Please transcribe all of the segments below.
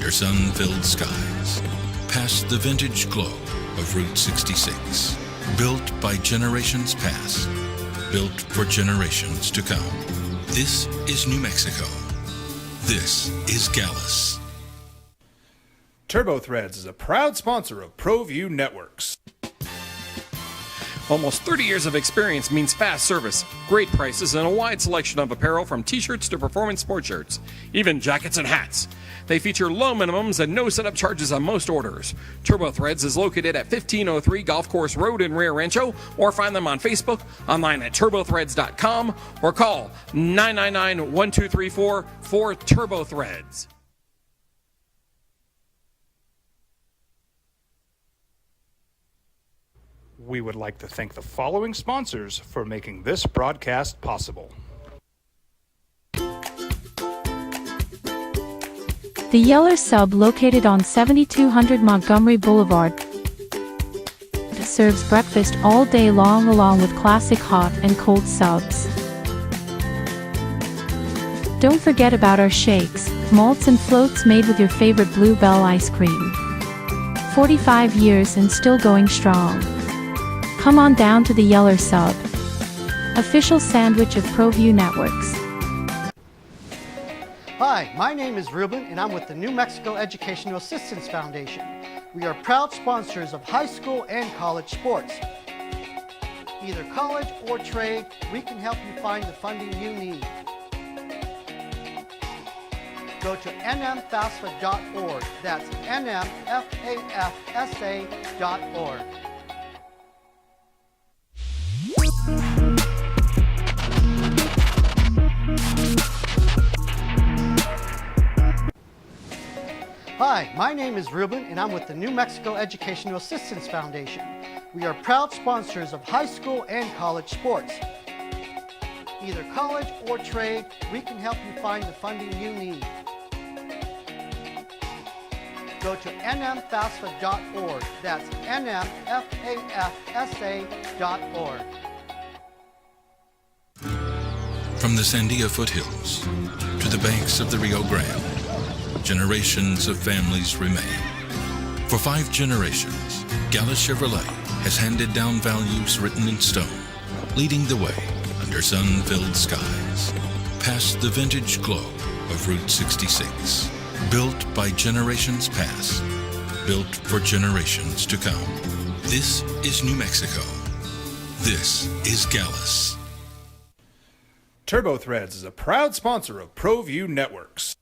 under sun-filled skies, past the vintage glow of Route 66. Built by generations past, built for generations to come. This is New Mexico. This is Gallus. TurboThreads is a proud sponsor of ProView Networks. Almost 30 years of experience means fast service, great prices, and a wide selection of apparel from t-shirts to performance sport shirts, even jackets and hats. They feature low minimums and no setup charges on most orders. TurboThreads is located at 1503 Golf Course Road in Rio Rancho, or find them on Facebook, online at turbothreads.com, or call 999-1234 for TurboThreads. We would like to thank the following sponsors for making this broadcast possible. The Yeller Sub, located on 7200 Montgomery Boulevard, serves breakfast all day long along with classic hot and cold subs. Don't forget about our shakes, malts and floats made with your favorite Bluebell ice cream. 45 years and still going strong. Come on down to the Yeller Sub, official sandwich of ProView Networks. Hi, my name is Ruben and I'm with the New Mexico Educational Assistance Foundation. We are proud sponsors of high school and college sports. Either college or trade, we can help you find the funding you need. Go to nmfafsa.org. That's nmfafsa.org. Hi, my name is Ruben and I'm with the New Mexico Educational Assistance Foundation. We are proud sponsors of high school and college sports. Either college or trade, we can help you find the funding you need. Go to nmfafsa.org. That's nmfafsa.org. From the Sandia foothills to the banks of the Rio Grande, generations of families remain. For 5 generations, Gallus Chevrolet has handed down values written in stone, leading the way under sun-filled skies, past the vintage glow of Route 66. Built by generations past, built for generations to come. This is New Mexico. This is Gallus. TurboThreads is a proud sponsor of ProView Networks.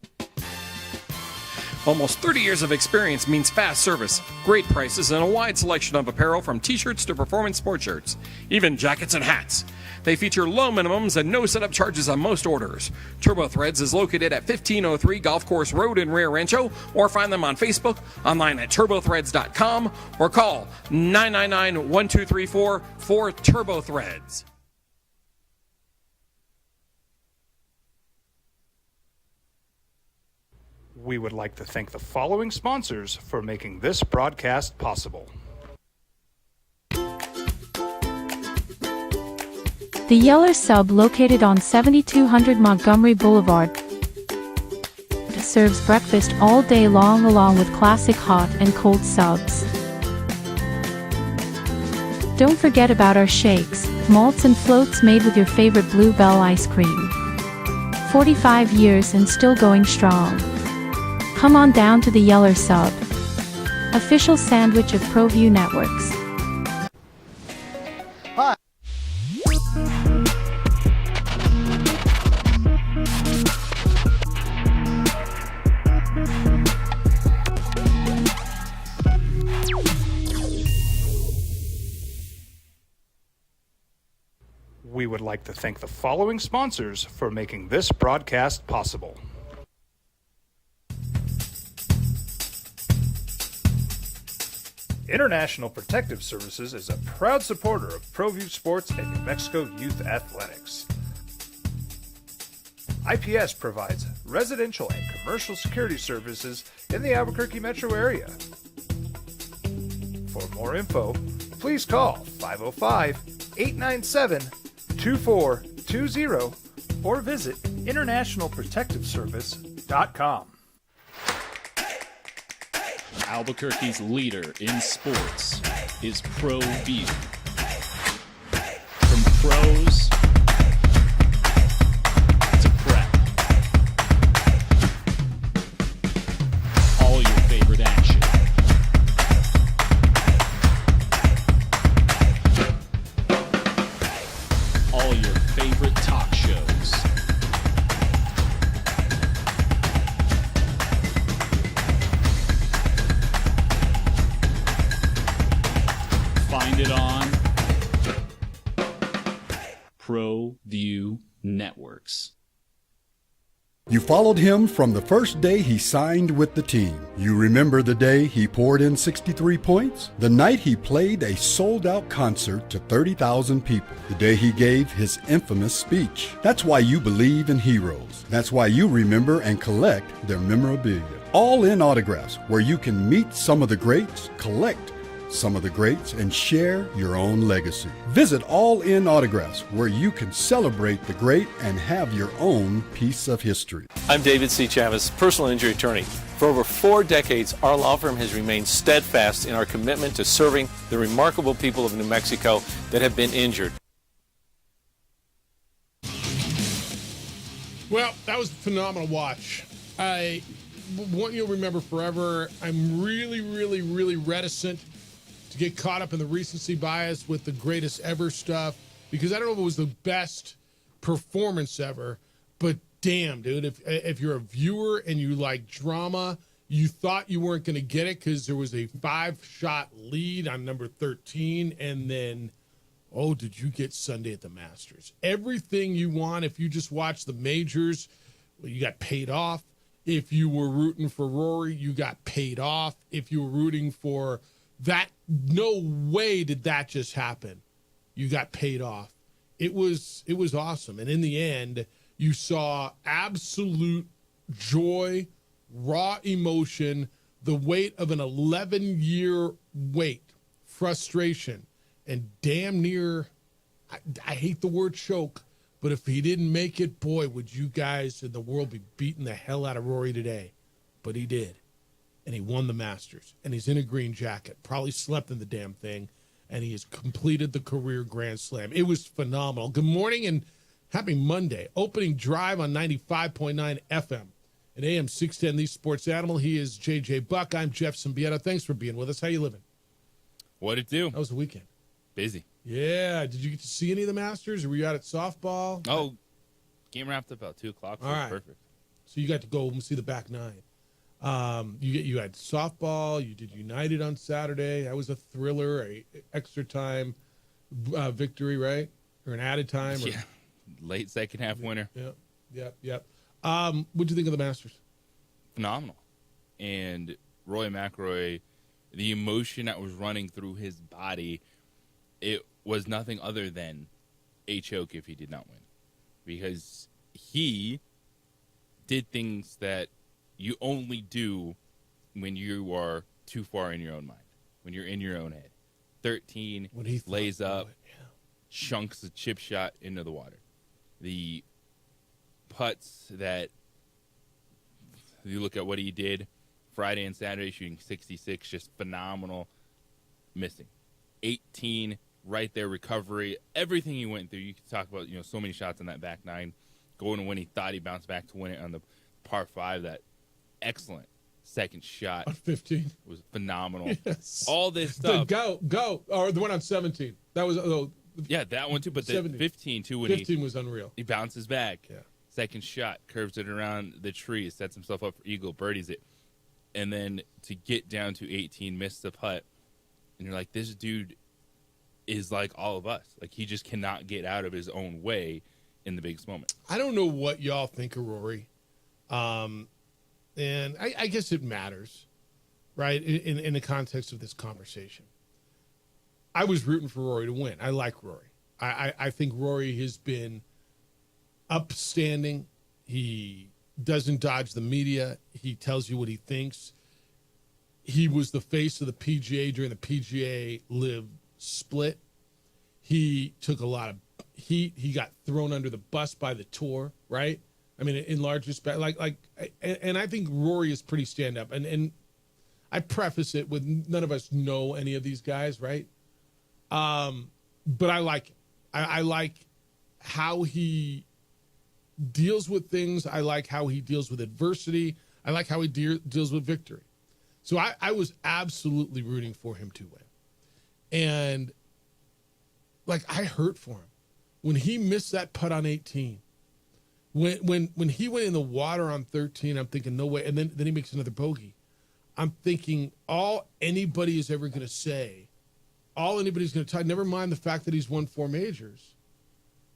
Almost 30 years of experience means fast service, great prices, and a wide selection of apparel from t-shirts to performance sport shirts, even jackets and hats. They feature low minimums and no setup charges on most orders. TurboThreads is located at 1503 Golf Course Road in Rio Rancho, or find them on Facebook, online at turbothreads.com, or call 999-1234 for TurboThreads. We would like to thank the following sponsors for making this broadcast possible. The Yeller Sub, located on 7200 Montgomery Boulevard, serves breakfast all day long along with classic hot and cold subs. Don't forget about our shakes, malts and floats made with your favorite Bluebell ice cream. 45 years and still going strong. Come on down to the Yeller Sub, official sandwich of ProView Networks. Hi. We would like to thank the following sponsors for making this broadcast possible. International Protective Services is a proud supporter of ProView Sports and New Mexico Youth Athletics. IPS provides residential and commercial security services in the Albuquerque metro area. For more info, please call 505-897-2420 or visit internationalprotectiveservice.com. Albuquerque's leader in sports is ProView. From pros to prep, all your favorite action. All your favorite talk shows. Find it on ProView Networks. You followed him from the first day he signed with the team. You remember the day he poured in 63 points? The night he played a sold-out concert to 30,000 people. The day he gave his infamous speech. That's why you believe in heroes. That's why you remember and collect their memorabilia. All in Autographs, where you can meet some of the greats, collect some of the greats, and share your own legacy. Visit All In Autographs, where you can celebrate the great and have your own piece of history. I'm David C. Chavis, personal injury attorney. For over 4 decades, our law firm has remained steadfast in our commitment to serving the remarkable people of New Mexico that have been injured. Well, that was a phenomenal watch. I want you to remember forever, I'm really, really, really reticent to get caught up in the recency bias with the greatest ever stuff, because I don't know if it was the best performance ever, but damn, dude, if you're a viewer and you like drama, you thought you weren't going to get it because there was a 5-shot lead on number 13, and then, oh, did you get Sunday at the Masters? Everything you want. If you just watch the majors, well, you got paid off. If you were rooting for Rory, you got paid off. If you were rooting for that, no way did that just happen. You got paid off. It was awesome. And in the end, you saw absolute joy, raw emotion, the weight of an 11-year wait, frustration, and damn near, I hate the word choke, but if he didn't make it, boy, would you guys in the world be beating the hell out of Rory today. But he did. And he won the Masters. And he's in a green jacket. Probably slept in the damn thing. And he has completed the career Grand Slam. It was phenomenal. Good morning and happy Monday. Opening drive on 95.9 FM and AM 610, the Sports Animal. He is JJ Buck. I'm Jeff Symbieta. Thanks for being with us. How you living? What'd it do? How was the weekend? Busy. Yeah. Did you get to see any of the Masters, or were you out at softball? Oh, game wrapped up about 2 o'clock. So all right. Perfect. So you got to go and see the back nine. You had softball. You did United on Saturday. That was a thriller, a extra time victory, right? Or an added time? Or, yeah. Late second half winner. Yep. What'd you think of the Masters? Phenomenal. And Roy McIlroy, the emotion that was running through his body, it was nothing other than a choke if he did not win. Because he did things that you only do when you are too far in your own mind, when you're in your own head. 13, when he lays up, chunks a chip shot into the water. The putts that you look at what he did Friday and Saturday, shooting 66, just phenomenal. Missing 18, right there, recovery, everything he went through. You could talk about, so many shots on that back nine, going to when he thought he bounced back to win it on the par 5. That excellent second shot on 15 was phenomenal. Yes. All this stuff. The go, or the one on 17. That was yeah, that one too. But the 15 too. When 15 was unreal. He bounces back. Yeah. Second shot, curves it around the tree, sets himself up for eagle, birdies it, and then to get down to 18, miss the putt, and you're like, this dude is like all of us. Like, he just cannot get out of his own way in the biggest moment. I don't know what y'all think of Rory. And I guess it matters, right, in the context of this conversation. I was rooting for Rory to win. I like Rory. I think Rory has been upstanding. He doesn't dodge the media. He tells you what he thinks. He was the face of the PGA during the PGA Live split. He took a lot of heat. He got thrown under the bus by the tour, right? I mean, in large respect, and I think Rory is pretty stand up. And I preface it with none of us know any of these guys, right? But I like him. I like how he deals with things. I like how he deals with adversity. I like how he deals with victory. So I was absolutely rooting for him to win. And, like, I hurt for him. When he missed that putt on 18, when he went in the water on 13, I'm thinking, no way. And then he makes another bogey. I'm thinking all anybody is ever going to say, all anybody's going to talk, never mind the fact that he's won 4 majors.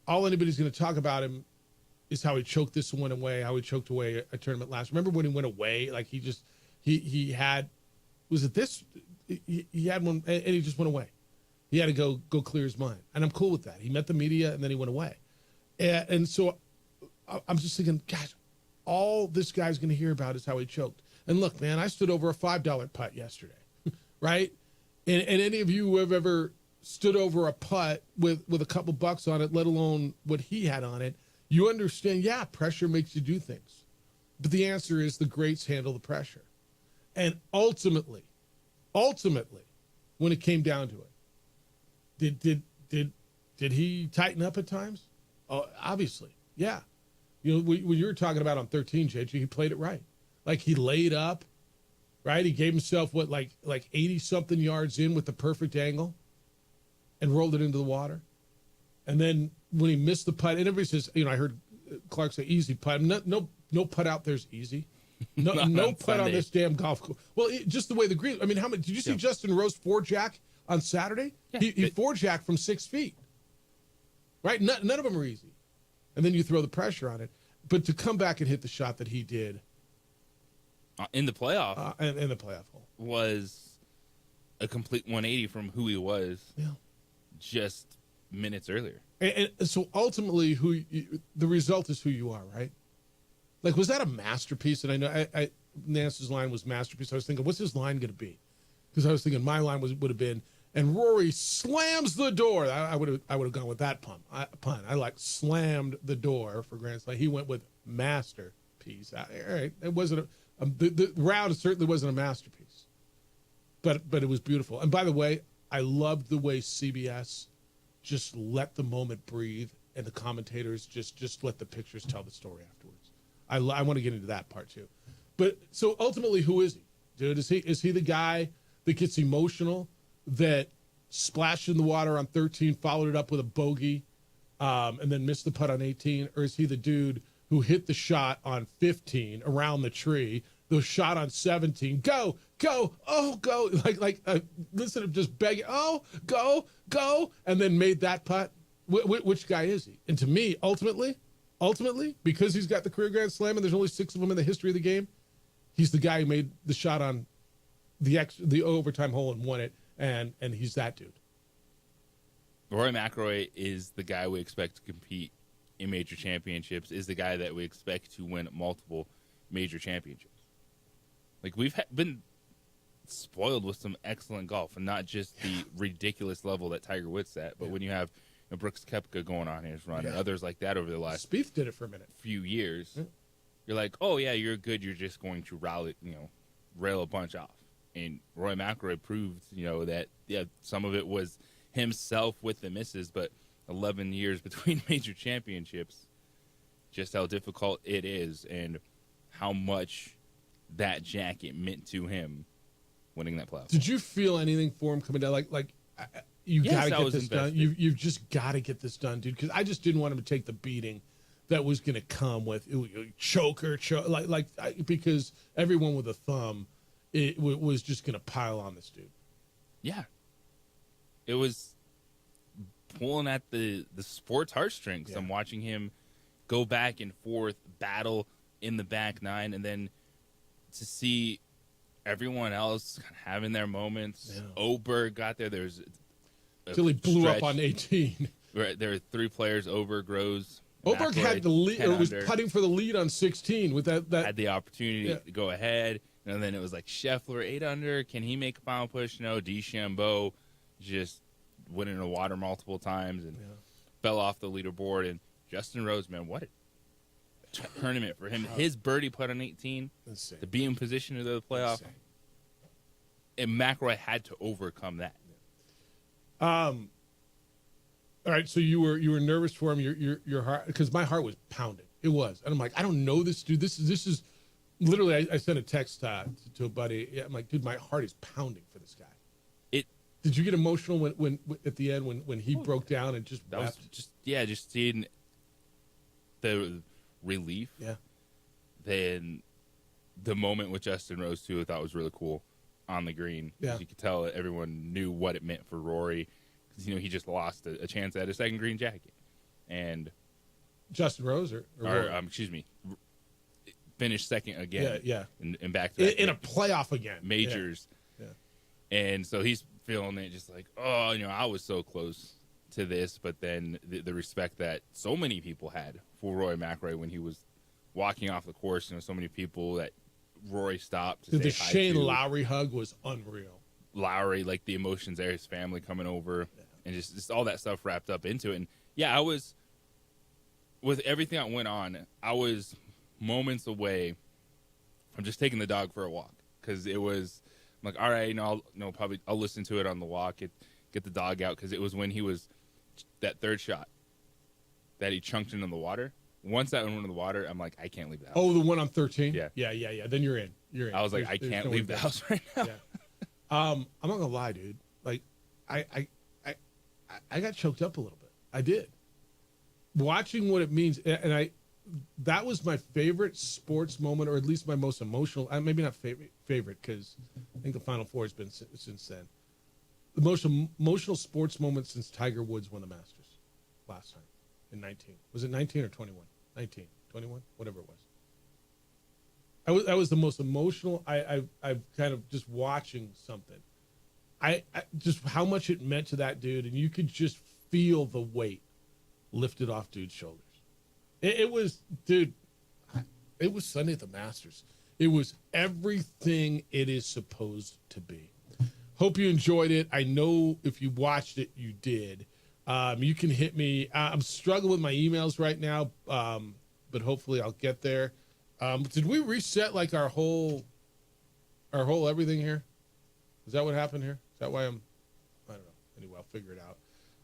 All anybody's going to talk about him is how he choked this one away, how he choked away a tournament last. Remember when he went away? Like he had, was it this? He had one and he just went away. He had to go clear his mind. And I'm cool with that. He met the media and then he went away. And so I'm just thinking, gosh, all this guy's going to hear about is how he choked. And look, man, I stood over a $5 putt yesterday, right? And any of you who have ever stood over a putt with a couple bucks on it, let alone what he had on it, you understand, yeah, pressure makes you do things. But the answer is the greats handle the pressure. And ultimately, when it came down to it, did he tighten up at times? Oh, obviously, yeah. You know, when you were talking about on 13, JJ, he played it right. Like, he laid up, right? He gave himself, like 80-something yards in with the perfect angle and rolled it into the water. And then when he missed the putt, and everybody says, you know, I heard Clark say easy putt. No putt out there's easy. No putt Sunday. On this damn golf course. Well, just the way the green, I mean, how many, did you see Justin Rose four-jack on Saturday? Yeah, he four-jacked from 6 feet. Right? None of them are easy. And then you throw the pressure on it. But to come back and hit the shot that he did in the playoff, in the playoff hole, was a complete 180 from who he was just minutes earlier. And so ultimately, the result is who you are, right? Like, was that a masterpiece? And I know Nance's line was masterpiece. I was thinking, what's his line going to be? Because I was thinking my line would have been, and Rory slams the door. I would have gone with that pun. I like slammed the door for Grand Slam. He went with masterpiece. All right, it wasn't the round certainly wasn't a masterpiece, but it was beautiful. And by the way, I loved the way CBS just let the moment breathe, and the commentators just let the pictures tell the story afterwards. I want to get into that part too. But so ultimately, who is he, dude? Is he the guy that gets emotional, that splashed in the water on 13, followed it up with a bogey, and then missed the putt on 18? Or is he the dude who hit the shot on 15 around the tree, the shot on 17, go, oh, go, like listen to him just begging, oh, go, and then made that putt? Which guy is he? And to me, ultimately, because he's got the career Grand Slam and there's only 6 of them in the history of the game, he's the guy who made the shot on the overtime hole and won it, and he's that dude. Rory McIlroy is the guy we expect to compete in major championships, is the guy that we expect to win multiple major championships. Like, we've been spoiled with some excellent golf, and not just the ridiculous level that Tiger Woods at, but when you have Brooks Koepka going on his run and others like that over the last Spieth did it for a minute. Few years, you're like, oh yeah, you're good. You're just going to rail a bunch off. And Rory McIlroy proved, that some of it was himself with the misses, but 11 years between major championships, just how difficult it is, and how much that jacket meant to him winning that playoff. Did you feel anything for him coming down? You got to get this done. You've just got to get this done, dude. Because I just didn't want him to take the beating that was going to come with choker, because everyone with a thumb was just going to pile on this dude. Yeah, it was pulling at the sport's heartstrings. Yeah. I'm watching him go back and forth, battle in the back nine, and then to see everyone else having their moments. Yeah. Oberg got there. There's until he blew up on 18. Right, there are 3 players: Oberg, Rose. Oberg had the lead, or was putting for the lead on 16 with that had the opportunity to go ahead, and then it was like Scheffler 8 under. Can he make a final push? No. DeChambeau just went in the water multiple times and fell off the leaderboard. And Justin Rose, man, what a tournament for him! His birdie putt on 18 to be in position to the playoff. And McElroy had to overcome that. All right, so you were nervous for him. Your heart, because my heart was pounding. It was, and I'm like, I don't know this dude. This is literally. I sent a text to a buddy. I'm like, dude, my heart is pounding for this guy. Did you get emotional when at the end when he broke down and just wept? Just seeing the relief. Yeah. Then the moment with Justin Rose too, I thought was really cool on the green. Yeah. You could tell that everyone knew what it meant for Rory, because he just lost a chance at a second green jacket, and Justin Rose or finished second again. Yeah. And back to in a playoff again. Majors. Yeah. And so he's feeling it, just like, oh, I was so close to this, but then the respect that so many people had for Rory McIlroy when he was walking off the course, so many people that Rory stopped to the say hi Shane to. Lowry hug was unreal. Lowry, like the emotions there, his family coming over, and just all that stuff wrapped up into it. And yeah, I was, with everything that went on, I was moments away from just taking the dog for a walk, because it was, I'm like, all right, I'll listen to it on the walk, get the dog out, because it was when he was that third shot that he chunked into the water. Once that went into the water, I'm like, I can't leave the house. Oh, the one on 13? Yeah. Yeah. Then you're in. I was like, I can't leave the house right now. Yeah. I'm not gonna lie, dude. Like, I got choked up a little bit. I did. Watching what it means, and that was my favorite sports moment, or at least my most emotional. Maybe not favorite, because I think the Final Four has been since then. The most emotional sports moment since Tiger Woods won the Masters last time in 19. Was it 19 or 21? 19, 21, whatever it was. That was the most emotional. I've kind of just watching something. I just how much it meant to that dude, and you could just feel the weight lifted off dude's shoulders. It was, dude. It was Sunday at the Masters. It was everything it is supposed to be. Hope you enjoyed it. I know if you watched it, you did. You can hit me. I'm struggling with my emails right now, but hopefully I'll get there. Did we reset like our whole everything here? Is that what happened here? Is that why I don't know. Anyway, I'll figure it out.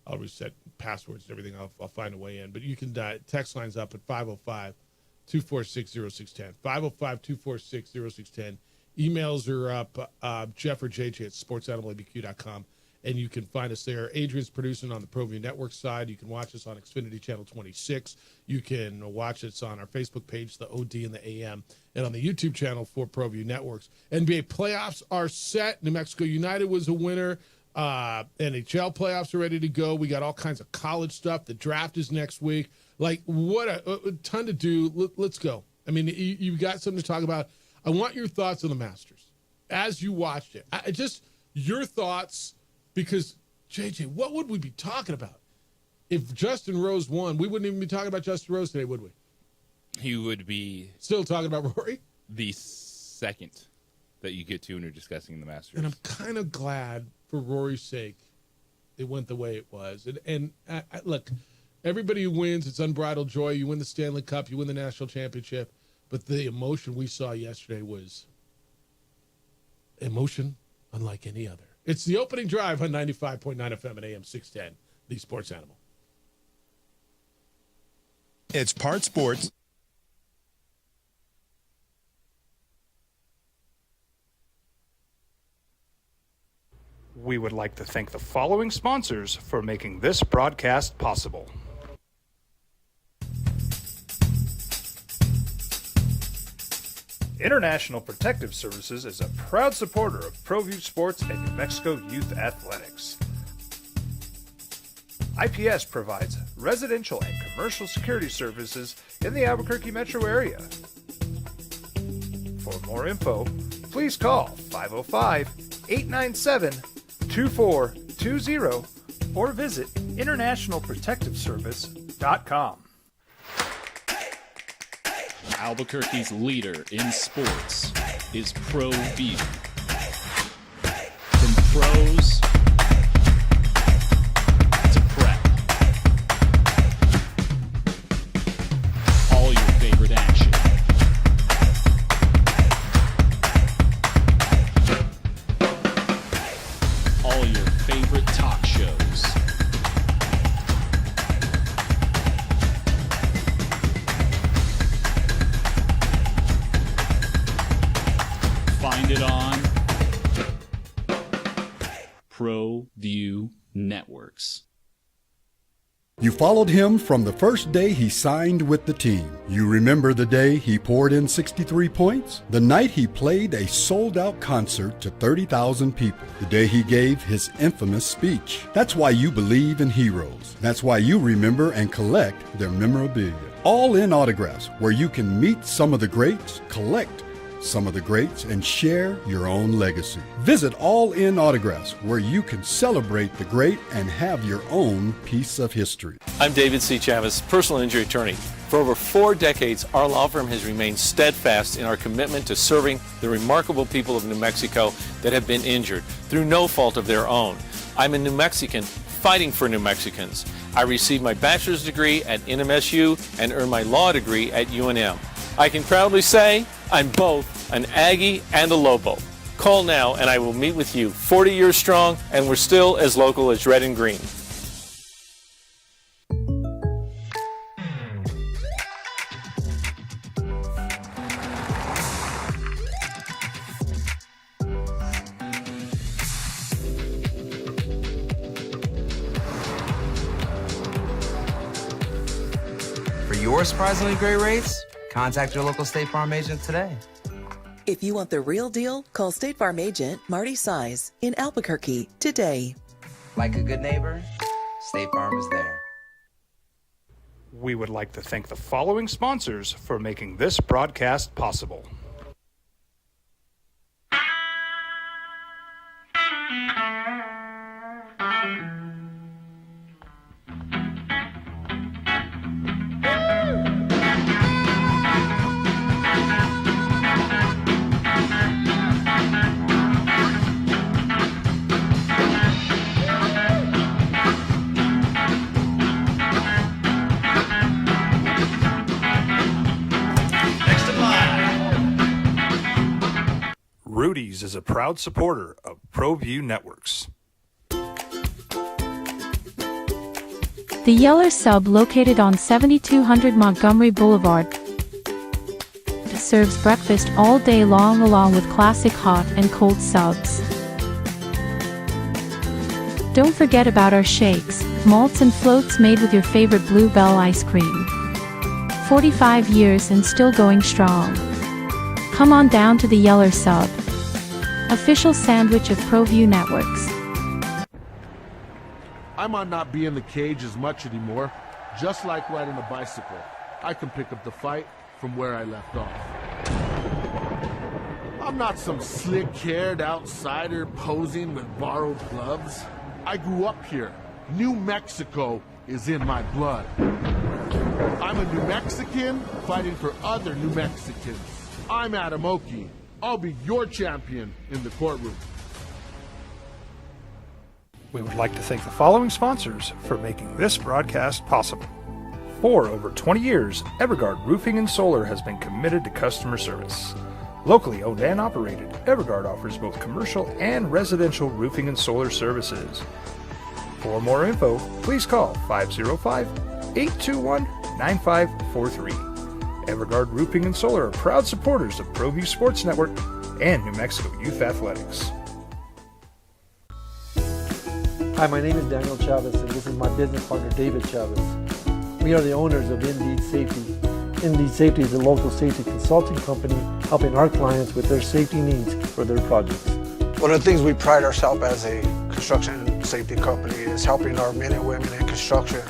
I'll reset passwords and everything. I'll find a way in. But you can text lines up at 505-246-0610. 505-246-0610. Emails are up, Jeff or JJ at sportsanimалabq.com. And you can find us there. Adrian's producing on the ProView Network side. You can watch us on Xfinity Channel 26. You can watch us on our Facebook page, the OD and the AM, and on the YouTube channel for ProView Networks. NBA playoffs are set. New Mexico United was a winner. NHL playoffs are ready to go. We got all kinds of college stuff. The draft is next week. Like, what a ton to do. Let's go. I mean, you got something to talk about. I want your thoughts on the Masters as you watched it. Just your thoughts. Because, JJ, what would we be talking about? If Justin Rose won, we wouldn't even be talking about Justin Rose today, would we? He would be still talking about Rory? The second that you get to when you're discussing the Masters. And I'm kind of glad, for Rory's sake, it went the way it was. And look, everybody who wins, it's unbridled joy. You win the Stanley Cup, you win the national championship. But the emotion we saw yesterday was emotion unlike any other. It's the opening drive on 95.9 FM and AM 610, the Sports Animal. It's Part Sports. We would like to thank the following sponsors for making this broadcast possible. International Protective Services is a proud supporter of ProView Sports and New Mexico Youth Athletics. IPS provides residential and commercial security services in the Albuquerque metro area. For more info, please call 505-897-2420 or visit internationalprotectiveservice.com. Albuquerque's leader in sports is ProView. From pros to prep, all your favorite action. find it on ProView Networks. You followed him from the first day he signed with the team. You remember the day he poured in 63 points? The night he played a sold-out concert to 30,000 people. The day he gave his infamous speech. That's why you believe in heroes. That's why you remember and collect their memorabilia. All in Autographs, where you can meet some of the greats, collect some of the greats, and share your own legacy. Visit All In Autographs, where you can celebrate the great and have your own piece of history. I'm David C. Chavis, personal injury attorney. For over 4 decades, our law firm has remained steadfast in our commitment to serving the remarkable people of New Mexico that have been injured through no fault of their own. I'm a New Mexican fighting for New Mexicans. I received my bachelor's degree at NMSU and earned my law degree at UNM. I can proudly say I'm both an Aggie and a Lobo. Call now and I will meet with you. 40 years strong, and we're still as local as red and green. For your surprisingly great rates, contact your local State Farm agent today. If you want the real deal, call State Farm agent Marty Size in Albuquerque today. Like a good neighbor, State Farm is there. We would like to thank the following sponsors for making this broadcast possible. Rudy's is a proud supporter of ProView Networks. The Yeller Sub, located on 7200 Montgomery Boulevard, serves breakfast all day long along with classic hot and cold subs. Don't forget about our shakes, malts and floats made with your favorite Blue Bell ice cream. 45 years and still going strong. Come on down to the Yeller Sub, official sandwich of ProView Networks. I might not be in the cage as much anymore. Just like riding a bicycle, I can pick up the fight from where I left off. I'm not some slick-haired outsider posing with borrowed gloves. I grew up here. New Mexico is in my blood. I'm a New Mexican fighting for other New Mexicans. I'm Adam Oki. I'll be your champion in the courtroom. We would like to thank the following sponsors for making this broadcast possible. For over 20 years, Evergard Roofing and Solar has been committed to customer service. Locally owned and operated, Evergard offers both commercial and residential roofing and solar services. For more info, please call 505-821-9543. Evergard Roofing and Solar are proud supporters of ProView Sports Network and New Mexico Youth Athletics. Hi, my name is Daniel Chavez, and this is my business partner, David Chavez. We are the owners of Indeed Safety. Indeed Safety is a local safety consulting company helping our clients with their safety needs for their projects. One of the things we pride ourselves as a construction safety company is helping our men and women in construction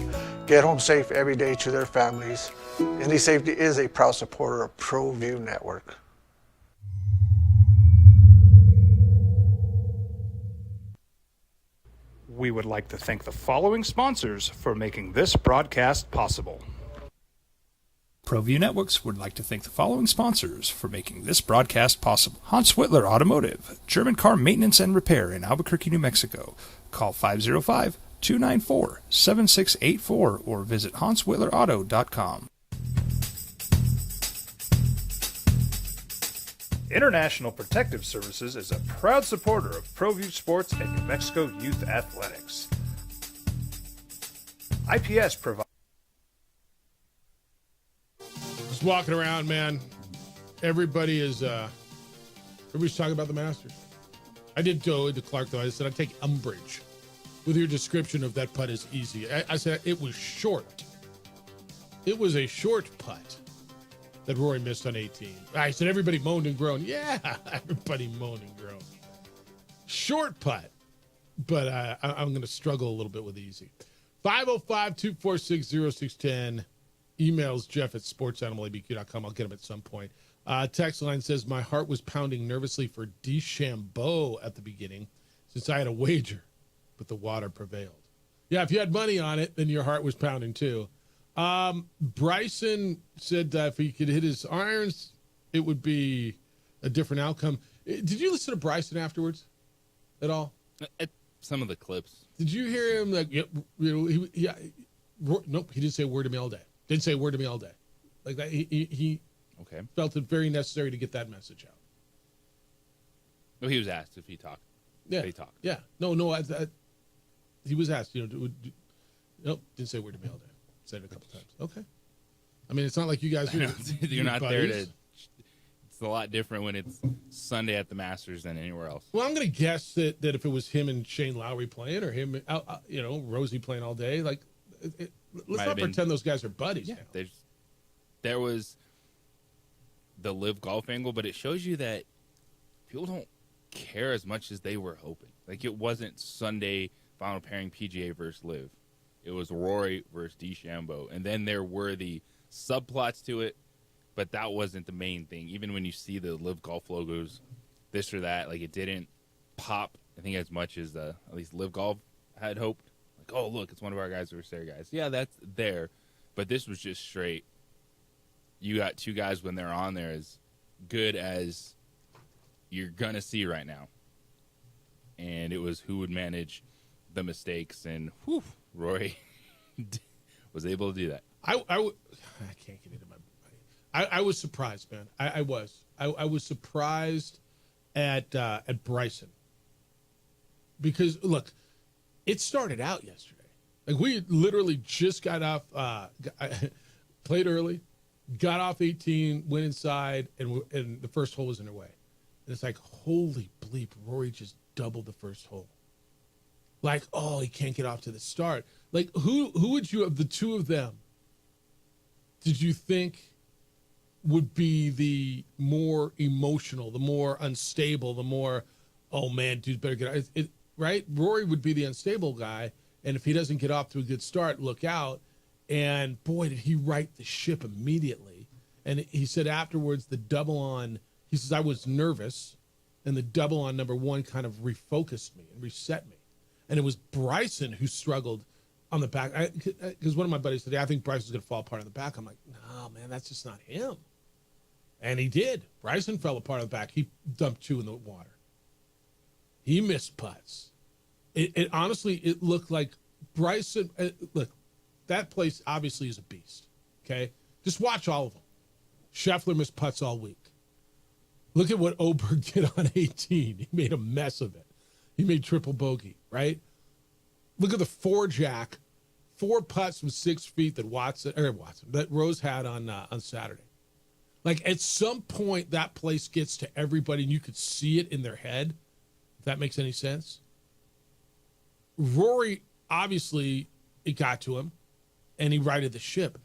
get home safe every day to their families. Indeed Safety is a proud supporter of ProView Network. We would like to thank the following sponsors for making this broadcast possible. ProView Networks would like to thank the following sponsors for making this broadcast possible. Hans Whitler Automotive, German car maintenance and repair in Albuquerque, New Mexico. Call 505-294-7684 or visit hanswhitlerauto.com. International Protective Services is a proud supporter of ProView Sports and New Mexico Youth Athletics. IPS provides... Just walking around, man. Everybody is Everybody's talking about the Masters. I did go into Clark, though. I said I'd take umbrage with your description of that putt as easy. I said it was short. It was a short putt that Rory missed on 18. I said everybody moaned and groaned. Yeah, everybody moaned and groaned. Short putt, but I'm going to struggle a little bit with easy. 505-246-0610. Emails Jeff@sportsanimallabq.com. I'll get him at some point. Text line says, my heart was pounding nervously for DeChambeau at the beginning since I had a wager, but the water prevailed. Yeah, if you had money on it, then your heart was pounding too. Bryson said that if he could hit his irons, it would be a different outcome. Did you listen to Bryson afterwards at all? At some of the clips. Did you hear him? Like, nope, he didn't say a word to me all day. Didn't say a word to me all day. Like that, he okay. Felt it very necessary to get that message out. Well, he was asked if he talked. Yeah, he talked. Yeah, no. He was asked. Nope, didn't say a word to me all day. Said it a couple times. Okay. I mean, it's not like you guys. You're not there to. It's a lot different when it's Sunday at the Masters than anywhere else. Well, I'm going to guess that if it was him and Shane Lowry playing, or him, Rosie playing all day, like, let's not pretend those guys are buddies. Yeah, there was the live golf angle, but it shows you that people don't care as much as they were hoping. Like, it wasn't Sunday final pairing PGA versus live. It was Rory versus DeChambeau. And then there were the subplots to it, but that wasn't the main thing. Even when you see the live golf logos, this or that, like, it didn't pop, I think, as much as at least live golf had hoped. Like, oh, look, it's one of our guys versus their guys. Yeah, that's there. But this was just straight. You got two guys when they're on there as good as you're going to see right now. And it was who would manage the mistakes. And whew, Rory was able to do that. I can't get into my body. I was surprised, man. I was surprised at Bryson. Because, look, it started out yesterday. Like, we literally just got off, played early, got off 18, went inside, and the first hole was underway. And it's like, holy bleep, Rory just doubled the first hole. Like, oh, he can't get off to the start. Like, who would you, of the two of them, did you think would be the more emotional, the more unstable, the more, oh, man, dude, better get out. Right? Rory would be the unstable guy, and if he doesn't get off to a good start, look out. And, boy, did he right the ship immediately. And he said afterwards, the double on, he says, I was nervous, and the double on number one kind of refocused me and reset me. And it was Bryson who struggled on the back. Because one of my buddies said, I think Bryson's going to fall apart on the back. I'm like, no, man, that's just not him. And he did. Bryson fell apart on the back. He dumped two in the water. He missed putts. It honestly, it looked like Bryson, look, that place obviously is a beast, okay? Just watch all of them. Scheffler missed putts all week. Look at what Oberg did on 18. He made a mess of it. He made triple bogey, right? Look at the four-jack, 4 putts from 6 feet that Rose had on Saturday. Like, at some point, that place gets to everybody, and you could see it in their head, if that makes any sense. Rory, obviously, it got to him, and he righted the ship.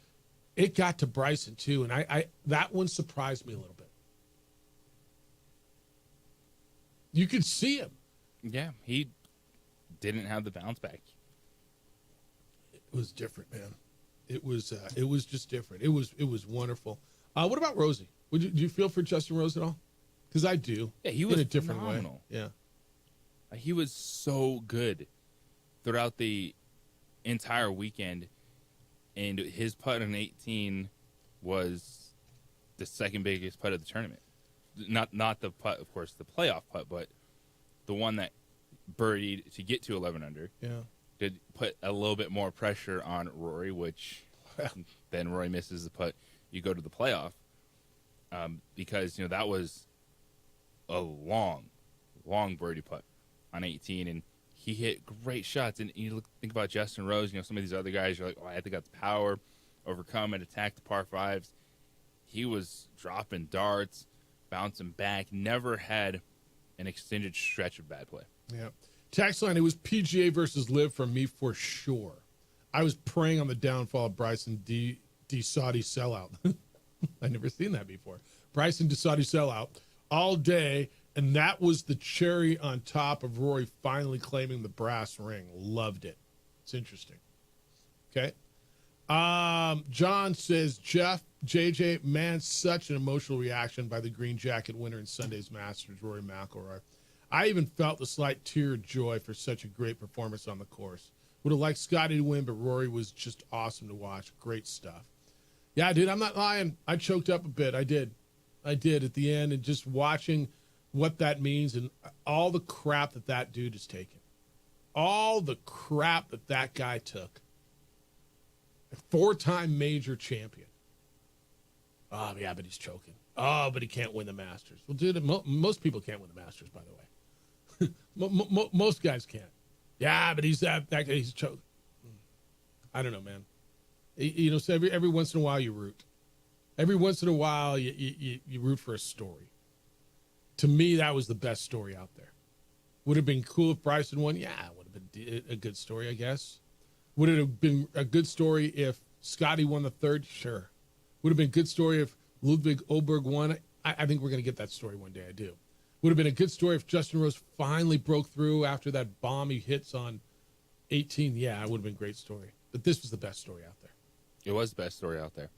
It got to Bryson, too, and I that one surprised me a little bit. You could see him. Yeah, he didn't have the bounce back. It was different, man. It was just different. It was wonderful. What about Rosie? Do you feel for Justin Rose at all? Because I do. Yeah, he was in a different phenomenal. way. Yeah, he was so good throughout the entire weekend, and his putt on 18 was the second biggest putt of the tournament. Not the putt, of course, the playoff putt, but the one that birdied to get to 11 under. Yeah, did put a little bit more pressure on Rory, which then Rory misses the putt. You go to the playoff because that was a long birdie putt on 18, and he hit great shots. And you think about Justin Rose, some of these other guys, you're like, oh, I think that's power, overcome and attack the par fives. He was dropping darts. bouncing back, never had an extended stretch of bad play. Yeah. Text line, it was PGA versus Liv from me for sure. I was preying on the downfall of Bryson DeSaudi sellout. I never seen that before. Bryson DeSaudi sellout all day, and that was the cherry on top of Rory finally claiming the brass ring. Loved it. It's interesting. Okay. John says, Jeff, JJ, man, such an emotional reaction by the green jacket winner in Sunday's Masters, Rory McIlroy. I even felt the slight tear of joy for such a great performance on the course. Would have liked Scotty to win, but Rory was just awesome to watch. Great stuff. Yeah, dude, I'm not lying. I choked up a bit. I did at the end, and just watching what that means and all the crap that dude is taking. All the crap that guy took. A 4-time major champion. Oh, yeah, but he's choking. Oh, but he can't win the Masters. Well, dude, most people can't win the Masters, by the way. Most guys can't. Yeah, but he's that guy. He's choking. I don't know, man. You know, so every once in a while you root. Every once in a while you root for a story. To me, that was the best story out there. Would have been cool if Bryson won. Yeah, it would have been a good story, I guess. Would it have been a good story if Scotty won the third? Sure. Would have been a good story if Ludwig Oberg won. I think we're going to get that story one day. I do. Would have been a good story if Justin Rose finally broke through after that bomb he hits on 18. Yeah, it would have been a great story. But this was the best story out there. It was the best story out there.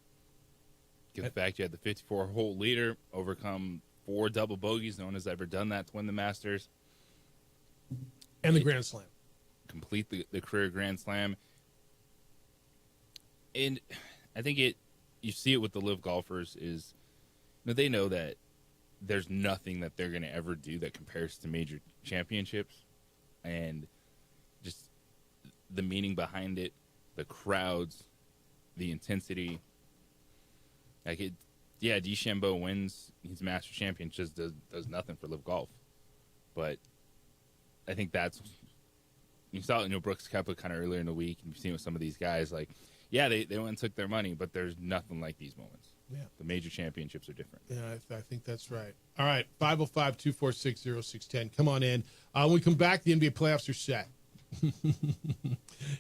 Given the fact you had the 54-hole leader overcome 4 double bogeys. No one has ever done that to win the Masters. And the Grand Slam. Complete the career Grand Slam. And I think you see it with the live golfers is, you know, they know that there's nothing that they're going to ever do that compares to major championships. And just the meaning behind it, the crowds, the intensity. Like it, yeah, DeChambeau wins. He's Master Champion. Just does nothing for live golf. But I think that's, you saw it in Brooks Koepka kind of earlier in the week, and you've seen it with some of these guys. Like, yeah, they went and took their money, but there's nothing like these moments. Yeah. The major championships are different. Yeah, I think that's right. All right, 505-246-0610. Come on in. When we come back, the NBA playoffs are set.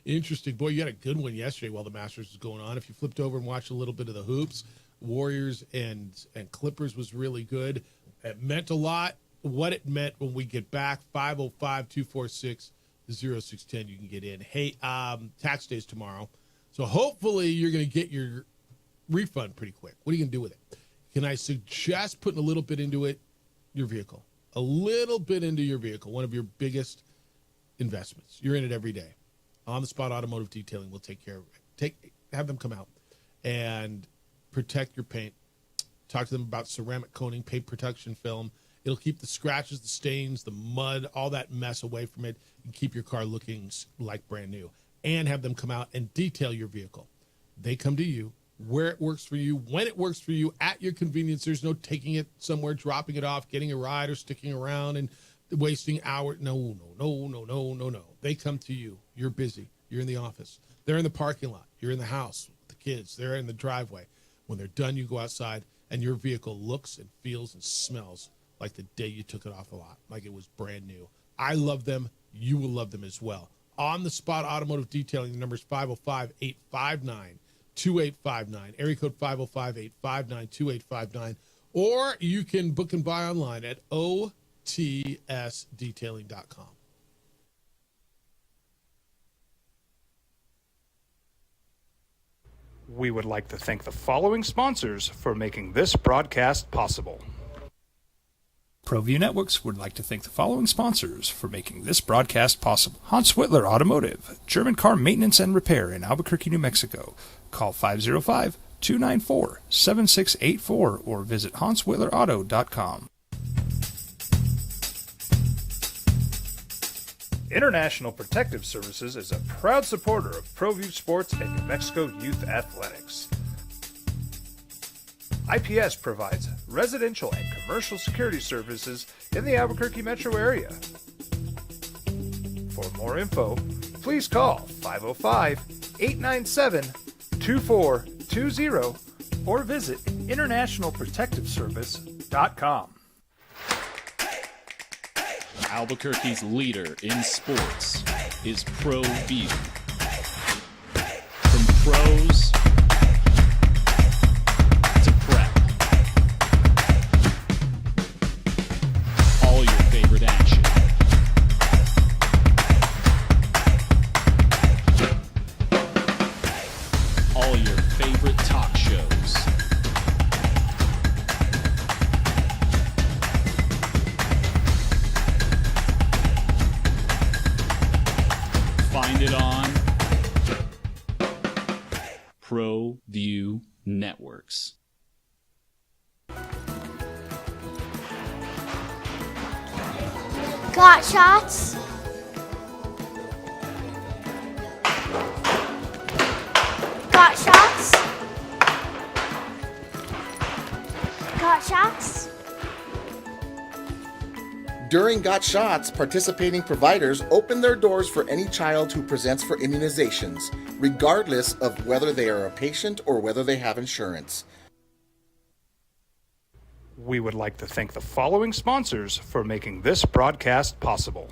Interesting. Boy, you had a good one yesterday while the Masters was going on. If you flipped over and watched a little bit of the hoops, Warriors and Clippers was really good. It meant a lot. What it meant when we get back, 505-246-0610, you can get in. Hey, tax day's tomorrow, so hopefully you're going to get your refund pretty quick. What are you going to do with it? Can I suggest putting a little bit into it, your vehicle? A little bit into your vehicle, one of your biggest investments. You're in it every day. On the Spot Automotive Detailing will take care of it. Have them come out and protect your paint. Talk to them about ceramic coating, paint protection film. It'll keep the scratches, the stains, the mud, all that mess away from it, and keep your car looking like brand new. And have them come out and detail your vehicle. They come to you where it works for you, when it works for you, at your convenience. There's no taking it somewhere, dropping it off, getting a ride, or sticking around and wasting hours. No. They come to you. You're busy. You're in the office. They're in the parking lot. You're in the house with the kids. They're in the driveway. When they're done, you go outside, and your vehicle looks and feels and smells like the day you took it off the lot, like it was brand new. I love them. You will love them as well. On the Spot Automotive Detailing, the number is 505-859-2859, area code 505-859-2859, or you can book and buy online at otsdetailing.com. We would like to thank the following sponsors for making this broadcast possible. ProView Networks would like to thank the following sponsors for making this broadcast possible. Hans Whitler Automotive, German car maintenance and repair in Albuquerque, New Mexico. Call 505-294-7684 or visit hanswhitlerauto.com. International Protective Services is a proud supporter of ProView Sports and New Mexico Youth Athletics. IPS provides residential and commercial security services in the Albuquerque metro area. For more info, please call 505-897-2420 or visit internationalprotectiveservice.com. sports.com. Albuquerque's leader in sports is ProView. From pros to prep, all your favorite action. All your favorite talk shows. Find it on ProView Networks. Got shots? Got shots? Got shots? During Got Shots, participating providers open their doors for any child who presents for immunizations, regardless of whether they are a patient or whether they have insurance. We would like to thank the following sponsors for making this broadcast possible.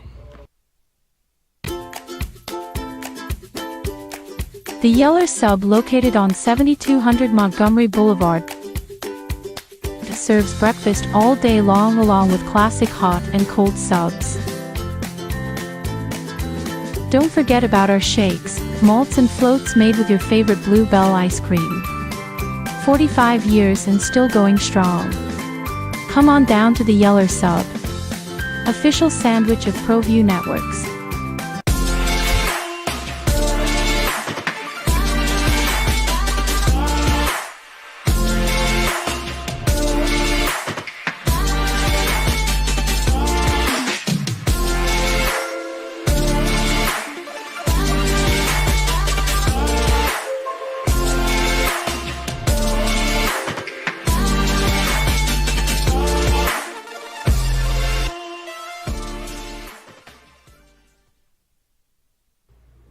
The Yeller Sub, located on 7200 Montgomery Boulevard, serves breakfast all day long along with classic hot and cold subs. Don't forget about our shakes, malts and floats made with your favorite Blue Bell ice cream. 45 years and still going strong. Come on down to the Yeller Sub, official sandwich of ProView Networks.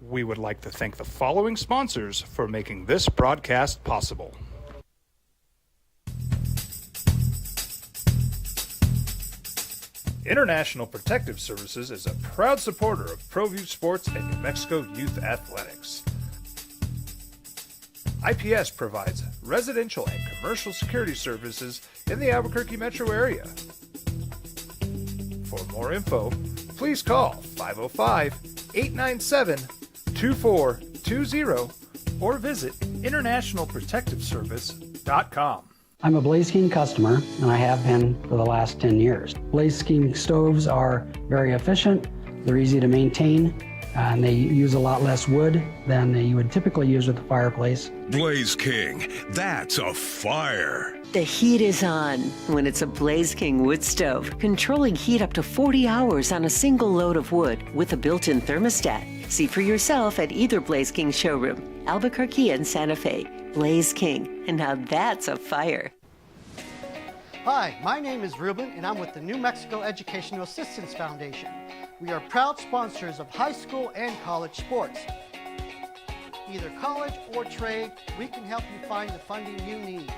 We would like to thank the following sponsors for making this broadcast possible. International Protective Services is a proud supporter of ProView Sports and New Mexico Youth Athletics. IPS provides residential and commercial security services in the Albuquerque metro area. For more info, please call 505-897-2420 or visit internationalprotectiveservice.com. I'm a Blaze King customer, and I have been for the last 10 years. Blaze King stoves are very efficient, they're easy to maintain, and they use a lot less wood than you would typically use with a fireplace. Blaze King, that's a fire. The heat is on when it's a Blaze King wood stove, controlling heat up to 40 hours on a single load of wood with a built-in thermostat. See for yourself at either Blaze King showroom, Albuquerque and Santa Fe. Blaze King, and now that's a fire. Hi, my name is Ruben, and I'm with the New Mexico Educational Assistance Foundation. We are proud sponsors of high school and college sports. Either college or trade, we can help you find the funding you need.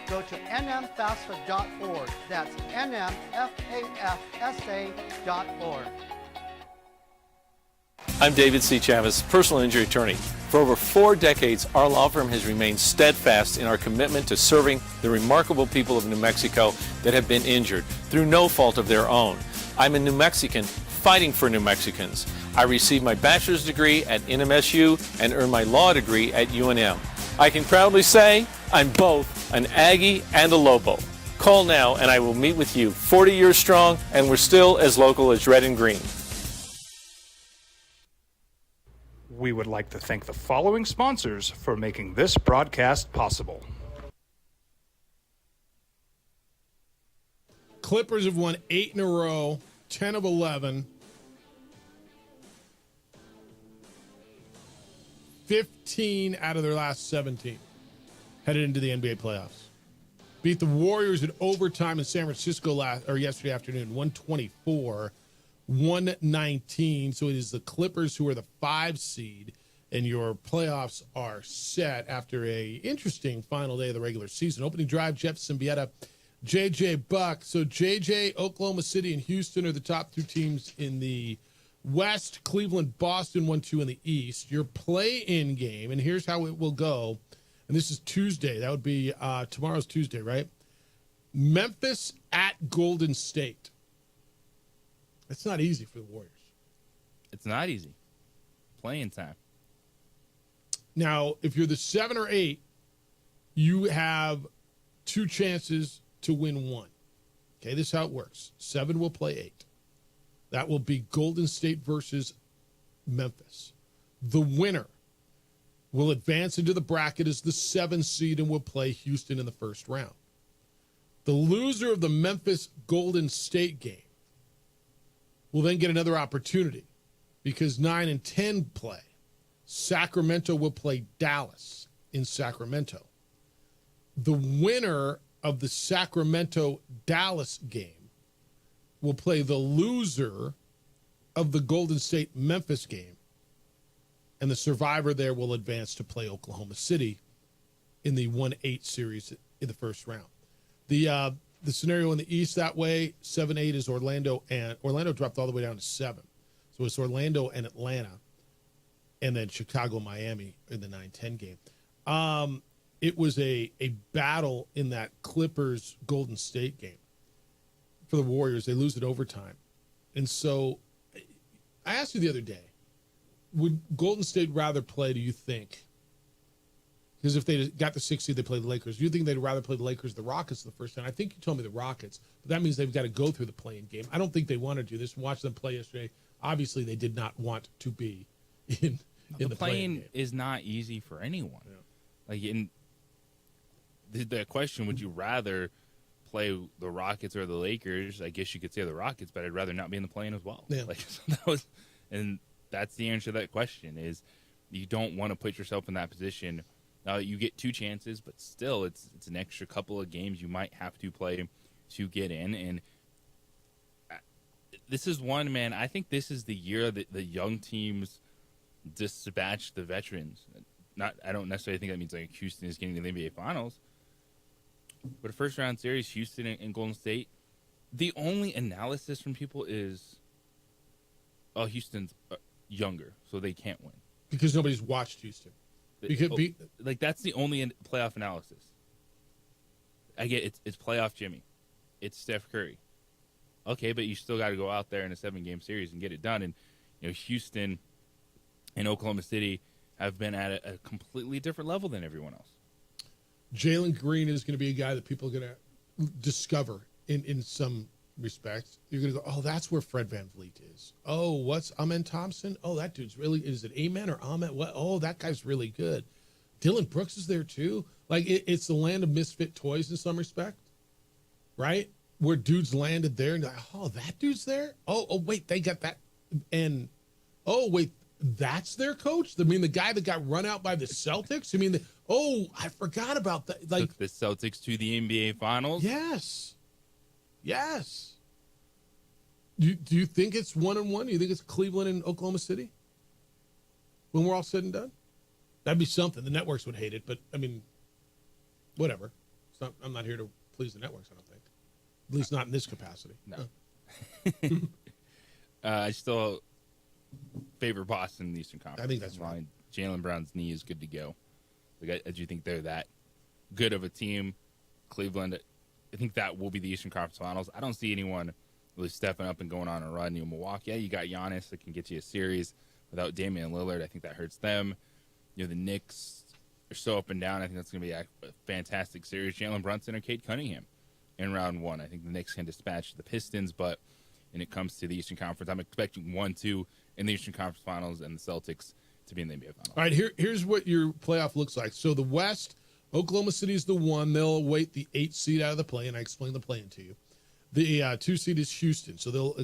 Go to nmfafsa.org. That's nmfafsa.org. I'm David C. Chavez, personal injury attorney. For over 4 decades, our law firm has remained steadfast in our commitment to serving the remarkable people of New Mexico that have been injured through no fault of their own. I'm a New Mexican fighting for New Mexicans. I received my bachelor's degree at NMSU and earned my law degree at UNM. I can proudly say I'm both an Aggie and a Lobo. Call now and I will meet with you. 40 years strong, and we're still as local as red and green. We would like to thank the following sponsors for making this broadcast possible. Clippers have won 8 in a row, 10 of 11. 15 out of their last 17 headed into the NBA playoffs. Beat the Warriors in overtime in San Francisco yesterday afternoon, 124-119. So it is the Clippers who are the 5 seed and your playoffs are set after a interesting final day of the regular season. Opening drive, Jeff Symbieta, J.J. Buck. So J.J., Oklahoma City, and Houston are the top 2 teams in the West. Cleveland, Boston, 1-2 in the East. Your play-in game, and here's how it will go. And this is Tuesday. That would be tomorrow's Tuesday, right? Memphis at Golden State. That's not easy for the Warriors. It's not easy. Playing time. Now, if you're the 7 or 8, you have 2 chances to win 1. Okay, this is how it works. 7 will play 8. That will be Golden State versus Memphis. The winner will advance into the bracket as the 7 seed and will play Houston in the first round. The loser of the Memphis Golden State game will then get another opportunity because 9 and 10 play. Sacramento will play Dallas in Sacramento. The winner of the Sacramento-Dallas game will play the loser of the Golden State-Memphis game, and the survivor there will advance to play Oklahoma City in the 1-8 series in the first round. The scenario in the East that way, 7-8 is Orlando, and Orlando dropped all the way down to 7. So it's Orlando and Atlanta, and then Chicago-Miami in the 9-10 game. It was a battle in that Clippers-Golden State game for the Warriors. They lose it overtime. And so I asked you the other day, would Golden State rather play, do you think? Because if they got the 6th seed, they play the Lakers. Do you think they'd rather play the Lakers, the Rockets the first time? I think you told me the Rockets, but that means they've got to go through the play-in game. I don't think they want to do this. Watch them play yesterday. Obviously, they did not want to be in the play-in game. Is not easy for anyone. Yeah. Like in the question, would you rather play the Rockets or the Lakers? I guess you could say the Rockets, but I'd rather not be in the play-in as well. Yeah. Like that's the answer to that question is you don't want to put yourself in that position. Now you get 2 chances, but still it's an extra couple of games you might have to play to get in. And this is one, man, I think this is the year that the young teams dispatch the veterans. I don't necessarily think that means like Houston is getting to the NBA Finals, but a first round series, Houston and Golden State. The only analysis from people is, oh, Houston's younger, so they can't win because nobody's watched Houston. Like that's the only playoff analysis. I get it's playoff Jimmy, it's Steph Curry. Okay, but you still got to go out there in a 7-game series and get it done. And Houston and Oklahoma City have been at a completely different level than everyone else. Jalen Green is going to be a guy that people are going to discover in some respects. You're going to go, oh, that's where Fred VanVleet is. Oh, what's Amen Thompson? Oh, that dude's really, is it Amen or Amen? What? Oh, that guy's really good. Dylan Brooks is there too. Like it's the land of misfit toys in some respect, right? Where dudes landed there and like, oh, that dude's there. Oh, wait, they got that. And oh, wait, that's their coach. I mean, the guy that got run out by the Celtics. I mean, I forgot about that. Like took the Celtics to the NBA Finals. Yes. Do you think it's 1-1? Do you think it's Cleveland and Oklahoma City when we're all said and done? That'd be something. The networks would hate it, but I mean, whatever. I'm not here to please the networks, I don't think. At least not in this capacity. No. I still favor Boston in the Eastern Conference. I think that's right. Jaylen Brown's knee is good to go. Like, I do think they're that good of a team. Cleveland, I think that will be the Eastern Conference Finals. I don't see anyone really stepping up and going on a run. Milwaukee, you got Giannis that can get you a series. Without Damian Lillard, I think that hurts them. The Knicks are so up and down. I think that's going to be a fantastic series. Jalen Brunson or Cade Cunningham in round 1. I think the Knicks can dispatch the Pistons, but when it comes to the Eastern Conference, I'm expecting 1-2 in the Eastern Conference Finals and the Celtics to be in the NBA Finals. All right, here's what your playoff looks like. So the West, Oklahoma City is the 1. They'll await the 8th seed out of the play, and I explained the play-in to you. The 2 seed is Houston, so they'll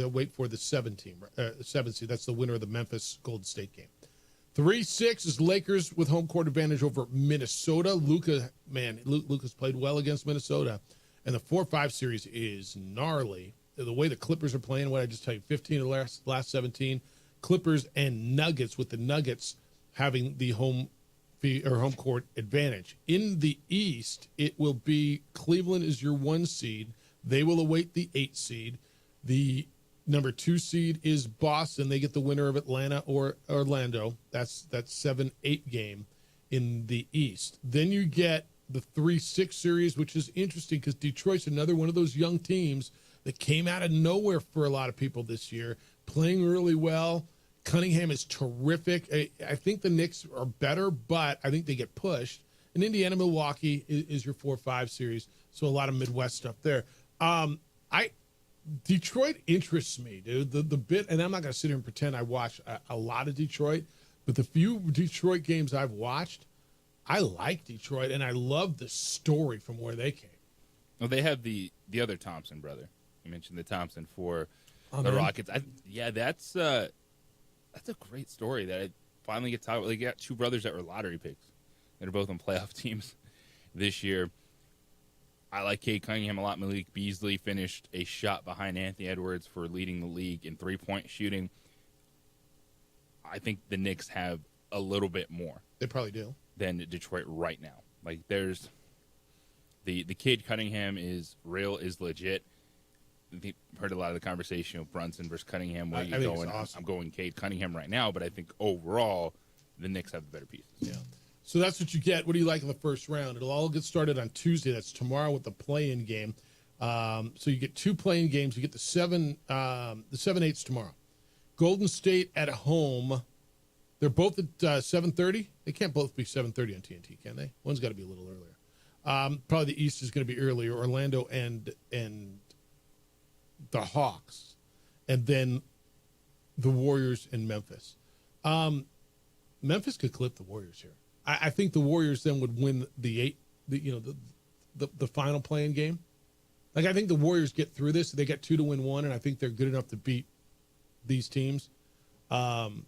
wait for the 7th seed. That's the winner of the Memphis Golden State game. 3-6 is Lakers with home court advantage over Minnesota. Luka's played well against Minnesota. And the 4-5 series is gnarly. The way the Clippers are playing, what I just tell you, 15 of the last 17. Clippers and Nuggets, with the Nuggets having the home court advantage. In the East, it will be Cleveland is your 1 seed. They will await the 8 seed. The number 2 seed is Boston. They get the winner of Atlanta or Orlando. That's 7-8 game in the East. Then you get the 3-6 series, which is interesting because Detroit's another one of those young teams that came out of nowhere for a lot of people this year, playing really well. Cunningham is terrific. I think the Knicks are better, but I think they get pushed. And Indiana, Milwaukee is your 4-5 series, so a lot of Midwest stuff there. Detroit interests me, dude. The bit, and I'm not going to sit here and pretend I watch a lot of Detroit, but the few Detroit games I've watched, I like Detroit, and I love the story from where they came. Well, they have the other Thompson brother. You mentioned the Thompson for the Rockets. That's a great story that I finally get to talk about. They got 2 brothers that were lottery picks that are both on playoff teams this year. I like Cade Cunningham a lot. Malik Beasley finished a shot behind Anthony Edwards for leading the league in 3-point shooting. I think the Knicks have a little bit more. They probably do. Than Detroit right now. Like, there's the kid Cunningham is real, is legit. I've heard a lot of the conversation of Brunson versus Cunningham. Where you're going, awesome. I'm going Cade Cunningham right now, but I think overall the Knicks have the better pieces. Yeah. So that's what you get. What do you like in the first round? It'll all get started on Tuesday. That's tomorrow with the play-in game. So you get 2 play-in games. You get the 7-8s tomorrow. Golden State at home. They're both at 7:30. They can't both be 7:30 on TNT, can they? One's got to be a little earlier. Probably the East is going to be earlier. Orlando and the Hawks, and then the Warriors in Memphis. Memphis could clip the Warriors here. I think the Warriors then would win the final play-in game. Like, I think the Warriors get through this. They got 2 to win 1, and I think they're good enough to beat these teams. And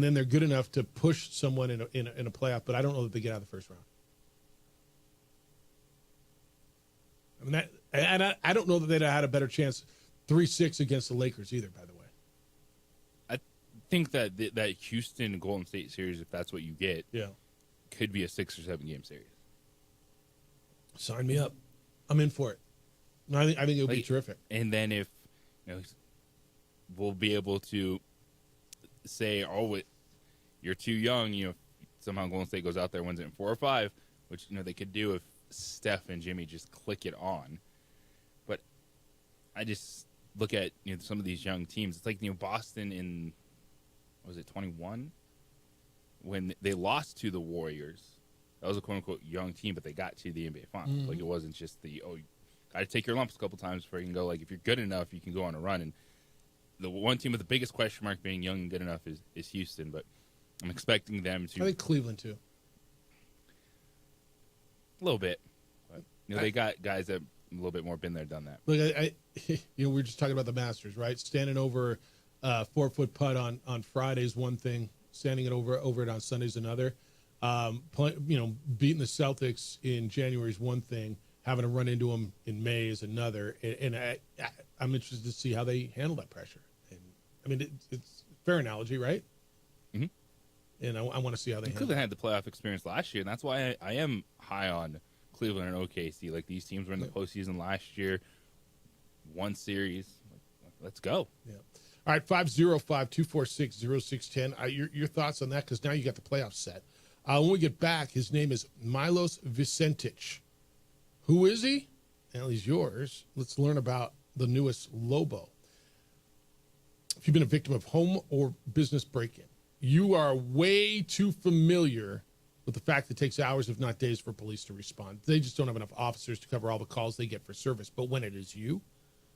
then they're good enough to push someone in a playoff, but I don't know that they get out of the first round. I mean, I don't know that they'd have had a better chance 3-6 against the Lakers either, by the way. I think that that Houston Golden State series, if that's what you get, could be a 6 or 7 game series. Sign me up. I'm in for it. I think it'll be terrific. And then if we'll be able to say, you're too young, somehow Golden State goes out there, wins it in 4 or 5, which they could do if Steph and Jimmy just click it on. But I just look at some of these young teams. It's like Boston in 21 when they lost to the Warriors. That was a quote unquote young team, but they got to the NBA Finals. Mm-hmm. Like, it wasn't just you got to take your lumps a couple times before you can go. Like, if you're good enough, you can go on a run. And the one team with the biggest question mark being young and good enough is Houston, but I'm expecting them to. I think Cleveland too. A little bit, but they got guys that a little bit more been there, done that. Look, we were just talking about the Masters, right? Standing over 4-foot putt on Friday is one thing. Standing it over it on Sunday is another. Beating the Celtics in January is one thing. Having to run into them in May is another. And I'm interested to see how they handle that pressure. And I mean, it's a fair analogy, right? Mm-hmm. And I want to see how they handle it. Cleveland had the playoff experience last year, and that's why I am high on Cleveland and OKC. Like, these teams were in the postseason last year, won series. Let's go. Yeah. All right, 505-246-0610. Your thoughts on that, because now you got the playoffs set. When we get back, his name is Milos Vicentić. Who is he? Well, he's yours. Let's learn about the newest Lobo. If you've been a victim of home or business break-in, you are way too familiar with the fact that it takes hours, if not days, for police to respond. They just don't have enough officers to cover all the calls they get for service. But when it is you,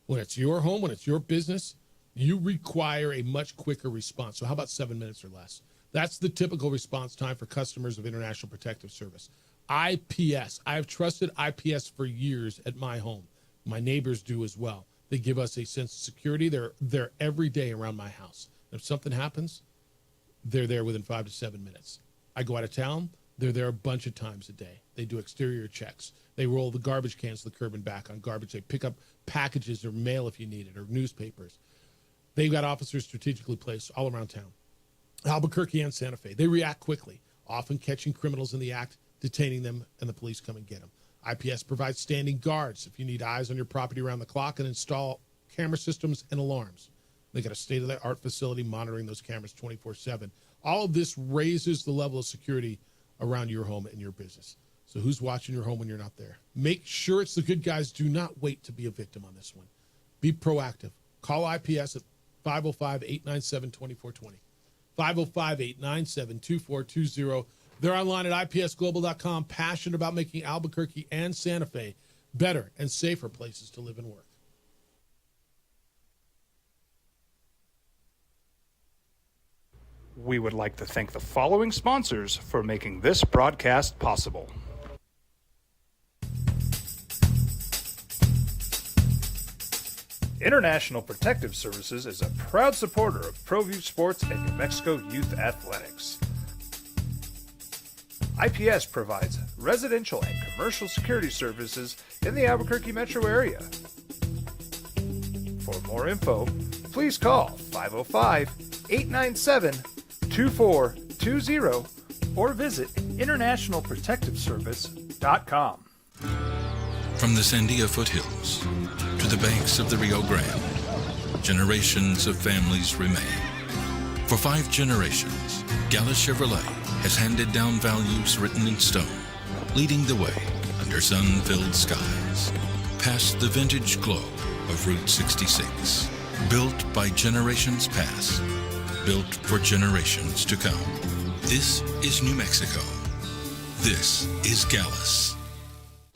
when it's your home, when it's your business, you require a much quicker response. So how about 7 minutes or less? That's the typical response time for customers of International Protective Service. IPS. I've trusted IPS for years at my home. My neighbors do as well. They give us a sense of security. They're every day around my house. If something happens, they're there within 5 to 7 minutes. I go out of town, they're there a bunch of times a day. They do exterior checks. They roll the garbage cans to the curb and back on garbage. They pick up packages or mail if you need it, or newspapers. They've got officers strategically placed all around town. Albuquerque and Santa Fe. They react quickly, often catching criminals in the act, detaining them, and the police come and get them. IPS provides standing guards if you need eyes on your property around the clock and install camera systems and alarms. They got a state-of-the-art facility monitoring those cameras 24/7. All of this raises the level of security around your home and your business. So who's watching your home when you're not there? Make sure it's the good guys. Do not wait to be a victim on this one. Be proactive. Call IPS at 505-897-2420. 505-897-2420. They're online at ipsglobal.com, passionate about making Albuquerque and Santa Fe better and safer places to live and work. We would like to thank the following sponsors for making this broadcast possible. International Protective Services is a proud supporter of ProView Sports and New Mexico Youth Athletics. IPS provides residential and commercial security services in the Albuquerque metro area. For more info, please call 505-897-2420 or visit internationalprotectiveservice.com. From the Sandia foothills to the banks of the Rio Grande, generations of families remain. For 5 generations, Gallus Chevrolet has handed down values written in stone, leading the way under sun-filled skies, past the vintage glow of Route 66. Built by generations past, built for generations to come. This is New Mexico. This is Gallus.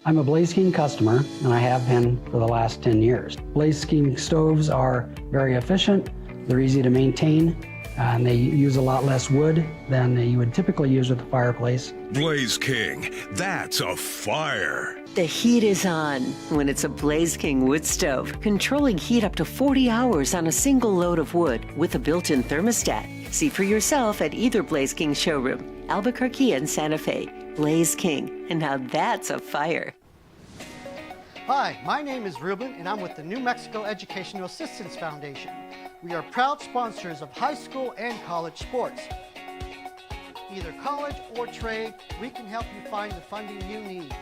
I'm a Blaze King customer, and I have been for the last 10 years. Blaze King stoves are very efficient, they're easy to maintain, and they use a lot less wood than you would typically use with a fireplace. Blaze King, that's a fire. The heat is on when it's a Blaze King wood stove, controlling heat up to 40 hours on a single load of wood with a built-in thermostat. See for yourself at either Blaze King showroom, Albuquerque and Santa Fe. Blaze King, and now that's a fire. Hi, my name is Ruben, and I'm with the New Mexico Educational Assistance Foundation. We are proud sponsors of high school and college sports. Either college or trade, we can help you find the funding you need.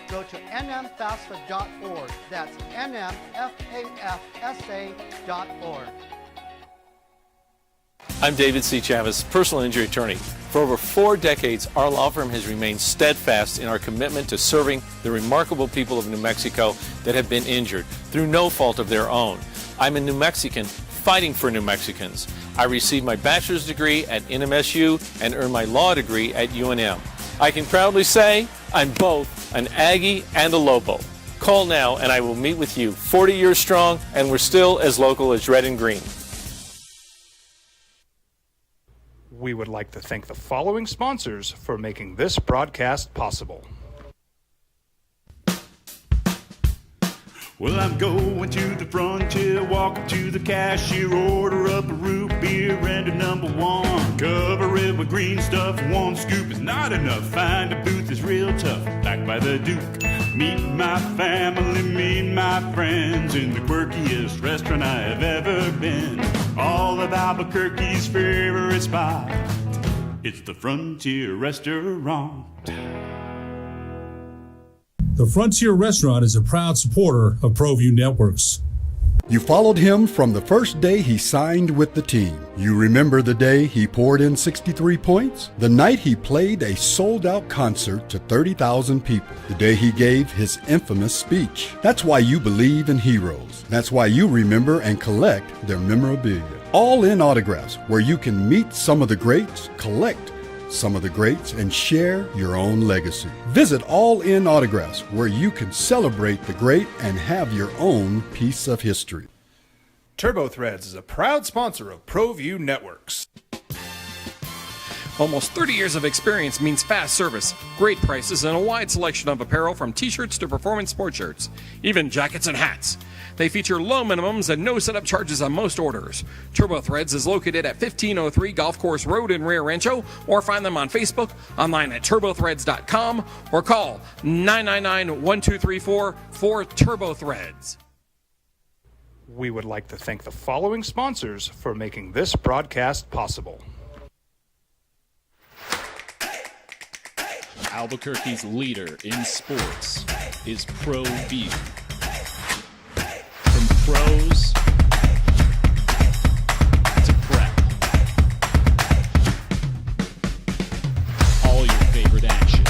Go to nmfafsa.org. That's nmfafsa.org. I'm David C. Chavez, personal injury attorney. For over 4 decades, our law firm has remained steadfast in our commitment to serving the remarkable people of New Mexico that have been injured through no fault of their own. I'm a New Mexican fighting for New Mexicans. I received my bachelor's degree at NMSU and earned my law degree at UNM. I can proudly say I'm both an Aggie and a Lobo. Call now and I will meet with you. 40 years strong, and we're still as local as red and green. We would like to thank the following sponsors for making this broadcast possible. Well, I'm going to the frontier, walking to the cashier, order up a root beer and a number 1. Cover it with green stuff, 1 scoop is not enough. Find a booth is real tough, back by the Duke. Meet my family, meet my friends in the quirkiest restaurant I have ever been. All of Albuquerque's favorite spot, it's the Frontier Restaurant. The Frontier Restaurant is a proud supporter of ProView Networks. You followed him from the first day he signed with the team. You remember the day he poured in 63 points? The night he played a sold-out concert to 30,000 people. The day he gave his infamous speech. That's why you believe in heroes. That's why you remember and collect their memorabilia. All in autographs, where you can meet some of the greats, collect some of the greats, and share your own legacy. Visit All In Autographs, where you can celebrate the great and have your own piece of history. TurboThreads is a proud sponsor of ProView Networks. Almost 30 years of experience means fast service, great prices, and a wide selection of apparel from t-shirts to performance sport shirts, even jackets and hats. They feature low minimums and no setup charges on most orders. TurboThreads is located at 1503 Golf Course Road in Rio Rancho, or find them on Facebook, online at turbothreads.com, or call 999-1234 for TurboThreads. We would like to thank the following sponsors for making this broadcast possible. Albuquerque's leader in sports is ProView. From pros to prep, all your favorite action.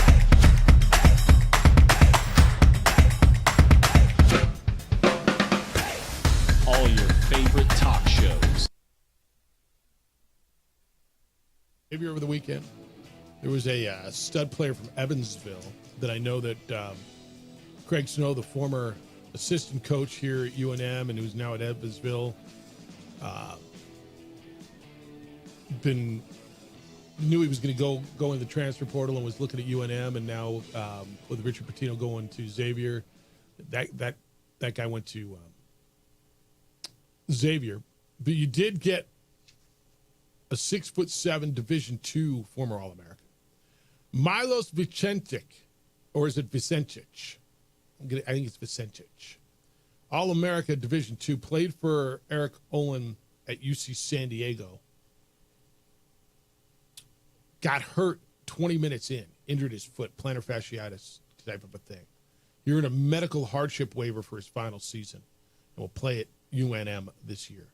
All your favorite talk shows. Maybe over the weekend, there was a stud player from Evansville that I know that Craig Snow, the former assistant coach here at UNM and who's now at Evansville, knew he was going to go in the transfer portal and was looking at UNM, and now with Richard Pitino going to Xavier, that guy went to Xavier. But you did get a 6'7" Division II former All-American, Milos Vicentic, or is it Vicentic? I think it's Vicentic. All-America Division II, played for Eric Olin at UC San Diego. Got hurt 20 minutes in, injured his foot, plantar fasciitis type of a thing. You're in a medical hardship waiver for his final season, and will play at UNM this year.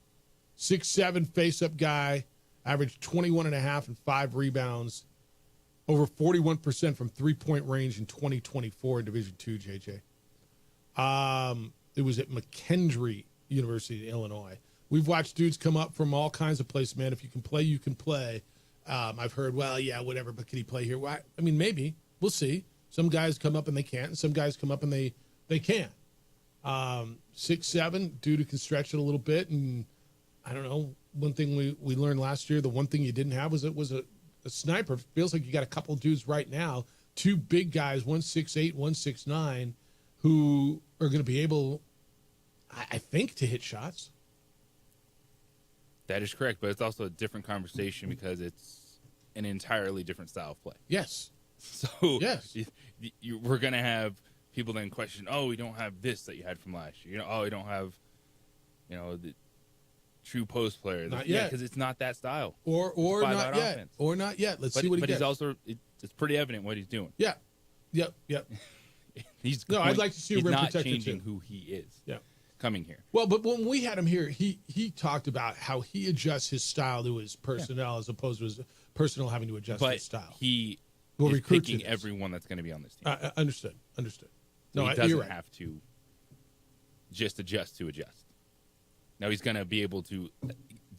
6'7" face-up guy, averaged 21.5 and 5 rebounds, over 41% from three-point range in 2024 in Division II, JJ. It was at McKendree University in Illinois. We've watched dudes come up from all kinds of places, man. If you can play, you can play. I've heard, well, yeah, whatever, but can he play here? Well, I mean, maybe. We'll see. Some guys come up and they can't, and some guys come up and they can. 6'7", dude who can stretch it a little bit. And I don't know, one thing we learned last year, the one thing you didn't have was a sniper. It feels like you got a couple of dudes right now, two big guys, 1'6'8", 1'6'9", who are going to be able, I think, to hit shots. That is correct, but it's also a different conversation because it's an entirely different style of play. Yes. So yes, we're going to have people then question, oh, we don't have this that you had from last year. Oh, we don't have, the true post player. Not yet. Because it's not that style. Or not yet. Offense. Or not yet. Let's see what he gets. But he's also, it's pretty evident what he's doing. Yeah. Yep. I'd like to see a rim protector too. He's not changing who he is. Yeah. Coming here. Well, but when we had him here, he talked about how he adjusts his style to his personnel as opposed to his personnel having to adjust his style. He is picking everyone that's going to be on this team. Understood. No, he doesn't have to just adjust to adjust. Now he's going to be able to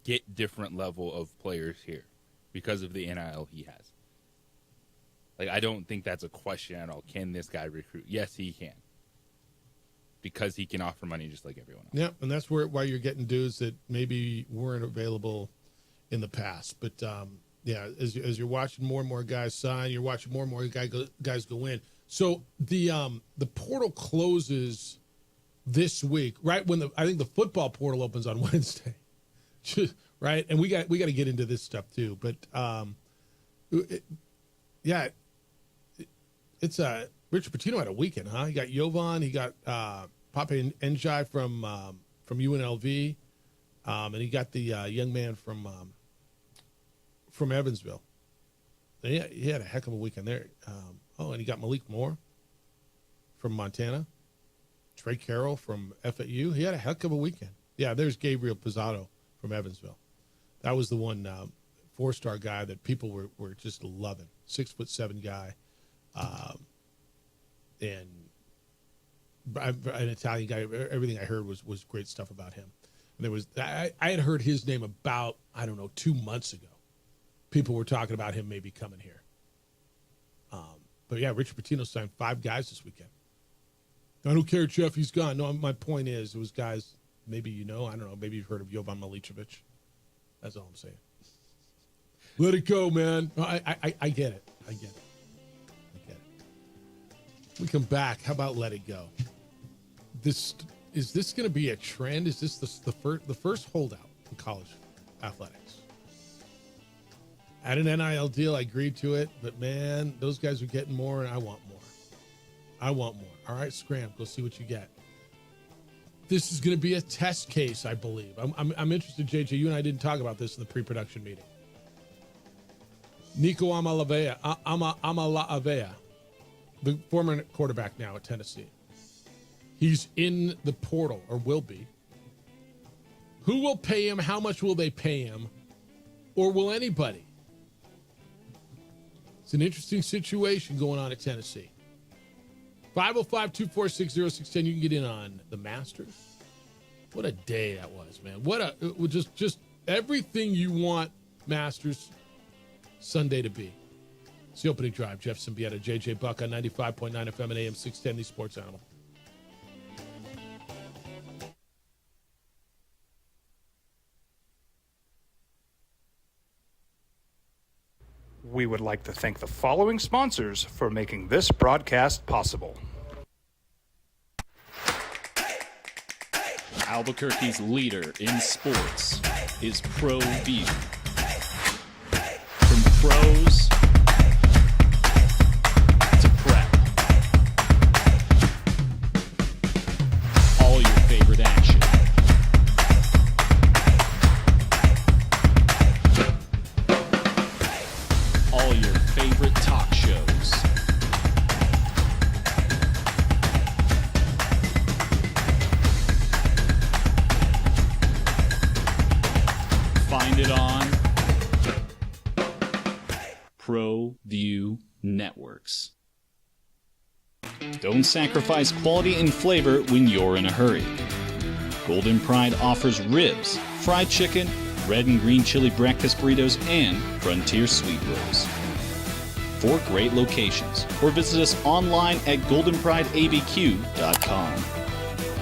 get different level of players here because of the NIL he has. Like, I don't think that's a question at all. Can this guy recruit? Yes, he can. Because he can offer money just like everyone else. Yeah, and that's why you're getting dudes that maybe weren't available in the past. But, as you're watching more and more guys sign, you're watching more and more guys go in. So the portal closes this week, right when I think the football portal opens on Wednesday, right? And we got to get into this stuff too. But it's Richard Pitino had a weekend, huh? He got Jovan, he got Pape Njai from UNLV, and he got the young man from Evansville. He had a heck of a weekend there. And he got Malik Moore from Montana, Trey Carroll from FAU. He had a heck of a weekend. Yeah, there's Gabriel Pizzato from Evansville. That was the one 4-star guy that people were just loving. 6'7" guy. And an Italian guy. Everything I heard was great stuff about him. And there was I had heard his name about 2 months ago. People were talking about him maybe coming here. But yeah, Richard Pitino signed 5 guys this weekend. I don't care, Jeff. He's gone. No, my point is, it was guys. Maybe I don't know. Maybe you've heard of Jovan Milicevic. That's all I'm saying. Let it go, man. I get it. I get it. We come back. How about let it go? Is this going to be a trend? Is this the first holdout in college athletics? I had an NIL deal. I agreed to it, but man, those guys are getting more, and I want more. All right, scram. Go see what you get. this is going to be a test case, I believe. I'm interested, JJ. You and I didn't talk about this in the pre-production meeting. Nico Amalavea, the former quarterback now at Tennessee. He's in the portal, or will be. Who will pay him? How much will they pay him? Or will anybody? It's an interesting situation going on at Tennessee. 505-246-0610. You can get in on the Masters. What a day that was, man. It was just everything you want Masters Sunday to be. It's the opening drive. Jeff Symbieta, JJ Buck on 95.9 FM and AM 610, the Sports Animal. We would like to thank the following sponsors for making this broadcast possible. Albuquerque's leader in sports is ProView. From pros to prep, all your favorite action. All your favorite talk shows. Find it on ProView Networks. Don't sacrifice quality and flavor when you're in a hurry. Golden Pride offers ribs, fried chicken, red and green chili breakfast burritos, and Frontier Sweet Rolls. 4 great locations, or visit us online at goldenprideabq.com.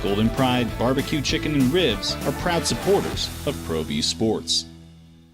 Golden Pride Barbecue Chicken and Ribs are proud supporters of ProView Sports.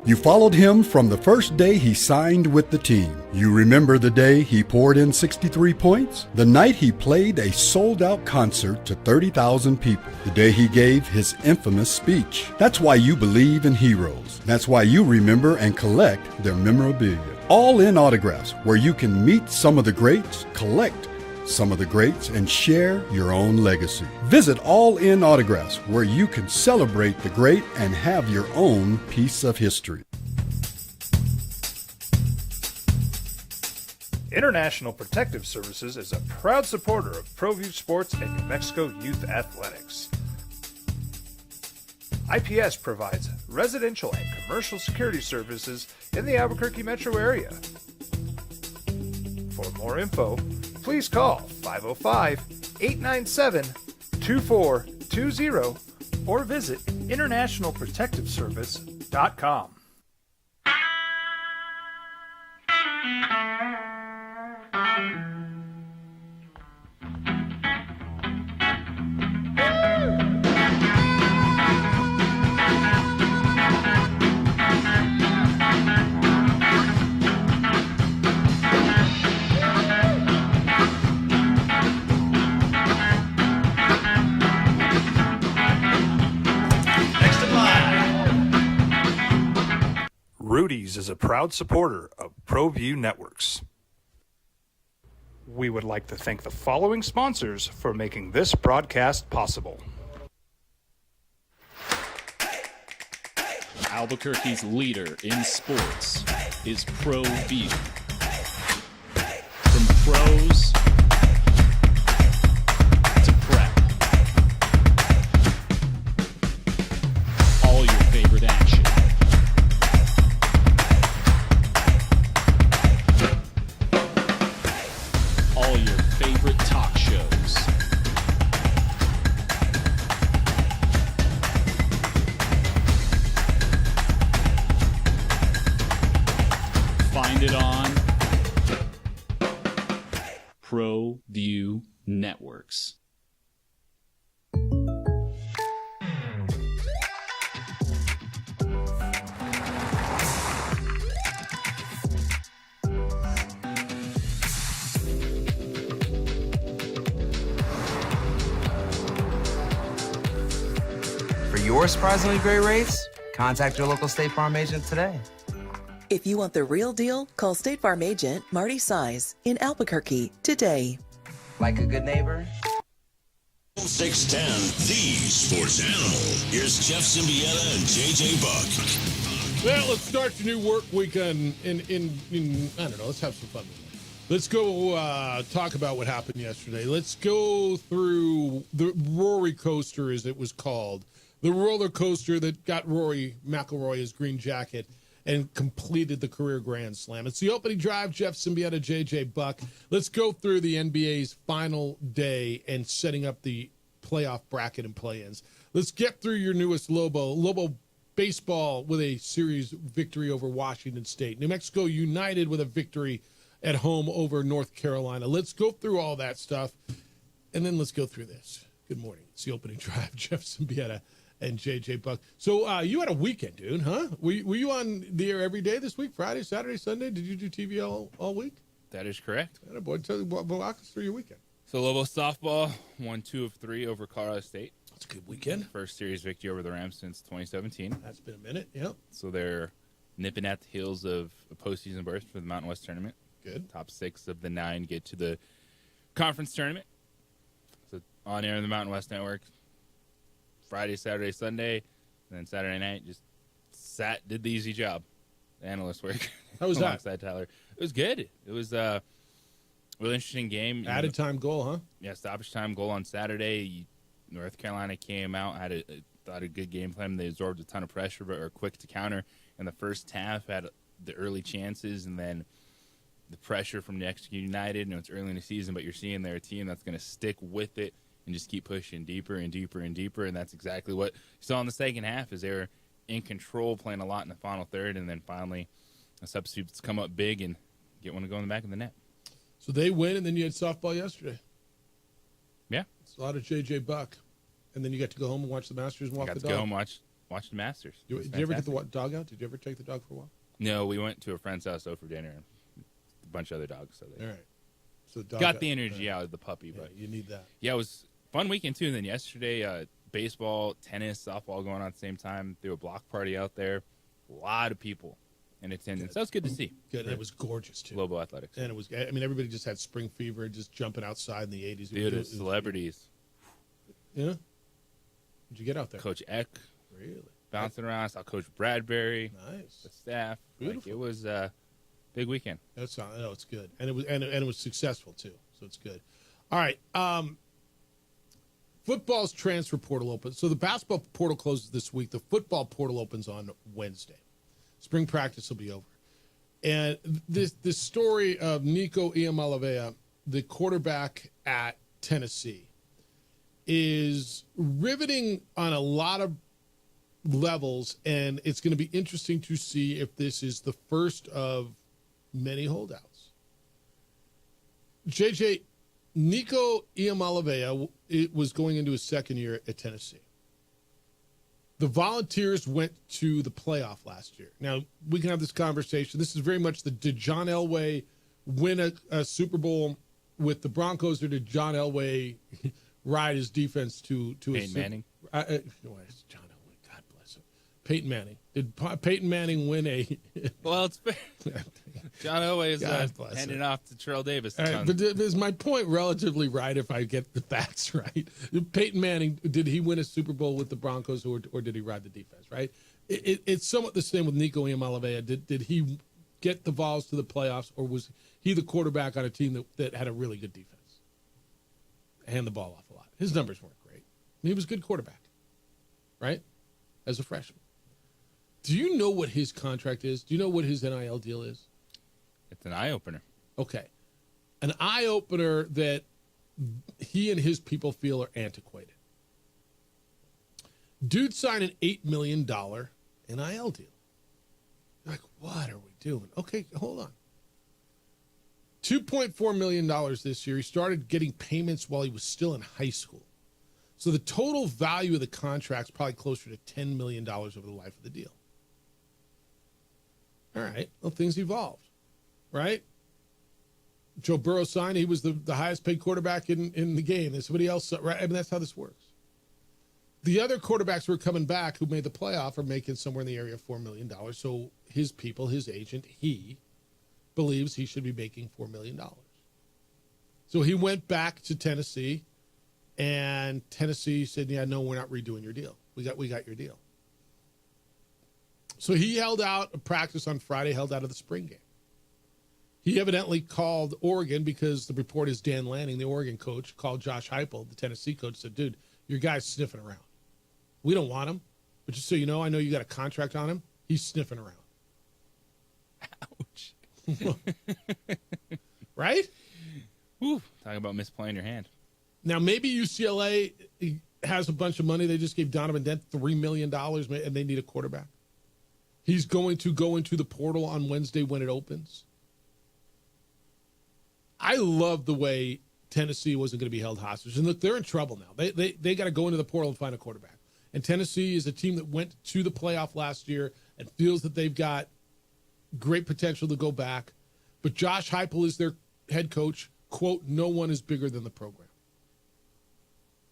You followed him from the first day he signed with the team. You remember the day he poured in 63 points? The night he played a sold-out concert to 30,000 people. The day he gave his infamous speech. That's why you believe in heroes. That's why you remember and collect their memorabilia. All in Autographs, where you can meet some of the greats, collect some of the greats, and share your own legacy. Visit All In Autographs, where you can celebrate the great and have your own piece of history. International Protective Services is a proud supporter of ProView Sports and New Mexico Youth Athletics. IPS provides residential and commercial security services in the Albuquerque metro area. For more info, please call 505-897-2420 or visit internationalprotectiveservice.com. Rudy's is a proud supporter of ProView Networks. We would like to thank the following sponsors for making this broadcast possible. Albuquerque's leader in sports is ProView. From pros to prep, all your favorite action. All your favorite talk shows. Find it on ProView Networks. For your surprisingly great rates, contact your local State Farm agent today. If you want the real deal, call State Farm agent Marty Size in Albuquerque today. Like a good neighbor, 610, the sports animal. Here's Jeff Symbieta and JJ Buck. Well, let's start the new work weekend in I don't know, let's have some fun with it. Let's go talk about what happened yesterday. Let's go through the Rory Coaster, as it was called. The roller coaster that got Rory McIlroy his green jacket and completed the career Grand Slam. It's the opening drive. Jeff Symbieta, JJ Buck. Let's go through the NBA's final day and setting up the playoff bracket and play-ins. Let's get through your newest Lobo baseball with a series victory over Washington State. New Mexico United with a victory at home over North Carolina. Let's go through all that stuff, and then let's go through this. Good morning. It's the opening drive. Jeff Symbieta and JJ Buck. So you had a weekend, dude, huh? Were you on the air every day this week? Friday, Saturday, Sunday? Did you do TV all week? That is correct. Boy, walk us through your weekend. So Lobo softball won 2 of 3 over Colorado State. That's a good weekend. First series victory over the Rams since 2017. That's been a minute, yep. So they're nipping at the heels of a postseason berth for the Mountain West tournament. Good. Top 6 of the 9 get to the conference tournament. So on air in the Mountain West Network. Friday, Saturday, Sunday, and then Saturday night just did the easy job. The analyst work. How was that? Alongside Tyler. It was good. It was a really interesting game. Added time goal, huh? Yeah, stoppage time goal on Saturday. North Carolina came out, had a good game plan. They absorbed a ton of pressure, but were quick to counter in the first half, had the early chances, and then the pressure from New Mexico United. It's early in the season, but you're seeing they're a team that's going to stick with it and just keep pushing deeper and deeper and deeper, and that's exactly what you saw in the second half. Is they were in control, playing a lot in the final third, and then finally the substitutes come up big and get one to go in the back of the net. So they win, and then you had softball yesterday. Yeah. It's a lot of JJ Buck. And then you got to go home and watch the Masters and walk the dog. Got to go home and watch the Masters. Did you ever get the dog out? Did you ever take the dog for a walk? No, we went to a friend's house for dinner and a bunch of other dogs. So all right. So the dog got the energy out of the puppy. Yeah, but you need that. Yeah, it was a fun weekend, too. And then yesterday, baseball, tennis, softball going on at the same time. Threw a block party out there. A lot of people in attendance. That was good to see. Good. And it was gorgeous, too. Lobo Athletics. And it was, I mean, everybody just had spring fever, just jumping outside in the 80s. Dude, celebrities. Yeah? Did you get out there? Coach Eck. Really? Bouncing around. I saw Coach Bradbury. Nice. The staff. Beautiful. It was a big weekend. It's good. And it was successful, too. So it's good. All right. Football's transfer portal opens. So the basketball portal closes this week. The football portal opens on Wednesday. Spring practice will be over. And this story of Nico Iamaleava, the quarterback at Tennessee, is riveting on a lot of levels, and it's going to be interesting to see if this is the first of many holdouts. JJ, Nico Iamaleava was going into his second year at Tennessee. The Volunteers went to the playoff last year. Now, we can have this conversation. This is very much did John Elway win a Super Bowl with the Broncos, or did John Elway ride his defense to Peyton Manning? John Elway, God bless him. Peyton Manning. Did Peyton Manning win a... Well, it's fair. John Elway is handing off to Terrell Davis. Right, but is my point relatively right if I get the facts right? Peyton Manning, did he win a Super Bowl with the Broncos, or did he ride the defense, right? It's somewhat the same with Nico Iamaleava. Did he get the Vols to the playoffs, or was he the quarterback on a team that had a really good defense? Hand the ball off a lot. His numbers weren't great. He was a good quarterback, right? As a freshman. Do you know what his contract is? Do you know what his NIL deal is? It's an eye-opener. Okay. An eye-opener that he and his people feel are antiquated. Dude signed an $8 million NIL deal. You're like, what are we doing? Okay, hold on. $2.4 million this year. He started getting payments while he was still in high school. So the total value of the contract is probably closer to $10 million over the life of the deal. All right. Well, things evolved, right? Joe Burrow signed. He was the highest paid quarterback in the game. And somebody else, right? I mean, that's how this works. The other quarterbacks who are coming back who made the playoff are making somewhere in the area of $4 million. So his people, his agent, he believes he should be making $4 million. So he went back to Tennessee And Tennessee said, yeah, no, we're not redoing your deal. We got your deal. So he held out a practice on Friday, held out of the spring game. He evidently called Oregon because the report is Dan Lanning, the Oregon coach, called Josh Heupel, the Tennessee coach, said, dude, your guy's sniffing around. We don't want him. But just so you know you got a contract on him. He's sniffing around. Ouch. Right? Whew, talking about misplaying your hand. Now, maybe UCLA has a bunch of money. They just gave Donovan Dent $3 million, and they need a quarterback. He's going to go into the portal on Wednesday when it opens. I love the way Tennessee wasn't going to be held hostage. And look, they're in trouble now. They got to go into the portal and find a quarterback. And Tennessee is a team that went to the playoff last year and feels that they've got great potential to go back. But Josh Heupel is their head coach. Quote, no one is bigger than the program.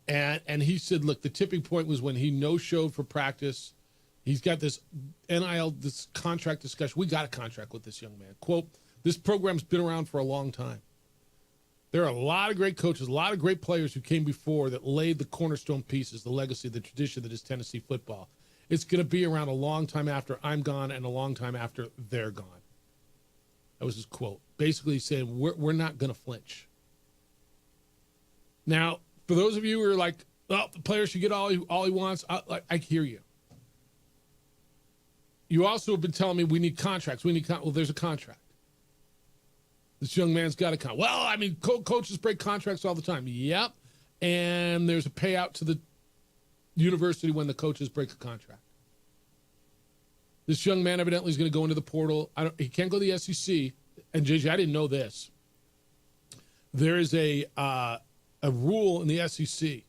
And he said, look, the tipping point was when he no-showed for practice. He's got this NIL, this contract discussion. We got a contract with this young man. Quote, this program's been around for a long time. There are a lot of great coaches, a lot of great players who came before that laid the cornerstone pieces, the legacy, the tradition that is Tennessee football. It's going to be around a long time after I'm gone and a long time after they're gone. That was his quote. Basically saying, we're not going to flinch. Now, for those of you who are like, oh, the player should get all he wants, I hear you. You also have been telling me we need contracts. Well, there's a contract. This young man's got a contract. Well, I mean, coaches break contracts all the time. Yep. And there's a payout to the university when the coaches break a contract. This young man evidently is going to go into the portal. He can't go to the SEC. And JJ, I didn't know this. There is a rule in the SEC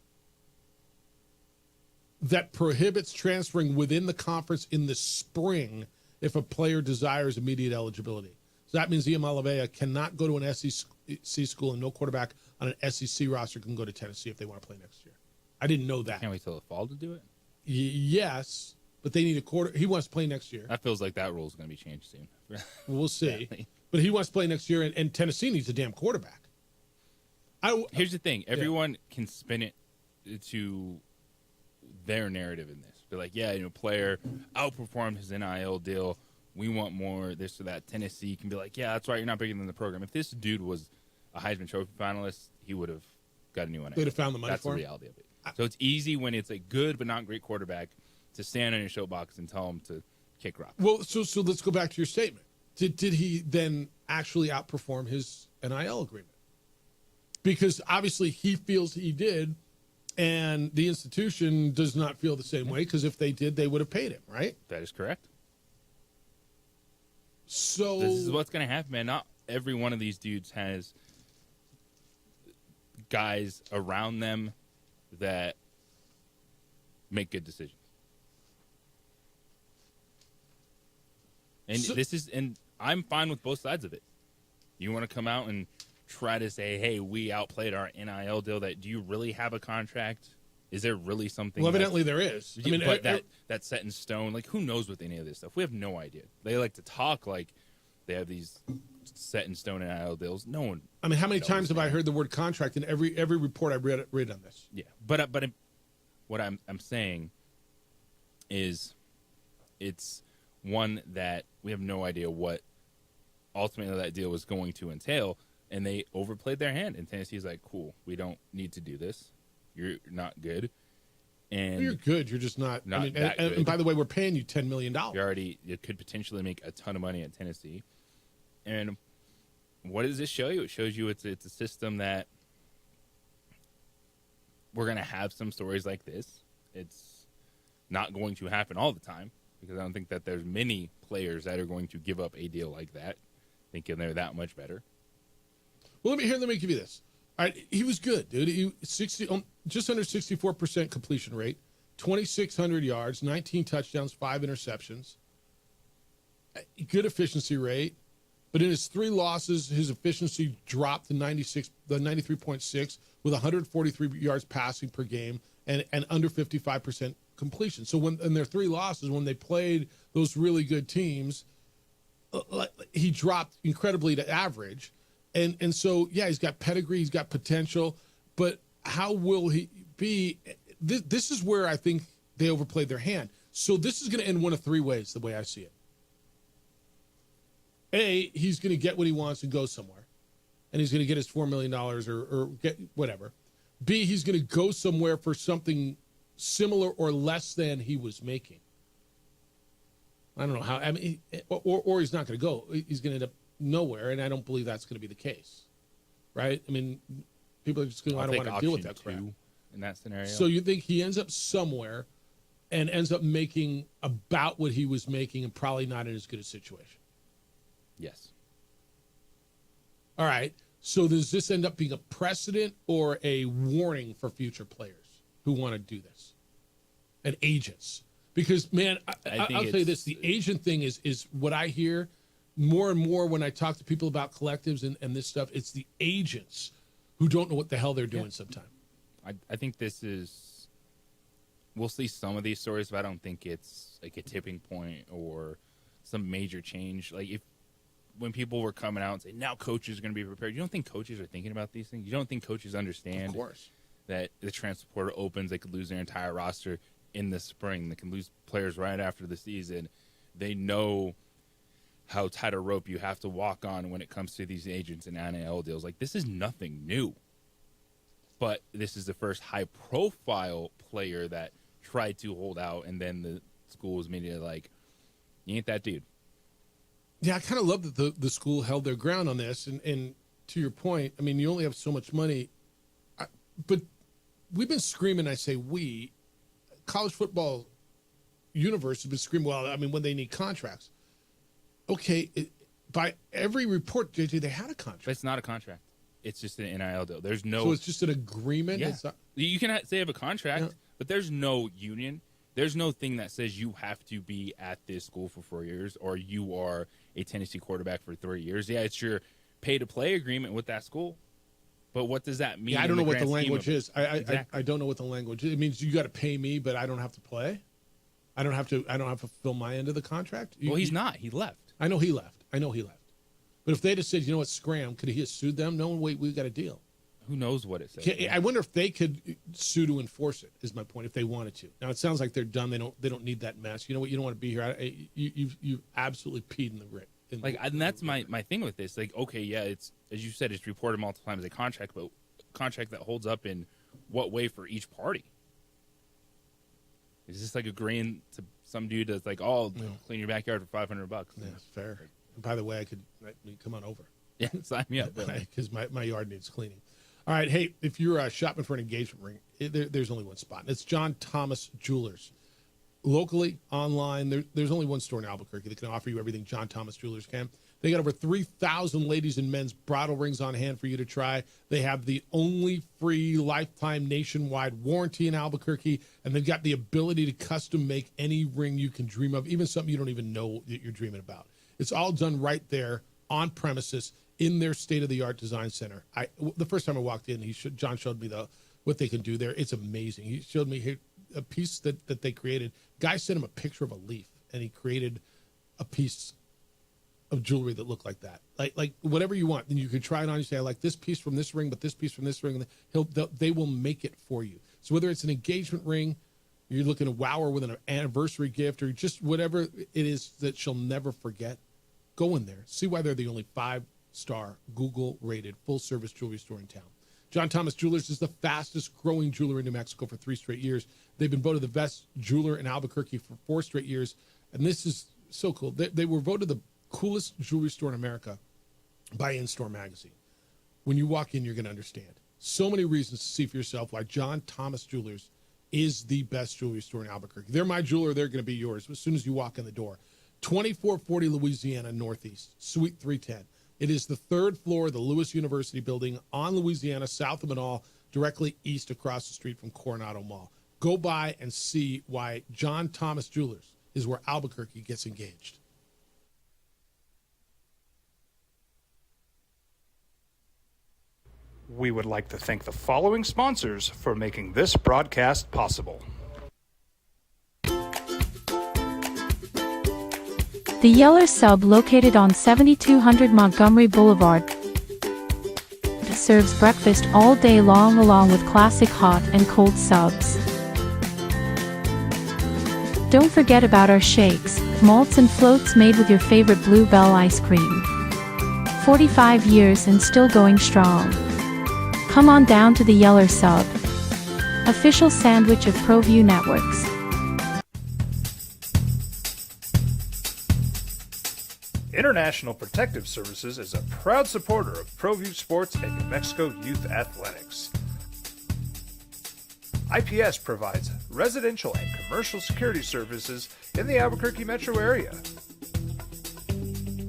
that prohibits transferring within the conference in the spring if a player desires immediate eligibility. So that means Iamaleava cannot go to an SEC school, and no quarterback on an SEC roster can go to Tennessee if they want to play next year. I didn't know that. Can't wait till the fall to do it? Yes, but they need a quarter. He wants to play next year. That feels like that rule is going to be changed soon. We'll see. Yeah. But he wants to play next year, and Tennessee needs a damn quarterback. Here's the thing. Everyone can spin it to their narrative in this. Be like, yeah, player outperformed his NIL deal. We want more, this or that. Tennessee can be like, yeah, that's right. You're not bigger than the program. If this dude was a Heisman Trophy finalist, he would have got a new NIL. They'd have found the money That's for him. the reality of it. So it's easy when it's a good but not great quarterback to stand on your soapbox and tell him to kick rock. Well, so let's go back to your statement. Did he then actually outperform his NIL agreement? Because obviously he feels he did, and the institution does not feel the same way, because if they did, they would have paid him, right? That is correct. So this is what's going to happen, man. Not every one of these dudes has guys around them that make good decisions. And I'm fine with both sides of it. You want to come out and try to say, hey, we outplayed our NIL deal. Do you really have a contract? Is there really something? Well, evidently there is. I mean, that's set in stone. Like, who knows with any of this stuff? We have no idea. They like to talk like they have these set in stone NIL deals. No one. I mean, how many times have I heard the word contract in every report I read on this? Yeah, but what I'm saying is, it's one that we have no idea what ultimately that deal was going to entail, and they overplayed their hand. And Tennessee's like, cool, we don't need to do this. You're not good. And you're good. You're just not. Not I mean, that good. And by the way, we're paying you $10 million. You could potentially make a ton of money at Tennessee. And what does this show you? It shows you it's a system that we're going to have some stories like this. It's not going to happen all the time, because I don't think that there's many players that are going to give up a deal like that, thinking they're that much better. Well, let me give you this. All right, he was good, dude. Just under 64% completion rate, 2,600 yards, 19 touchdowns, 5 interceptions. Good efficiency rate, but in his 3 losses, his efficiency dropped to 93.6 with 143 yards passing per game and under 55% completion. So in their 3 losses, when they played those really good teams, he dropped incredibly to average. And so, yeah, he's got pedigree, he's got potential, but how will he be? This is where I think they overplayed their hand. So this is going to end one of three ways, the way I see it. A, he's going to get what he wants and go somewhere. And he's going to get his $4 million or get whatever. B, he's going to go somewhere for something similar or less than he was making. I don't know how. I mean, or he's not going to go. He's going to end up nowhere, and I don't believe that's going to be the case. Right? I mean, people are just going, I don't want to deal with that crap. In that scenario. So you think he ends up somewhere and ends up making about what he was making and probably not in as good a situation? Yes. All right. So does this end up being a precedent or a warning for future players who want to do this? And agents? Because, man, I'll tell you this. The agent thing is what I hear more and more when I talk to people about collectives and this stuff. It's the agents who don't know what the hell they're doing sometimes. I think this is, we'll see some of these stories, but I don't think it's like a tipping point or some major change. Like when people were coming out and saying, now coaches are going to be prepared, you don't think coaches are thinking about these things? You don't think coaches understand Of course. that the transfer portal opens, they could lose their entire roster in the spring, they can lose players right after the season. They know how tight a rope you have to walk on when it comes to these agents and NIL deals. Like, this is nothing new. But this is the first high-profile player that tried to hold out, and then the school was immediately like, you ain't that dude. Yeah, I kind of love that the school held their ground on this. And to your point, I mean, you only have so much money. But we've been screaming, I say we, college football universe has been screaming, well, I mean, when they need contracts. Okay, by every report, JJ, they had a contract. But it's not a contract. It's just an NIL deal. There's no. So it's just an agreement? Yeah. It's not, you can say you have a contract, but there's no union. There's no thing that says you have to be at this school for 4 years or you are a Tennessee quarterback for 3 years. Yeah, it's your pay-to-play agreement with that school. But what does that mean? Yeah, I don't know what the grand scheme language of it? is. I don't know what the language is. It means you got to pay me, but I don't have to play. I don't have to fulfill my end of the contract. Well, he's not. He left. I know he left. But if they just said, you know what, scram, could he have sued them? No, wait, we got a deal. Who knows what it says? I wonder if they could sue to enforce it, is my point, if they wanted to. Now, it sounds like they're done. They don't need that mess. You know what? You don't want to be here. You've absolutely peed in the grit. And that's my thing with this. Like, okay, yeah, it's, as you said, it's reported multiple times as a contract, but a contract that holds up in what way for each party? Is this like agreeing to some dude that's like, oh, clean your backyard for $500? Yeah, fair. And by the way, I come on over. Yeah, sign me up. Because my yard needs cleaning. All right, hey, if you're shopping for an engagement ring, there's only one spot. And it's John Thomas Jewelers. Locally, online, there's only one store in Albuquerque that can offer you everything John Thomas Jewelers can. They got over 3,000 ladies and men's bridal rings on hand for you to try. They have the only free lifetime nationwide warranty in Albuquerque, and they've got the ability to custom make any ring you can dream of, even something you don't even know that you're dreaming about. It's all done right there on premises in their state-of-the-art design center. The first time I walked in, John showed me what they can do there. It's amazing. He showed me a piece that they created. Guy sent him a picture of a leaf, and he created a piece of jewelry that looked like that. Like whatever you want. Then you can try it on. You say, I like this piece from this ring, but this piece from this ring. They will make it for you. So whether it's an engagement ring, you're looking to wow her with an anniversary gift, or just whatever it is that she'll never forget, go in there. See why they're the only 5-star Google-rated full-service jewelry store in town. John Thomas Jewelers is the fastest growing jeweler in New Mexico for 3 straight years. They've been voted the best jeweler in Albuquerque for 4 straight years. And this is so cool. They were voted the coolest jewelry store in America by In-Store Magazine. When you walk in, you're going to understand. So many reasons to see for yourself why John Thomas Jewelers is the best jewelry store in Albuquerque. They're my jeweler. They're going to be yours as soon as you walk in the door. 2440 Louisiana Northeast, Suite 310. It is the 3rd floor of the Lewis University building on Louisiana, south of Manal, directly east across the street from Coronado Mall. Go by and see why John Thomas Jewelers is where Albuquerque gets engaged. We would like to thank the following sponsors for making this broadcast possible. The Yeller Sub, located on 7200 Montgomery Boulevard. serves breakfast all day long along with classic hot and cold subs. Don't forget about our shakes, malts and floats made with your favorite Blue Bell ice cream. 45 years and still going strong. Come on down to the Yeller Sub, official sandwich of ProView Networks. International Protective Services is a proud supporter of ProView Sports and New Mexico Youth Athletics. IPS provides residential and commercial security services in the Albuquerque metro area.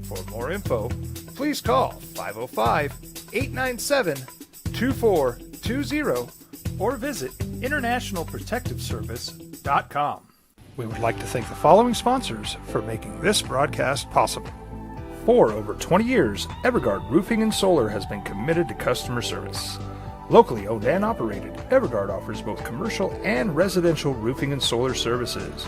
For more info, please call 505-897-2420 or visit internationalprotectiveservice.com. We would like to thank the following sponsors for making this broadcast possible. For over 20 years, Evergard Roofing and Solar has been committed to customer service. Locally owned and operated, Evergard offers both commercial and residential roofing and solar services.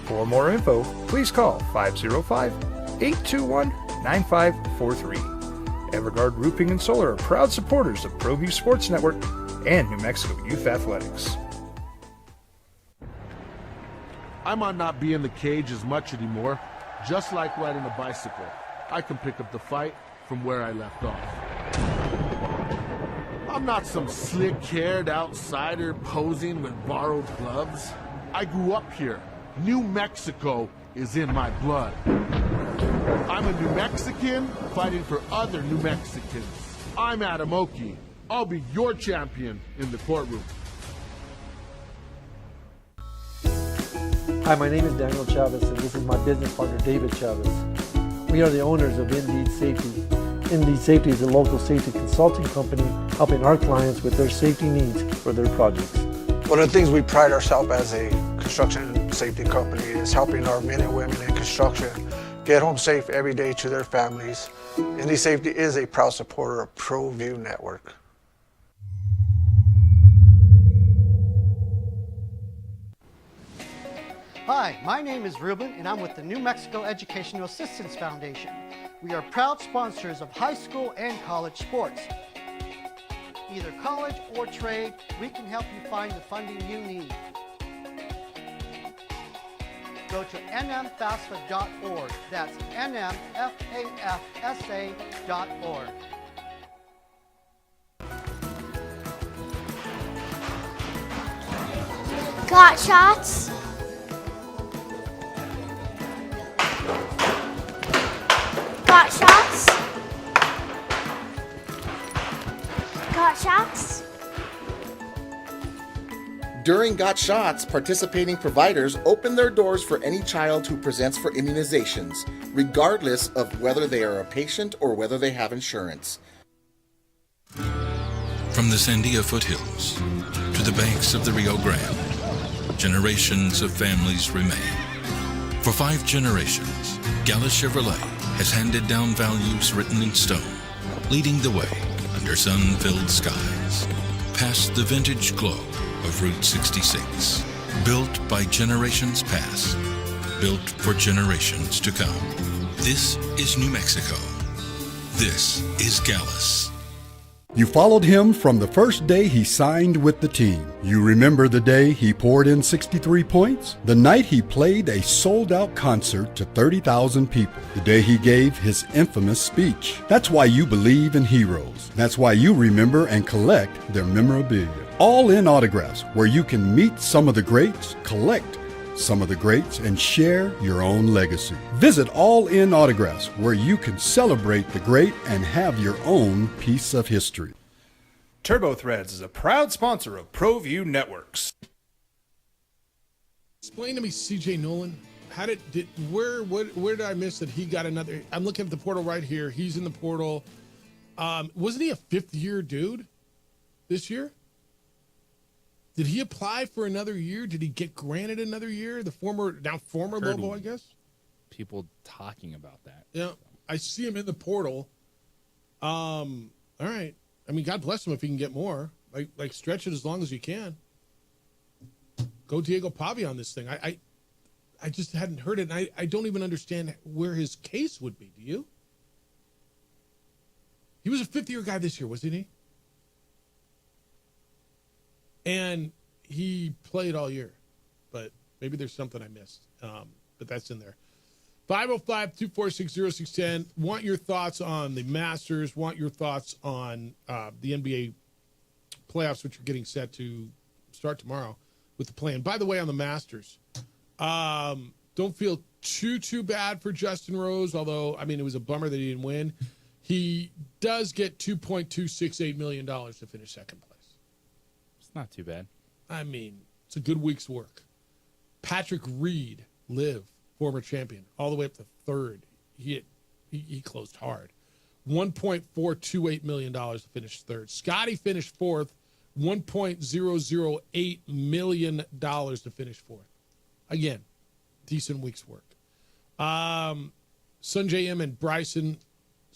For more info, please call 505-821-9543. Evergard Roofing and Solar are proud supporters of ProView Sports Network and New Mexico Youth Athletics. I might not be in the cage as much anymore. Just like riding a bicycle, I can pick up the fight from where I left off. I'm not some slick-haired outsider posing with borrowed gloves. I grew up here. New Mexico is in my blood. I'm a New Mexican fighting for other New Mexicans. I'm Adam Oki. I'll be your champion in the courtroom. Hi, my name is Daniel Chavez, and this is my business partner, David Chavez. We are the owners of Indeed Safety. Indeed Safety is a local safety consulting company helping our clients with their safety needs for their projects. One of the things we pride ourselves as a construction safety company is helping our men and women in construction get home safe every day to their families. Indeed Safety is a proud supporter of ProView Network. Hi, my name is Ruben, and I'm with the New Mexico Educational Assistance Foundation. We are proud sponsors of high school and college sports. Either college or trade, we can help you find the funding you need. Go to nmfafsa.org. That's nmfafsa.org. Got shots? Got shots? Got shots? During Got Shots, participating providers open their doors for any child who presents for immunizations, regardless of whether they are a patient or whether they have insurance. From the Sandia foothills to the banks of the Rio Grande, generations of families remain. For 5 generations, Gala Chevrolet has handed down values written in stone, leading the way under sun-filled skies, past the vintage glow of Route 66. Built by generations past, built for generations to come. This is New Mexico. This is Gallus. You followed him from the first day he signed with the team. You remember the day he poured in 63 points? The night he played a sold-out concert to 30,000 people. The day he gave his infamous speech. That's why you believe in heroes. That's why you remember and collect their memorabilia. All in autographs, where you can meet some of the greats, collect some of the greats, and share your own legacy. Visit All In Autographs, where you can celebrate the great and have your own piece of history. TurboThreads is a proud sponsor of ProView Networks. Explain to me, CJ Nolan. Where did I miss that he got another? I'm looking at the portal right here. He's in the portal. Wasn't he a 5th-year dude this year? Did he apply for another year? Did he get granted another year? The former Lobo, I guess. People talking about that. Yeah, I see him in the portal. All right. I mean, God bless him if he can get more. Like stretch it as long as you can. Go Diego Pavi on this thing. I just hadn't heard it, and I don't even understand where his case would be. Do you? He was a fifth-year guy this year, wasn't he? And he played all year, but maybe there's something I missed. But that's in there. 505-246-0610. Want your thoughts on the Masters. Want your thoughts on the NBA playoffs, which are getting set to start tomorrow with the play-in. By the way, on the Masters, don't feel too bad for Justin Rose, although, I mean, it was a bummer that he didn't win. He does get $2.268 million to finish second place. It's not too bad. I mean, it's a good week's work. Patrick Reed, former champion, all the way up to third. He closed hard. $1.428 million to finish third. Scotty finished fourth. $1.008 million to finish fourth. Again, decent week's work. Sunjay M and Bryson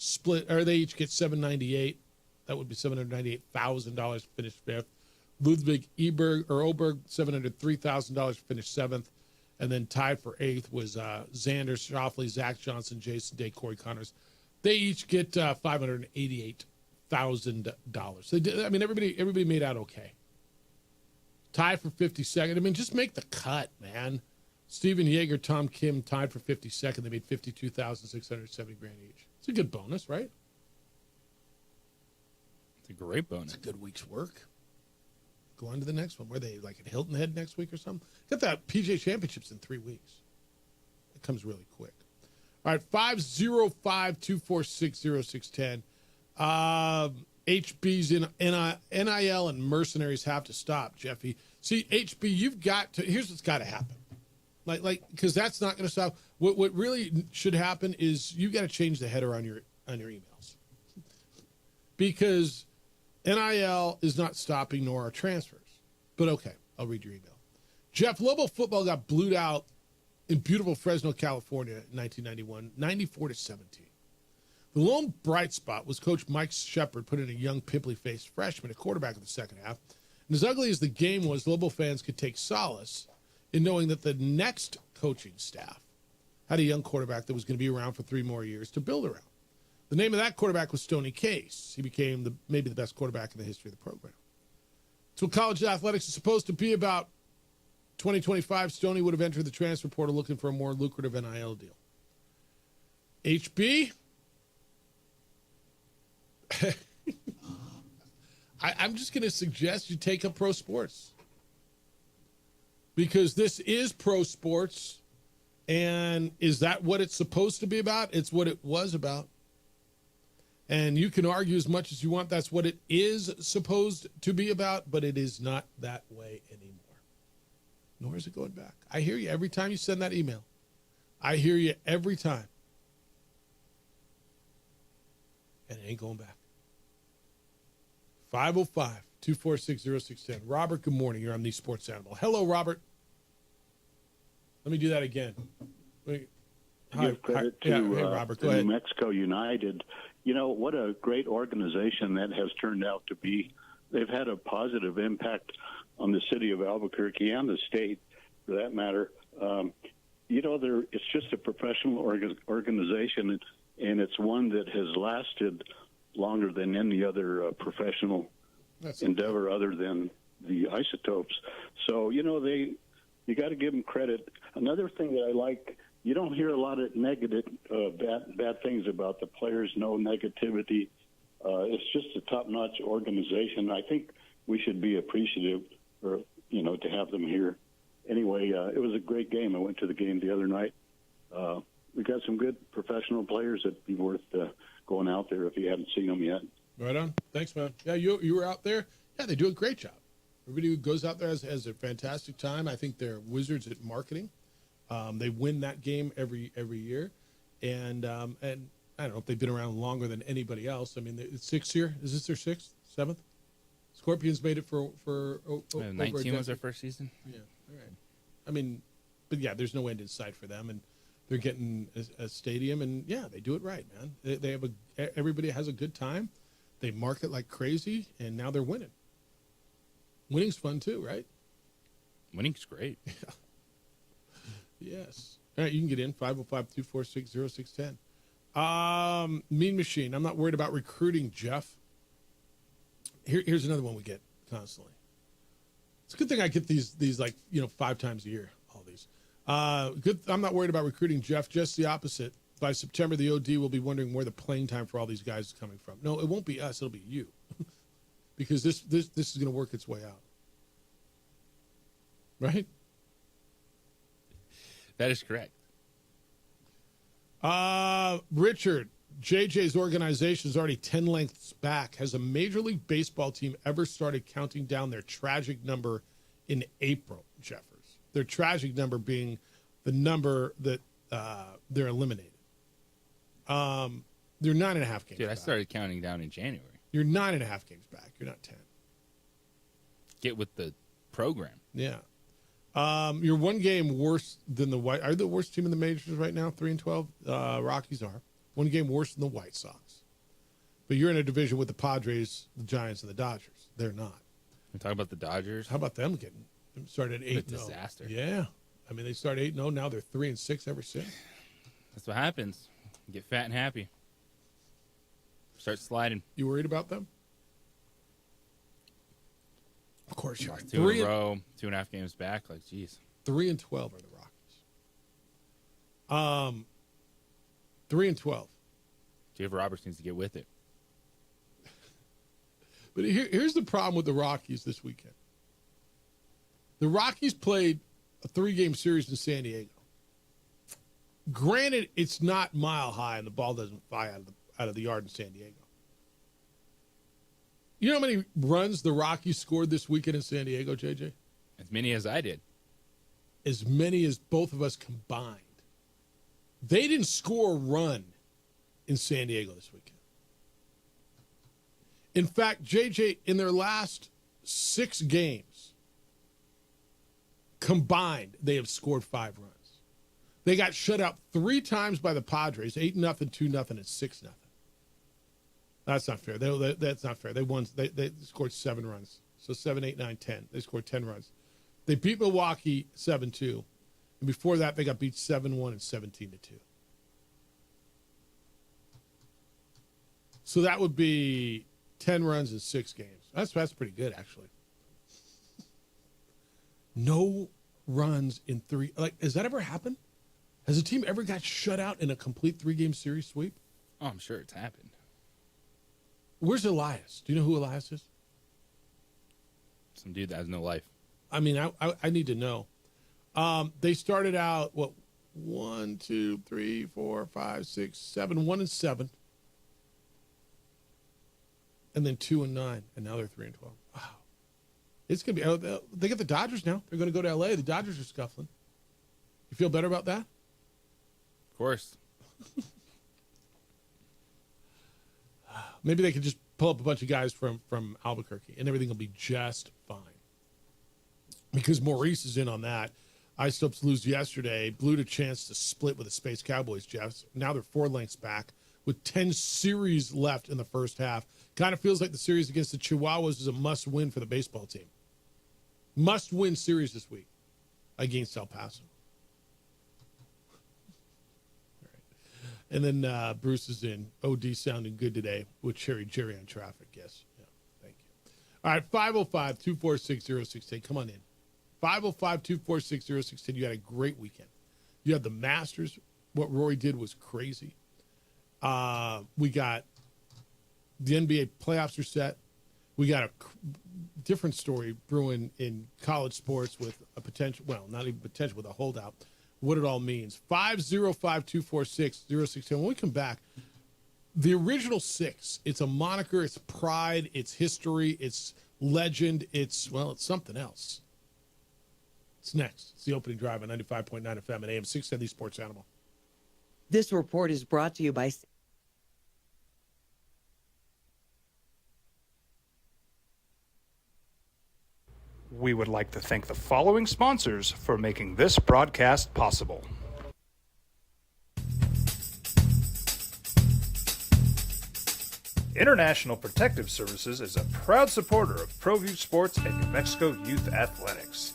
split, or they each get $798. That would be $798,000 to finish fifth. Ludwig Oberg, $703,000 to finish seventh. And then tied for eighth was Xander Schauffele, Zach Johnson, Jason Day, Corey Connors. They each get $588,000. They did, I mean, everybody made out okay. Tied for 52nd. I mean, just make the cut, man. Steven Yeager, Tom Kim tied for 52nd. They made $52,670 grand each. It's a good bonus, right? It's a great bonus. It's a good week's work. Go on to the next one. Where they like at Hilton Head next week or something? Got that PGA Championships in 3 weeks. It comes really quick. All right, 505-246-0610. HB's in NIL and mercenaries have to stop, Jeffy. See, HB, you've got to. Here's what's got to happen. Like, because that's not going to stop. What really should happen is you got to change the header on your emails, because NIL is not stopping, nor are transfers. But okay, I'll read your email. Jeff, Lobo football got blued out in beautiful Fresno, California in 1991, 94-17. The lone bright spot was Coach Mike Shepard putting a young, pimply-faced freshman at quarterback in the second half. And as ugly as the game was, Lobo fans could take solace in knowing that the next coaching staff had a young quarterback that was going to be around for 3 more years to build around. The name of that quarterback was Stoney Case. He became maybe the best quarterback in the history of the program. It's what college athletics is supposed to be about. 2025, Stoney would have entered the transfer portal looking for a more lucrative NIL deal. HB? I'm just going to suggest you take up pro sports, because this is pro sports. And is that what it's supposed to be about? It's what it was about. And you can argue as much as you want that's what it is supposed to be about, but it is not that way anymore. Nor is it going back. I hear you every time you send that email. I hear you every time. And it ain't going back. 505-246-0610. Robert, good morning. You're on the Sports Animal. Hello, Robert. Let me do that again. Give credit to hey, Robert, go ahead. New Mexico United. You know, what a great organization that has turned out to be. They've had a positive impact on the city of Albuquerque and the state, for that matter. You know, it's just a professional organization, and it's one that has lasted longer than any other professional endeavor other than the Isotopes. So, you know, you got to give them credit. Another thing that I like, you don't hear a lot of negative, bad things about the players, no negativity. It's just a top-notch organization. I think we should be appreciative, to have them here. Anyway, it was a great game. I went to the game the other night. We got some good professional players that'd be worth going out there if you haven't seen them yet. Right on. Thanks, man. Yeah, you were out there. Yeah, they do a great job. Everybody who goes out there has a fantastic time. I think they're wizards at marketing. They win that game every year, and I don't know if they've been around longer than anybody else. I mean, it's 6th year. Is this their 6th, 7th? Scorpions made it for 19 was their first season. Yeah, all right. I mean, but yeah, there's no end in sight for them, and they're getting a stadium, and yeah, they do it right, man. They have everybody has a good time. They market like crazy, and now they're winning. Winning's fun too, right? Winning's great. Yeah. Yes. All right, you can get in 505-246-0610. Mean Machine. I'm not worried about recruiting, Jeff. Here's another one we get constantly. It's a good thing I get these 5 times a year, all these. Good. I'm not worried about recruiting, Jeff. Just the opposite. By September, the OD will be wondering where the playing time for all these guys is coming from. No, it won't be us. It'll be you. Because this is going to work its way out. Right? That is correct. Richard, JJ's organization is already 10 lengths back. Has a Major League Baseball team ever started counting down their tragic number in April, Jeffers? Their tragic number being the number that they're eliminated. They're 9.5 games Dude, I started counting down in January. You're 9.5 games back. You're not 10. Get with the program. Yeah. You're 1 game worse than the White. Are they the worst team in the majors right now? 3-12. Rockies are 1 game worse than the White Sox. But you're in a division with the Padres, the Giants, and the Dodgers. They're not. We talk about the Dodgers. How about them getting started 8-0? Disaster. Yeah. I mean, they started 8-0. Now they're 3-6 ever since. That's what happens. You get fat and happy. Start sliding. You worried about them? Of course you are. 2 in a row, 2.5 games back. Like, geez. 3-12 are the Rockies. 3-12. Dave Roberts needs to get with it. But here's the problem with the Rockies this weekend. The Rockies played a 3-game series in San Diego. Granted, it's not mile high and the ball doesn't fly out of the yard in San Diego. You know how many runs the Rockies scored this weekend in San Diego, JJ? As many as I did. As many as both of us combined. They didn't score a run in San Diego this weekend. In fact, JJ, in their last 6 games combined, they have scored 5 runs. They got shut out 3 times by the Padres, 8-0, 2-0, and 6-0. That's not fair. That's not fair. They won. They scored 7 runs. So 7, 8, 9, 10. They scored 10 runs. They beat Milwaukee 7-2. And before that, they got beat 7-1 and 17-2. So that would be 10 runs in 6 games. That's pretty good, actually. No runs in 3. Like, has that ever happened? Has a team ever got shut out in a complete 3-game series sweep? Oh, I'm sure it's happened. Where's Elias? Do you know who Elias is? Some dude that has no life. I mean, I need to know. They started out, 1, 2, 3, 4, 5, 6, 7, 1-7. And then 2-9. And now they're 3-12. Wow. It's going to be, they get the Dodgers now. They're going to go to LA. The Dodgers are scuffling. You feel better about that? Of course. Maybe they could just pull up a bunch of guys from Albuquerque and everything will be just fine. Because Maurice is in on that. Ice Ups lose yesterday. Blew a chance to split with the Space Cowboys, Jeff. Now they're 4 lengths back with 10 series left in the first half. Kind of feels like the series against the Chihuahuas is a must-win for the baseball team. Must-win series this week against El Paso. And then Bruce is in. OD sounding good today with Jerry on traffic. Yes. Yeah. Thank you. All right. 505-246-0610. Come on in. 505-246-0610. You had a great weekend. You had the Masters. What Rory did was crazy. We got the NBA playoffs are set. We got a different story brewing in college sports with a potential, well, not even potential, with a holdout. What it all means. 505-246-0610. When we come back, the original 6, it's a moniker, it's pride, it's history, it's legend, it's something else. It's next. It's the opening drive on 95.9 FM and AM 670 Sports Animal. This report is brought to you by... We would like to thank the following sponsors for making this broadcast possible. International Protective Services is a proud supporter of ProView Sports and New Mexico Youth Athletics.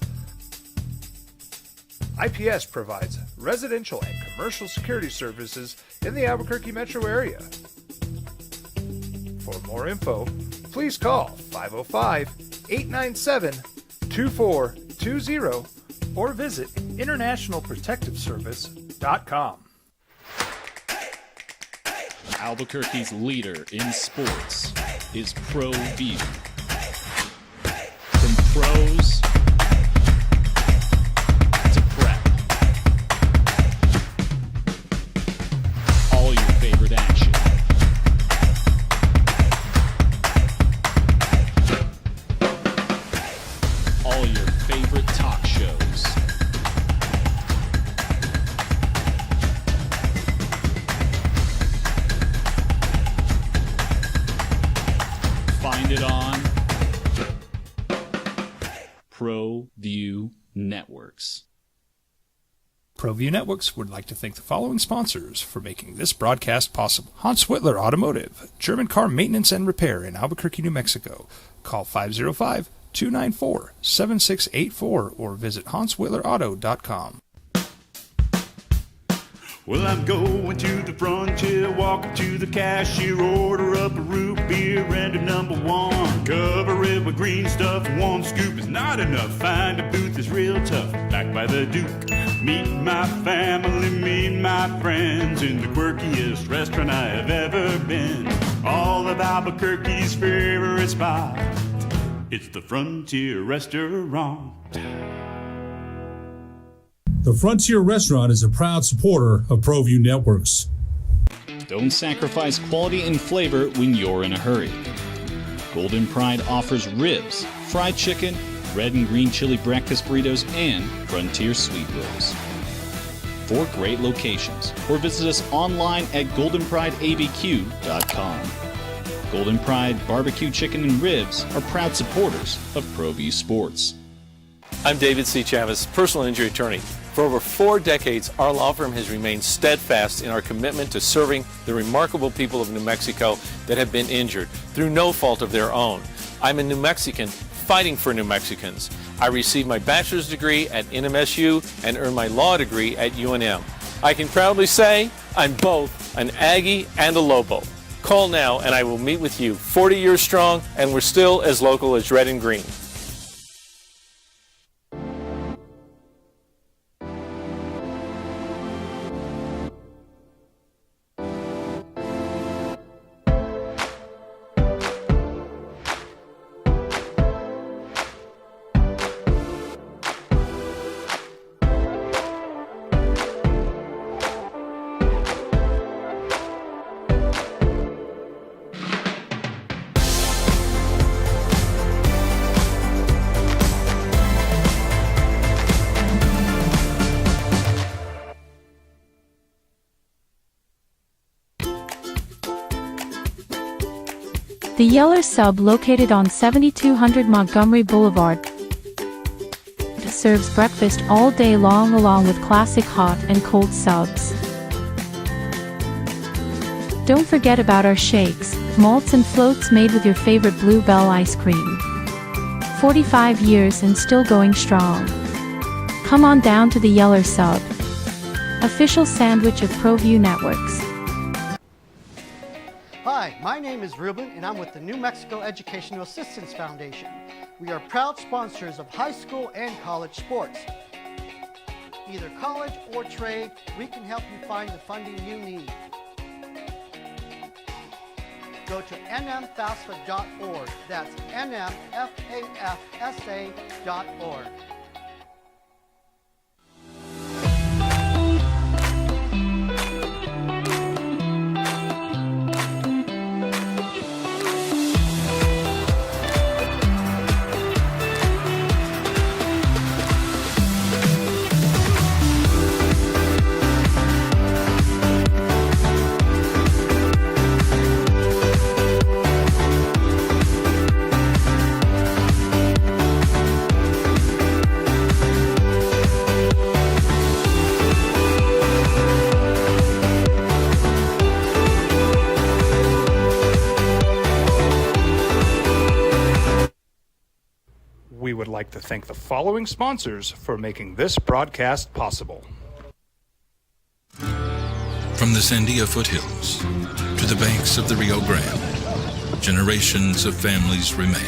IPS provides residential and commercial security services in the Albuquerque metro area. For more info, please call 505-897-2420 or visit internationalprotectiveservice.com. Albuquerque's leader in sports is ProView. From pros to prep, all your favorite action. All your favorite talk shows. Find it on ProView Networks. ProView Networks would like to thank the following sponsors for making this broadcast possible. Hans Whitler Automotive, German car maintenance and repair in Albuquerque, New Mexico. Call 505-294-7684 or visit hanswhitlerauto.com. Well, I'm going to the frontier, walk up to the cashier, order up a root beer and a number one. Cover it with green stuff, one scoop is not enough. Find a booth is real tough, back by the Duke. Meet my family, meet my friends in the quirkiest restaurant I have ever been. All of Albuquerque's favorite spot, it's the Frontier Restaurant. The Frontier Restaurant is a proud supporter of ProView Networks. Don't sacrifice quality and flavor when you're in a hurry. Golden Pride offers ribs, fried chicken, red and green chili breakfast burritos, and Frontier sweet rolls. 4 great locations, or visit us online at goldenprideabq.com. Golden Pride Barbecue Chicken and Ribs are proud supporters of ProView Sports. I'm David C. Chavez, personal injury attorney. For over 4 decades, our law firm has remained steadfast in our commitment to serving the remarkable people of New Mexico that have been injured through no fault of their own. I'm a New Mexican fighting for New Mexicans. I received my bachelor's degree at NMSU and earned my law degree at UNM. I can proudly say I'm both an Aggie and a Lobo. Call now and I will meet with you. 40 years strong, and we're still as local as red and green. The Yeller Sub, located on 7200 Montgomery Boulevard, serves breakfast all day long along with classic hot and cold subs. Don't forget about our shakes, malts and floats made with your favorite Bluebell ice cream. 45 years and still going strong. Come on down to the Yeller Sub, official sandwich of ProView Networks. Hi, my name is Ruben, and I'm with the New Mexico Educational Assistance Foundation. We are proud sponsors of high school and college sports. Either college or trade, we can help you find the funding you need. Go to nmfafsa.org. That's nmfafsa.org. like to thank the following sponsors for making this broadcast possible. From the Sandia foothills to the banks of the Rio Grande, generations of families remain.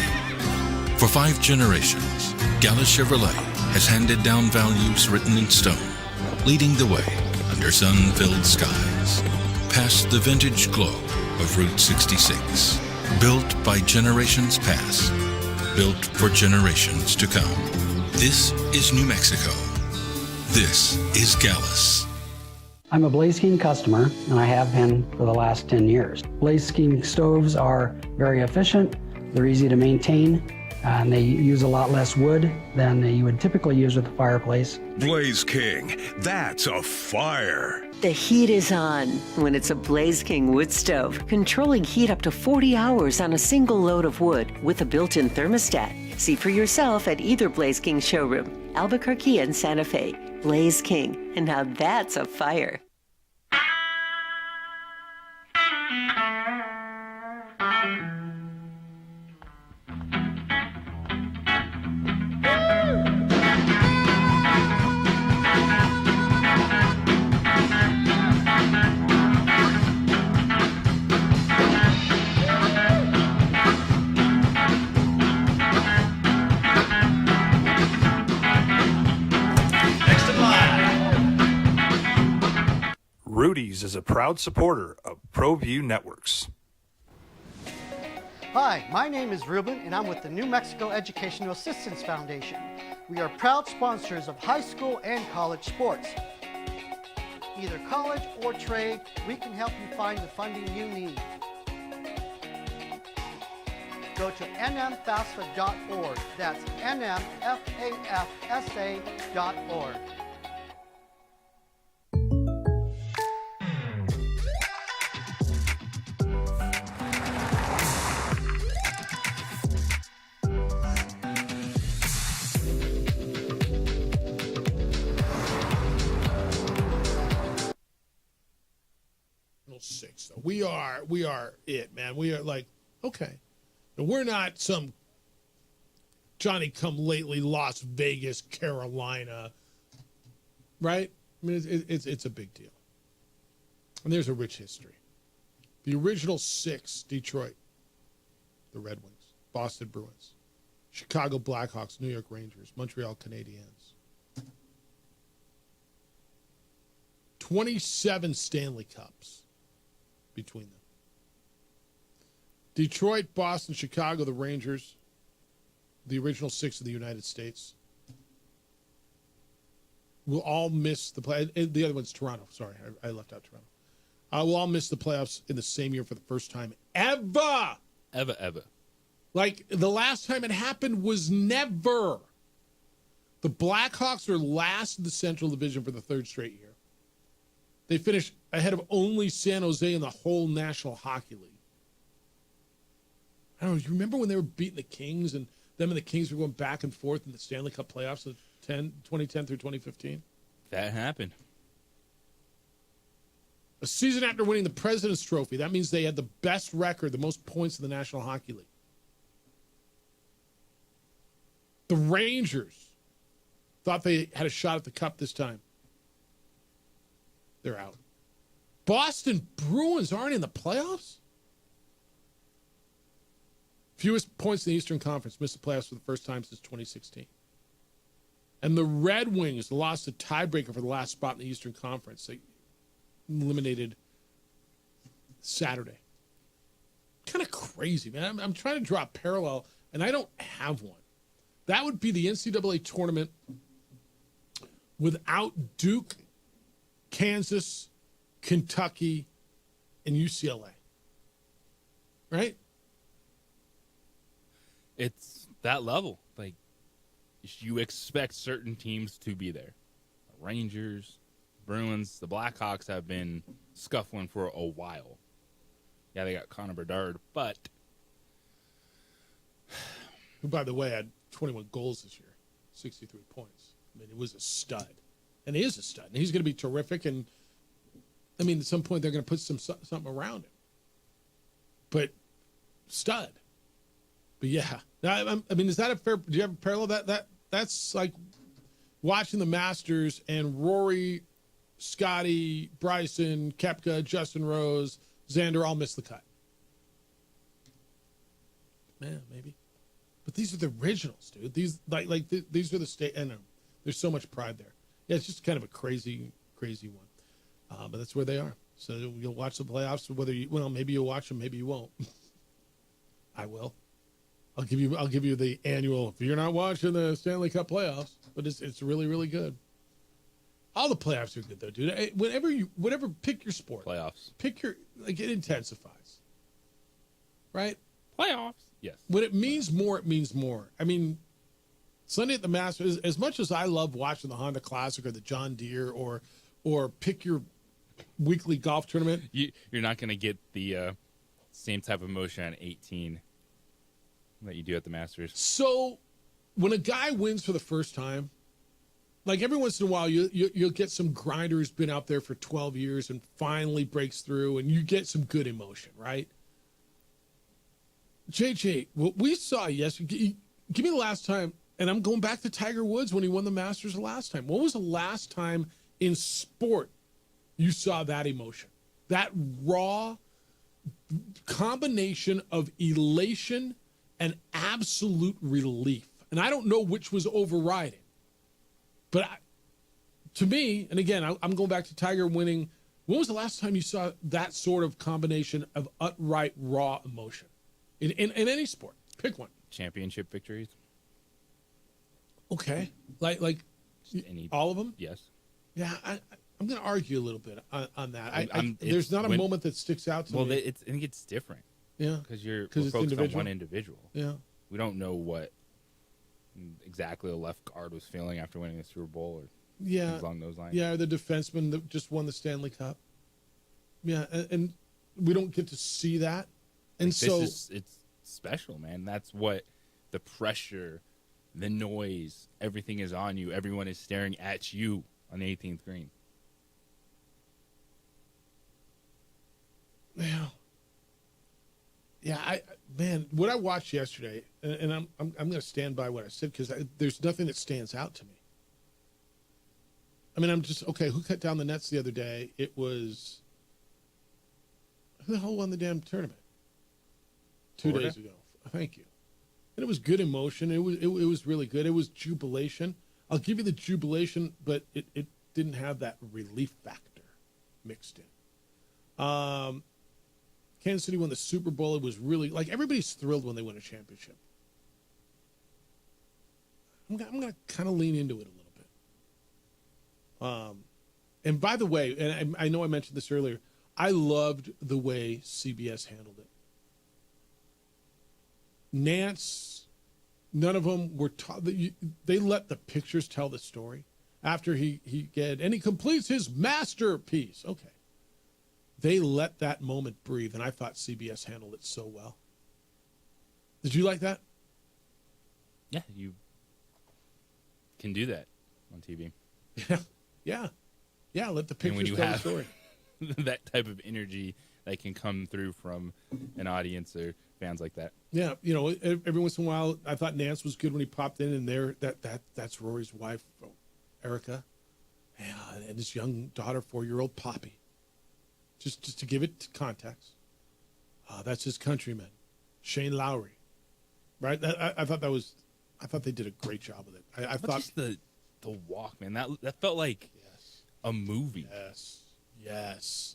For 5 generations, Gala Chevrolet has handed down values written in stone, leading the way under sun-filled skies, past the vintage glow of Route 66. Built by generations past, built for generations to come. This is New Mexico. This is Gallus. I'm a Blaze King customer, and I have been for the last 10 years. Blaze King stoves are very efficient, they're easy to maintain, and they use a lot less wood than you would typically use with a fireplace. Blaze King, that's a fire. The heat is on when it's a Blaze King wood stove, controlling heat up to 40 hours on a single load of wood with a built-in thermostat. See for yourself at either Blaze King showroom, Albuquerque and Santa Fe. Blaze King, and now that's a fire. Rudy's is a proud supporter of ProView Networks. Hi, my name is Ruben, and I'm with the New Mexico Educational Assistance Foundation. We are proud sponsors of high school and college sports. Either college or trade, we can help you find the funding you need. Go to nmfafsa.org. That's nmfafsa.org. Six. We are it, man. We are like, okay. And we're not some Johnny come lately Las Vegas, Carolina, right? I mean, it's a big deal. And there's a rich history. The original 6, Detroit, the Red Wings, Boston Bruins, Chicago Blackhawks, New York Rangers, Montreal Canadiens. 27 Stanley Cups between them. Detroit, Boston, Chicago, the Rangers, the original 6 of the United States, will all miss the play. The other one's Toronto. Sorry, I left out Toronto. We'll all miss the playoffs in the same year for the first time ever. Ever. Like, the last time it happened was never. The Blackhawks are last in the Central Division for the 3rd straight year. They finished ahead of only San Jose in the whole National Hockey League. I don't know, you remember when they were beating the Kings and them and the Kings were going back and forth in the Stanley Cup playoffs of 2010 through 2015? That happened. A season after winning the President's Trophy, that means they had the best record, the most points in the National Hockey League. The Rangers thought they had a shot at the Cup this time. They're out. Boston Bruins aren't in the playoffs? Fewest points in the Eastern Conference, missed the playoffs for the first time since 2016. And the Red Wings lost a tiebreaker for the last spot in the Eastern Conference. They eliminated Saturday. Kind of crazy, man. I'm trying to draw a parallel, and I don't have one. That would be the NCAA tournament without Duke, Kansas, Kentucky, and UCLA. Right? It's that level. Like, you expect certain teams to be there. The Rangers, Bruins, the Blackhawks have been scuffling for a while. Yeah, they got Connor Bedard, but... who, by the way, had 21 goals this year, 63 points. I mean, it was a stud. And he is a stud. And he's going to be terrific. And, I mean, at some point, they're going to put something around him. But stud. But yeah, I mean, is that a fair? Do you have a parallel? That's like watching the Masters and Rory, Scotty, Bryson, Koepka, Justin Rose, Xander all miss the cut. Man, maybe. But these are the originals, dude. These these are the state. I know there's so much pride there. Yeah, it's just kind of a crazy one. But that's where they are. So you'll watch the playoffs. Maybe you'll watch them, maybe you won't. I will. I'll give you the annual. If you're not watching the Stanley Cup playoffs, but it's really, really good. All the playoffs are good though, dude. Whatever, pick your sport. Playoffs. Pick your, like, it intensifies. Right? Playoffs. Yes. When it means more, it means more. I mean, Sunday at the Masters, as much as I love watching the Honda Classic or the John Deere or pick your weekly golf tournament. You're not going to get the same type of emotion on 18 that you do at the Masters. So when a guy wins for the first time, like every once in a while, you'll get some grinder who's been out there for 12 years and finally breaks through, and you get some good emotion, right? JJ, what we saw yesterday, give me the last time, and I'm going back to Tiger Woods when he won the Masters the last time. When was the last time in sport you saw that emotion? That raw combination of elation and absolute relief. And I don't know which was overriding. But to me, and again, I'm going back to Tiger winning. When was the last time you saw that sort of combination of outright raw emotion in any sport? Pick one. Championship victories. Okay, like all of them. Yes. Yeah, I'm going to argue a little bit on that. There's not a moment that sticks out to me. Well, I think it's different. Yeah, because we're it's focused on one individual. Yeah, we don't know what exactly the left guard was feeling after winning the Super Bowl, or things along those lines. Yeah, or the defenseman that just won the Stanley Cup. Yeah, and we don't get to see that, and so it's special, man. That's what the pressure, the noise, everything is on you. Everyone is staring at you on the 18th green. Yeah, what I watched yesterday, and I'm going to stand by what I said because there's nothing that stands out to me. I mean, I'm just okay. Who cut down the nets the other day? It was who the hell won the damn tournament 2 days ago? Thank you. And it was good emotion. It was really good. It was jubilation. I'll give you the jubilation, but it didn't have that relief factor mixed in. Kansas City won the Super Bowl. It was really, like, everybody's thrilled when they win a championship. I'm going to kind of lean into it a little bit. And by the way, and I know I mentioned this earlier, I loved the way CBS handled it. Nance, none of them were taught. They let the pictures tell the story. After he completes his masterpiece. Okay. They let that moment breathe, and I thought CBS handled it so well. Did you like that? Yeah, you can do that on TV. Yeah. Let the pictures tell the story. That type of energy that can come through from an audience or fans like that. Yeah, every once in a while, I thought Nance was good when he popped in, and that's Rory's wife, Erica, and his young daughter, 4-year-old Poppy. Just to give it context, that's his countryman, Shane Lowry, right? I thought they did a great job with it. I thought just the walk, man, that felt like a movie. Yes,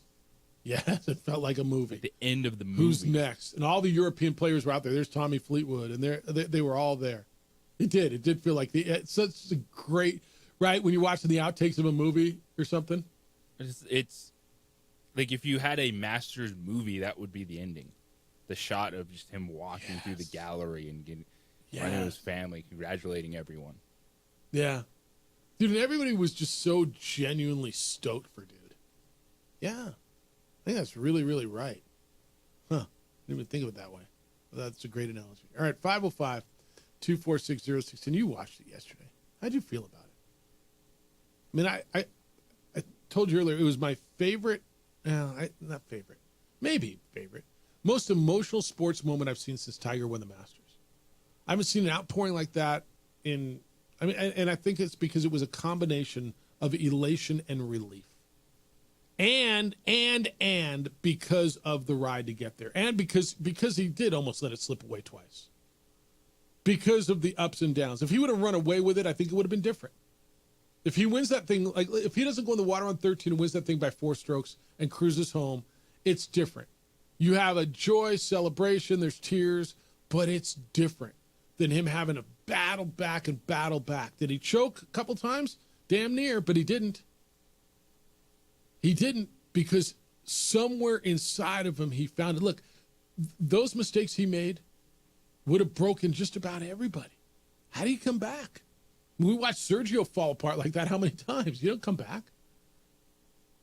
it felt like a movie. Like the end of the movie. Who's next? And all the European players were out there. There's Tommy Fleetwood, and they were all there. It did feel like it's such a great, right? When you're watching the outtakes of a movie or something. It's like if you had a Masters movie, that would be the ending. The shot of just him walking through the gallery and running to his family, congratulating everyone. Yeah. Dude, and everybody was just so genuinely stoked for dude. Yeah. I think that's really, really right. Huh. Didn't even think of it that way. Well, that's a great analogy. All right, 505-246-0610. You watched it yesterday. How'd you feel about it? I mean, I told you earlier, it was my favorite, not favorite, maybe favorite, most emotional sports moment I've seen since Tiger won the Masters. I haven't seen an outpouring like that and I think it's because it was a combination of elation and relief. And because of the ride to get there. And because he did almost let it slip away twice. Because of the ups and downs. If he would have run away with it, I think it would have been different. If he wins that thing, like if he doesn't go in the water on 13 and wins that thing by 4 strokes and cruises home, it's different. You have a joy celebration, there's tears, but it's different than him having to battle back and battle back. Did he choke a couple times? Damn near, but he didn't. He didn't, because somewhere inside of him he found it. Look, those mistakes he made would have broken just about everybody. How do you come back? We watched Sergio fall apart like that how many times? You don't come back.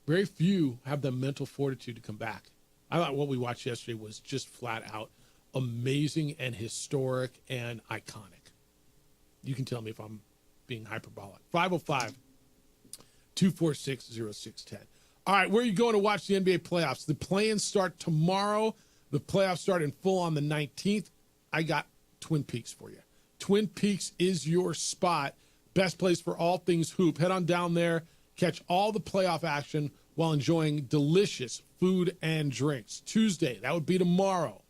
Very few have the mental fortitude to come back. I thought what we watched yesterday was just flat out amazing and historic and iconic. You can tell me if I'm being hyperbolic. 505-246-0610. All right, where are you going to watch the NBA playoffs? The play-ins start tomorrow. The playoffs start in full on the 19th. I got Twin Peaks for you. Twin Peaks is your spot. Best place for all things hoop. Head on down there, catch all the playoff action while enjoying delicious food and drinks. Tuesday, that would be tomorrow,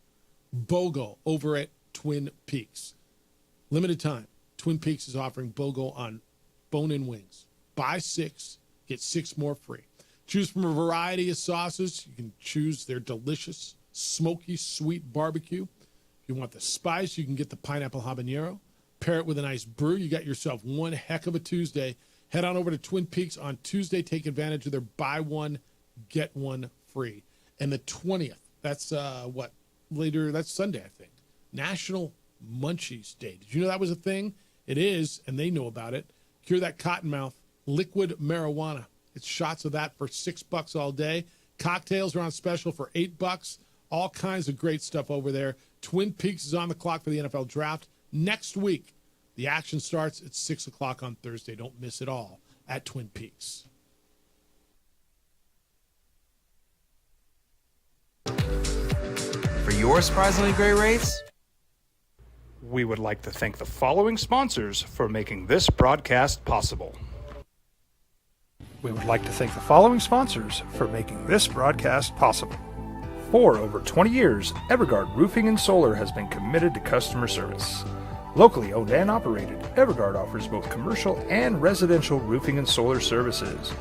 BOGO over at Twin Peaks. Limited time. Twin Peaks is offering BOGO on bone-in wings. Buy 6, get 6 more free. Choose from a variety of sauces. You can choose their delicious, smoky, sweet barbecue. If you want the spice, you can get the pineapple habanero. Pair it with a nice brew. You got yourself one heck of a Tuesday. Head on over to Twin Peaks on Tuesday. Take advantage of their buy one, get one free. And the 20th, that's later, that's Sunday, I think. National Munchies Day. Did you know that was a thing? It is, and they know about it. Cure that cottonmouth, liquid marijuana. It's shots of that for $6 all day. Cocktails are on special for $8. All kinds of great stuff over there. Twin Peaks is on the clock for the NFL Draft. Next week, the action starts at 6 o'clock on Thursday. Don't miss it all at Twin Peaks. For your surprisingly great rates, We would like to thank the following sponsors for making this broadcast possible. We would like to thank the following sponsors for making this broadcast possible. For over 20 years, Evergard Roofing and Solar has been committed to customer service. Locally owned and operated, Evergard offers both commercial and residential roofing and solar services.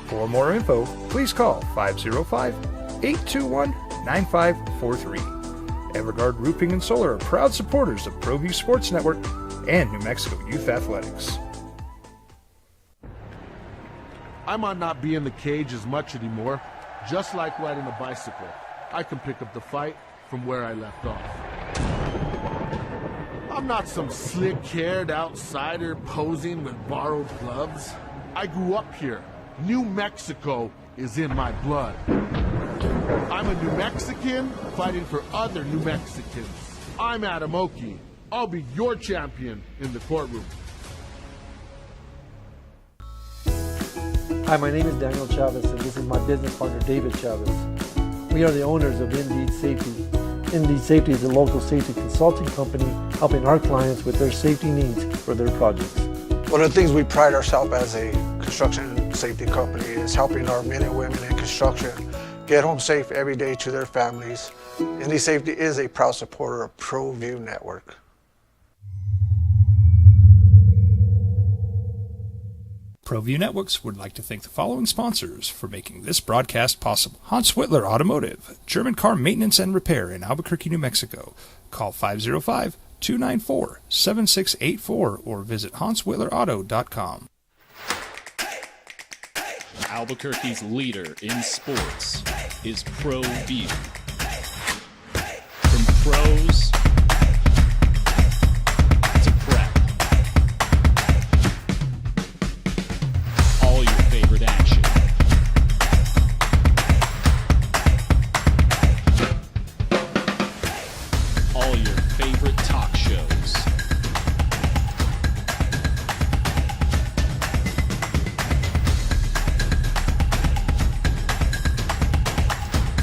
For more info, please call 505-821-9543. Evergard Roofing and Solar are proud supporters of ProView Sports Network and New Mexico Youth Athletics. I might not be in the cage as much anymore. Just like riding a bicycle, I can pick up the fight from where I left off. I'm not some slick-haired outsider posing with borrowed gloves. I grew up here. New Mexico is in my blood. I'm a New Mexican fighting for other New Mexicans. I'm Adam Oki. I'll be your champion in the courtroom. Hi, my name is Daniel Chavez, and this is my business partner, David Chavez. We are the owners of Indeed Safety. Indeed Safety is a local safety consulting company helping our clients with their safety needs for their projects. One of the things we pride ourselves as a construction safety company is helping our men and women in construction get home safe every day to their families. Indeed Safety is a proud supporter of ProView Network. ProView Networks would like to thank the following sponsors for making this broadcast possible. Hans Whitler Automotive, German car maintenance and repair in Albuquerque, New Mexico. Call 505-294-7684 or visit hanswhitlerauto.com. Albuquerque's leader in sports is ProView. From pros to prep, all your favorite action. All your favorite talk shows.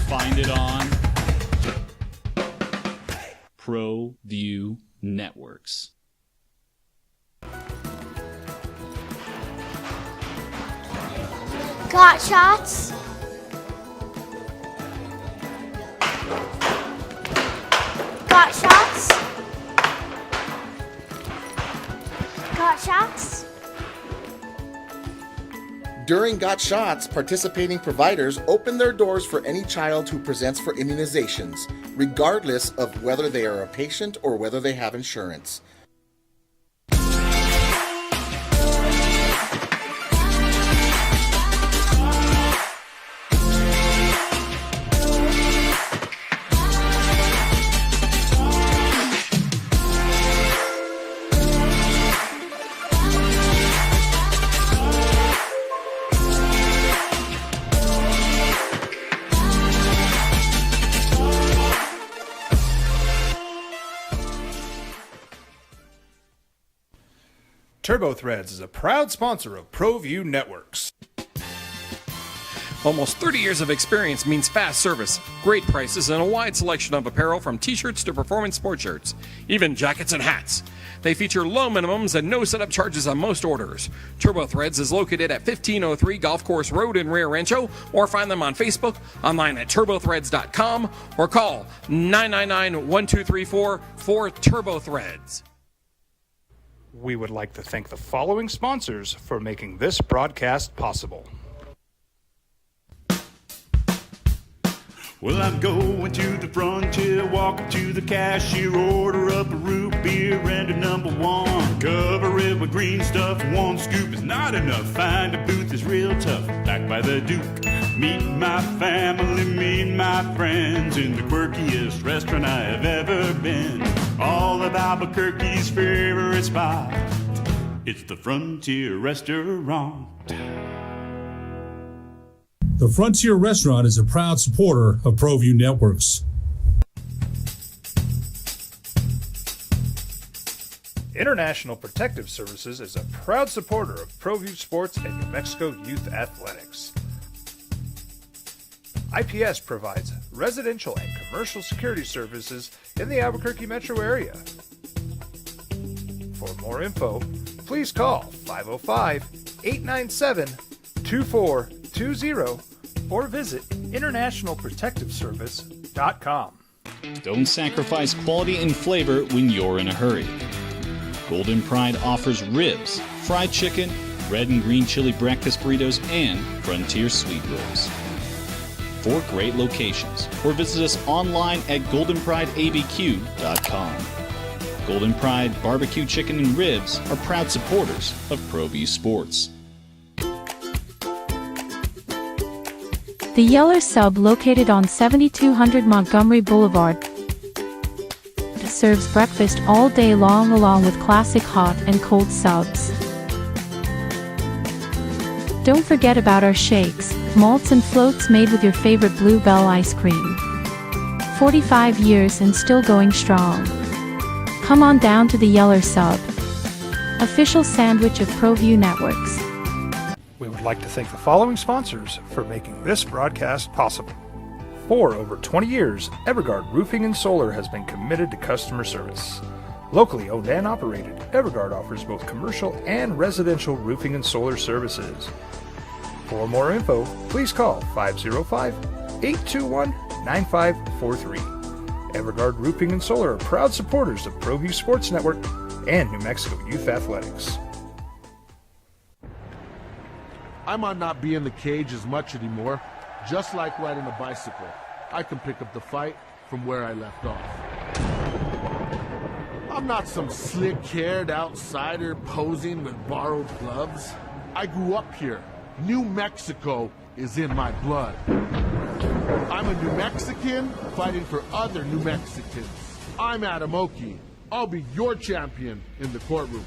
Find it on ProView Networks. Got shots? Got shots? Got shots? During Got Shots, participating providers open their doors for any child who presents for immunizations, regardless of whether they are a patient or whether they have insurance. TurboThreads is a proud sponsor of ProView Networks. Almost 30 years of experience means fast service, great prices, and a wide selection of apparel from t-shirts to performance sport shirts, even jackets and hats. They feature low minimums and no setup charges on most orders. TurboThreads is located at 1503 Golf Course Road in Rio Rancho, or find them on Facebook, online at turbothreads.com, or call 999-1234 for TurboThreads. We would like to thank the following sponsors for making this broadcast possible. Well, I'm going to the frontier, walk up to the cashier, order up a root beer and a number one. Cover it with green stuff, one scoop is not enough. Find a booth is real tough, back by the Duke. Meet my family, meet my friends in the quirkiest restaurant I have ever been. All of Albuquerque's favorite spot, it's the Frontier Restaurant. The Frontier Restaurant is a proud supporter of ProView Networks. International Protective Services is a proud supporter of ProView Sports and New Mexico Youth Athletics. IPS provides residential and commercial security services in the Albuquerque metro area. For more info, please call 505-897-2420 or visit internationalprotectiveservice.com. Don't sacrifice quality and flavor when you're in a hurry. Golden Pride offers ribs, fried chicken, red and green chili breakfast burritos, and Frontier sweet rolls. 4 great locations, or visit us online at goldenprideabq.com. Golden Pride Barbecue Chicken and Ribs are proud supporters of ProView Sports. The Yeller Sub, located on 7200 Montgomery Boulevard, serves breakfast all day long along with classic hot and cold subs. Don't forget about our shakes, malts and floats made with your favorite Bluebell ice cream. 45 years and still going strong. Come on down to the Yeller Sub, official sandwich of ProView Networks. We would like to thank the following sponsors for making this broadcast possible. For over 20 years, Evergard Roofing and Solar has been committed to customer service. Locally owned and operated, Evergard offers both commercial and residential roofing and solar services. For more info, please call 505-821-9543. Evergard Roofing and Solar are proud supporters of ProView Sports Network and New Mexico Youth Athletics. I might not be in the cage as much anymore. Just like riding a bicycle, I can pick up the fight from where I left off. I'm not some slick-haired outsider posing with borrowed gloves. I grew up here. New Mexico is in my blood. I'm a New Mexican fighting for other New Mexicans. I'm Adam Oki. I'll be your champion in the courtroom.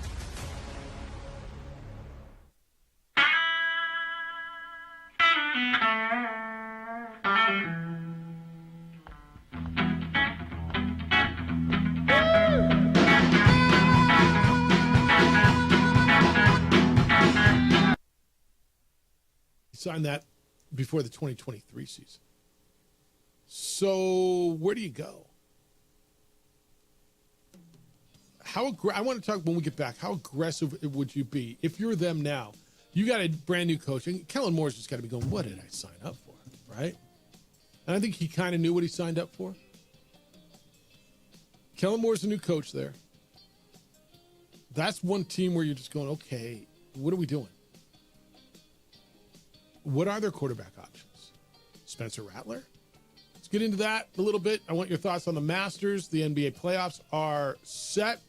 Signed that before the 2023 season. So where do you go? I want to talk when we get back. How aggressive would you be if you're them now? You got a brand new coach, and Kellen Moore's just got to be going, what did I sign up for, right? And I think he kind of knew what he signed up for. Kellen Moore's the new coach there. That's one team where you're just going, okay, what are we doing? What are their quarterback options? Spencer Rattler? Let's get into that a little bit. I want your thoughts on the Masters. The NBA playoffs are set.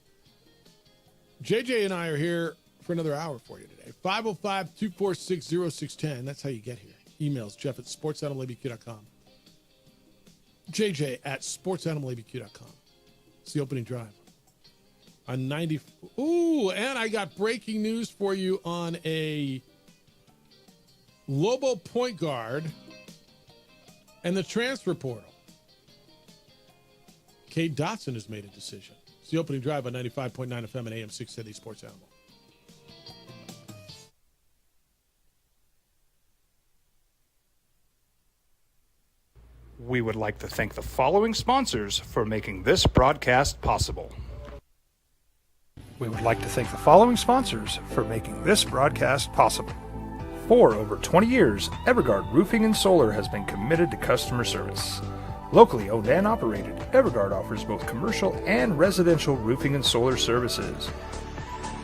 JJ and I are here for another hour for you today. 505-246-0610. That's how you get here. Emails Jeff at sportsanimalabq.com. JJ at sportsanimalabq.com. It's the opening drive. On 90. Ooh, and I got breaking news for you on a Lobo point guard and the transfer portal. Cade Dotson has made a decision. It's the opening drive on 95.9 FM and AM 670 Sports Animal. We would like to thank the following sponsors for making this broadcast possible. We would like to thank the following sponsors for making this broadcast possible. For over 20 years, Evergard Roofing and Solar has been committed to customer service. Locally owned and operated, Evergard offers both commercial and residential roofing and solar services.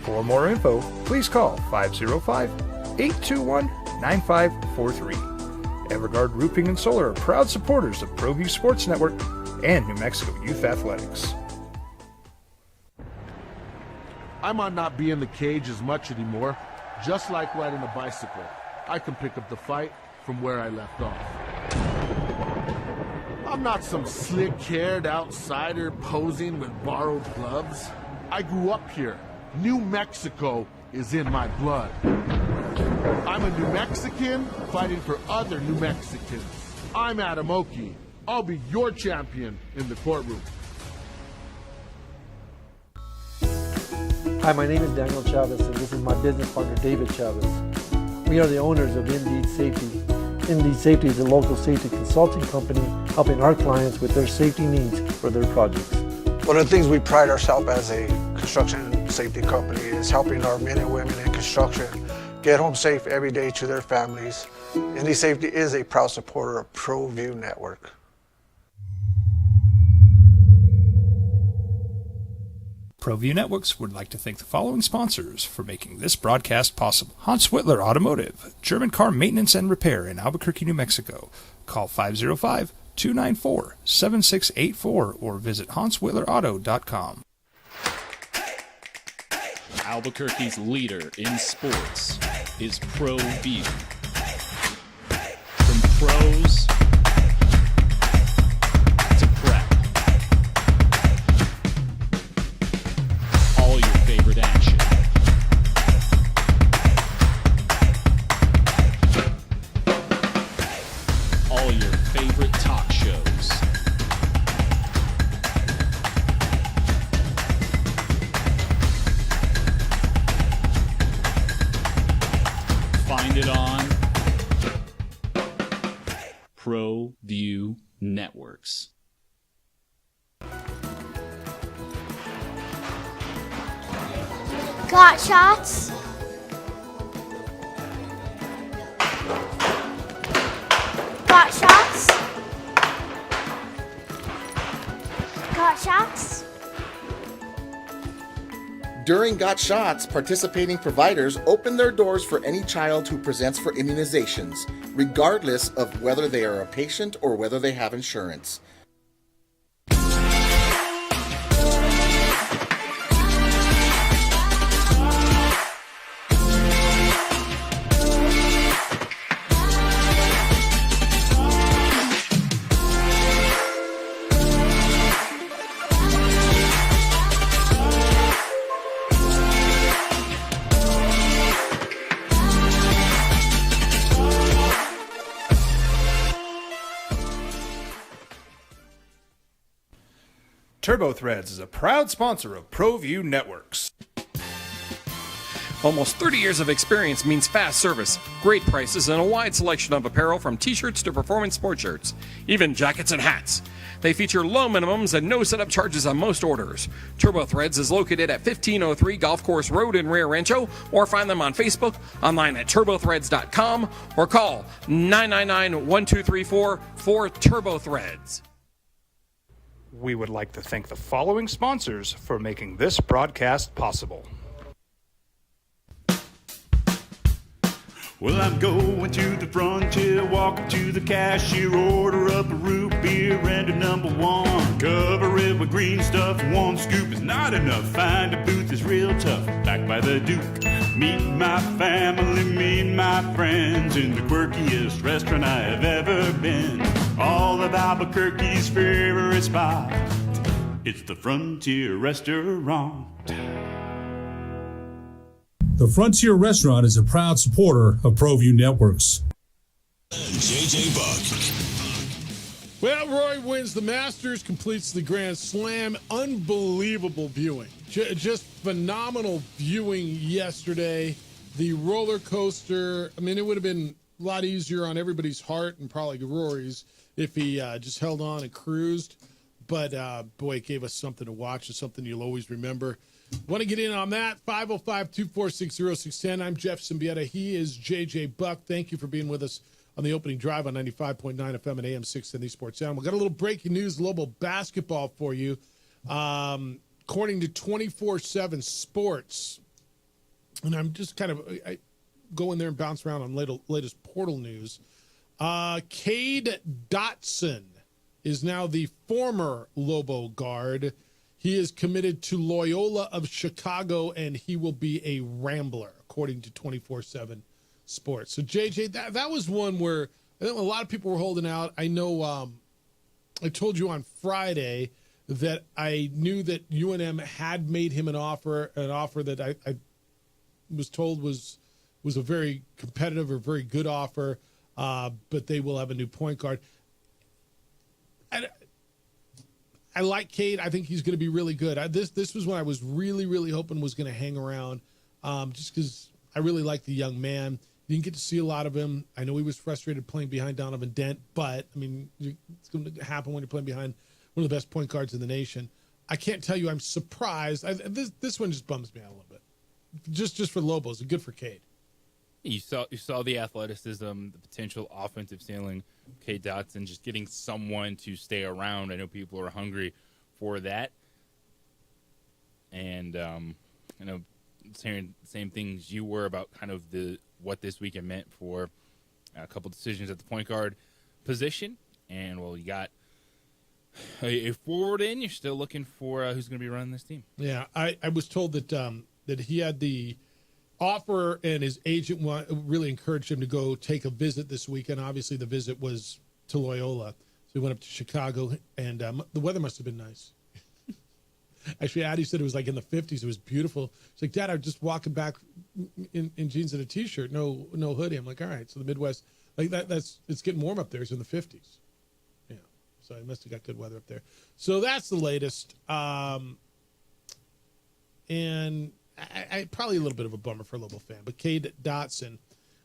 For more info, please call 505-821-9543. Evergard Roofing and Solar are proud supporters of ProView Sports Network and New Mexico Youth Athletics. I might not be in the cage as much anymore. Just like riding a bicycle, I can pick up the fight from where I left off. I'm not some slick-haired outsider posing with borrowed gloves. I grew up here. New Mexico is in my blood. I'm a New Mexican fighting for other New Mexicans. I'm Adam Oki. I'll be your champion in the courtroom. Hi, my name is Daniel Chavez, and this is my business partner, David Chavez. We are the owners of Indeed Safety. Indeed Safety is a local safety consulting company helping our clients with their safety needs for their projects. One of the things we pride ourselves as a construction safety company is helping our men and women in construction get home safe every day to their families. Indeed Safety is a proud supporter of ProView Network. ProView Networks would like to thank the following sponsors for making this broadcast possible. Hans Whitler Automotive, German car maintenance and repair in Albuquerque, New Mexico. Call 505-294-7684 or visit hanswhitlerauto.com. Albuquerque's leader in sports is ProView. From pros to prep, all your favorite action. All your favorite talk shows. Find it on ProView Networks. Got shots? Got shots? Got shots? During Got Shots, participating providers open their doors for any child who presents for immunizations, regardless of whether they are a patient or whether they have insurance. TurboThreads is a proud sponsor of ProView Networks. Almost 30 years of experience means fast service, great prices, and a wide selection of apparel from t-shirts to performance sport shirts, even jackets and hats. They feature low minimums and no setup charges on most orders. Turbo Threads is located at 1503 Golf Course Road in Rio Rancho, or find them on Facebook, online at turbothreads.com, or call 999-1234 for Turbo Threads. We would like to thank the following sponsors for making this broadcast possible. Well, I'm going to the frontier, walking to the cashier, order up a root beer and a number one. Cover it with green stuff, one scoop is not enough. Find a booth is real tough, back by the Duke. Meet my family, meet my friends in the quirkiest restaurant I have ever been. All of Albuquerque's favorite spot, it's the Frontier Restaurant. The Frontier Restaurant is a proud supporter of ProView Networks. JJ Buck. Well, Roy wins the Masters, completes the Grand Slam. Unbelievable viewing. Just phenomenal viewing yesterday. The roller coaster, I mean, it would have been a lot easier on everybody's heart and probably Rory's if he just held on and cruised. But, boy, it gave us something to watch and something you'll always remember. Want to get in on that? 505-246-0610. I'm Jeff Symbieta. He is JJ Buck. Thank you for being with us on the opening drive on 95.9 FM and AM 610 Sports Sound. We've got a little breaking news, global basketball for you. According to 24/7 Sports, and I'm just kind of I go in there and bounce around on latest portal news. Cade Dotson is now the former Lobo guard. He is committed to Loyola of Chicago, and he will be a Rambler, according to 24/7 Sports. So, JJ, that was one where I think a lot of people were holding out. I know I told you on Friday that I knew that UNM had made him an offer that I was told was a very competitive or very good offer, but they will have a new point guard. I like Cade. I think he's going to be really good. This was what I was really, really hoping was going to hang around, just because I really like the young man. Didn't get to see a lot of him. I know he was frustrated playing behind Donovan Dent, but, I mean, it's going to happen when you're playing behind one of the best point guards in the nation. I can't tell you I'm surprised. This one just bums me out a little bit. Just for Lobos, good for Cade. You saw the athleticism, the potential offensive ceiling. Cade Dotson just getting someone to stay around. I know people are hungry for that, and I know hearing the same things you were about kind of what this weekend meant for a couple decisions at the point guard position. And well, you got a forward in. You're still looking for who's going to be running this team. Yeah, I was told that that he had the offer, and his agent really encouraged him to go take a visit this weekend. Obviously, the visit was to Loyola, so he went up to Chicago, and the weather must have been nice. Actually, Addie said it was like in the 50s. It was beautiful. She's like, Dad, I'm just walking back in jeans and a T-shirt, no hoodie. I'm like, all right. So the Midwest, like it's getting warm up there. It's in the 50s. Yeah, so I must have got good weather up there. So that's the latest. And I probably a little bit of a bummer for a Lobo fan, but Cade Dotson,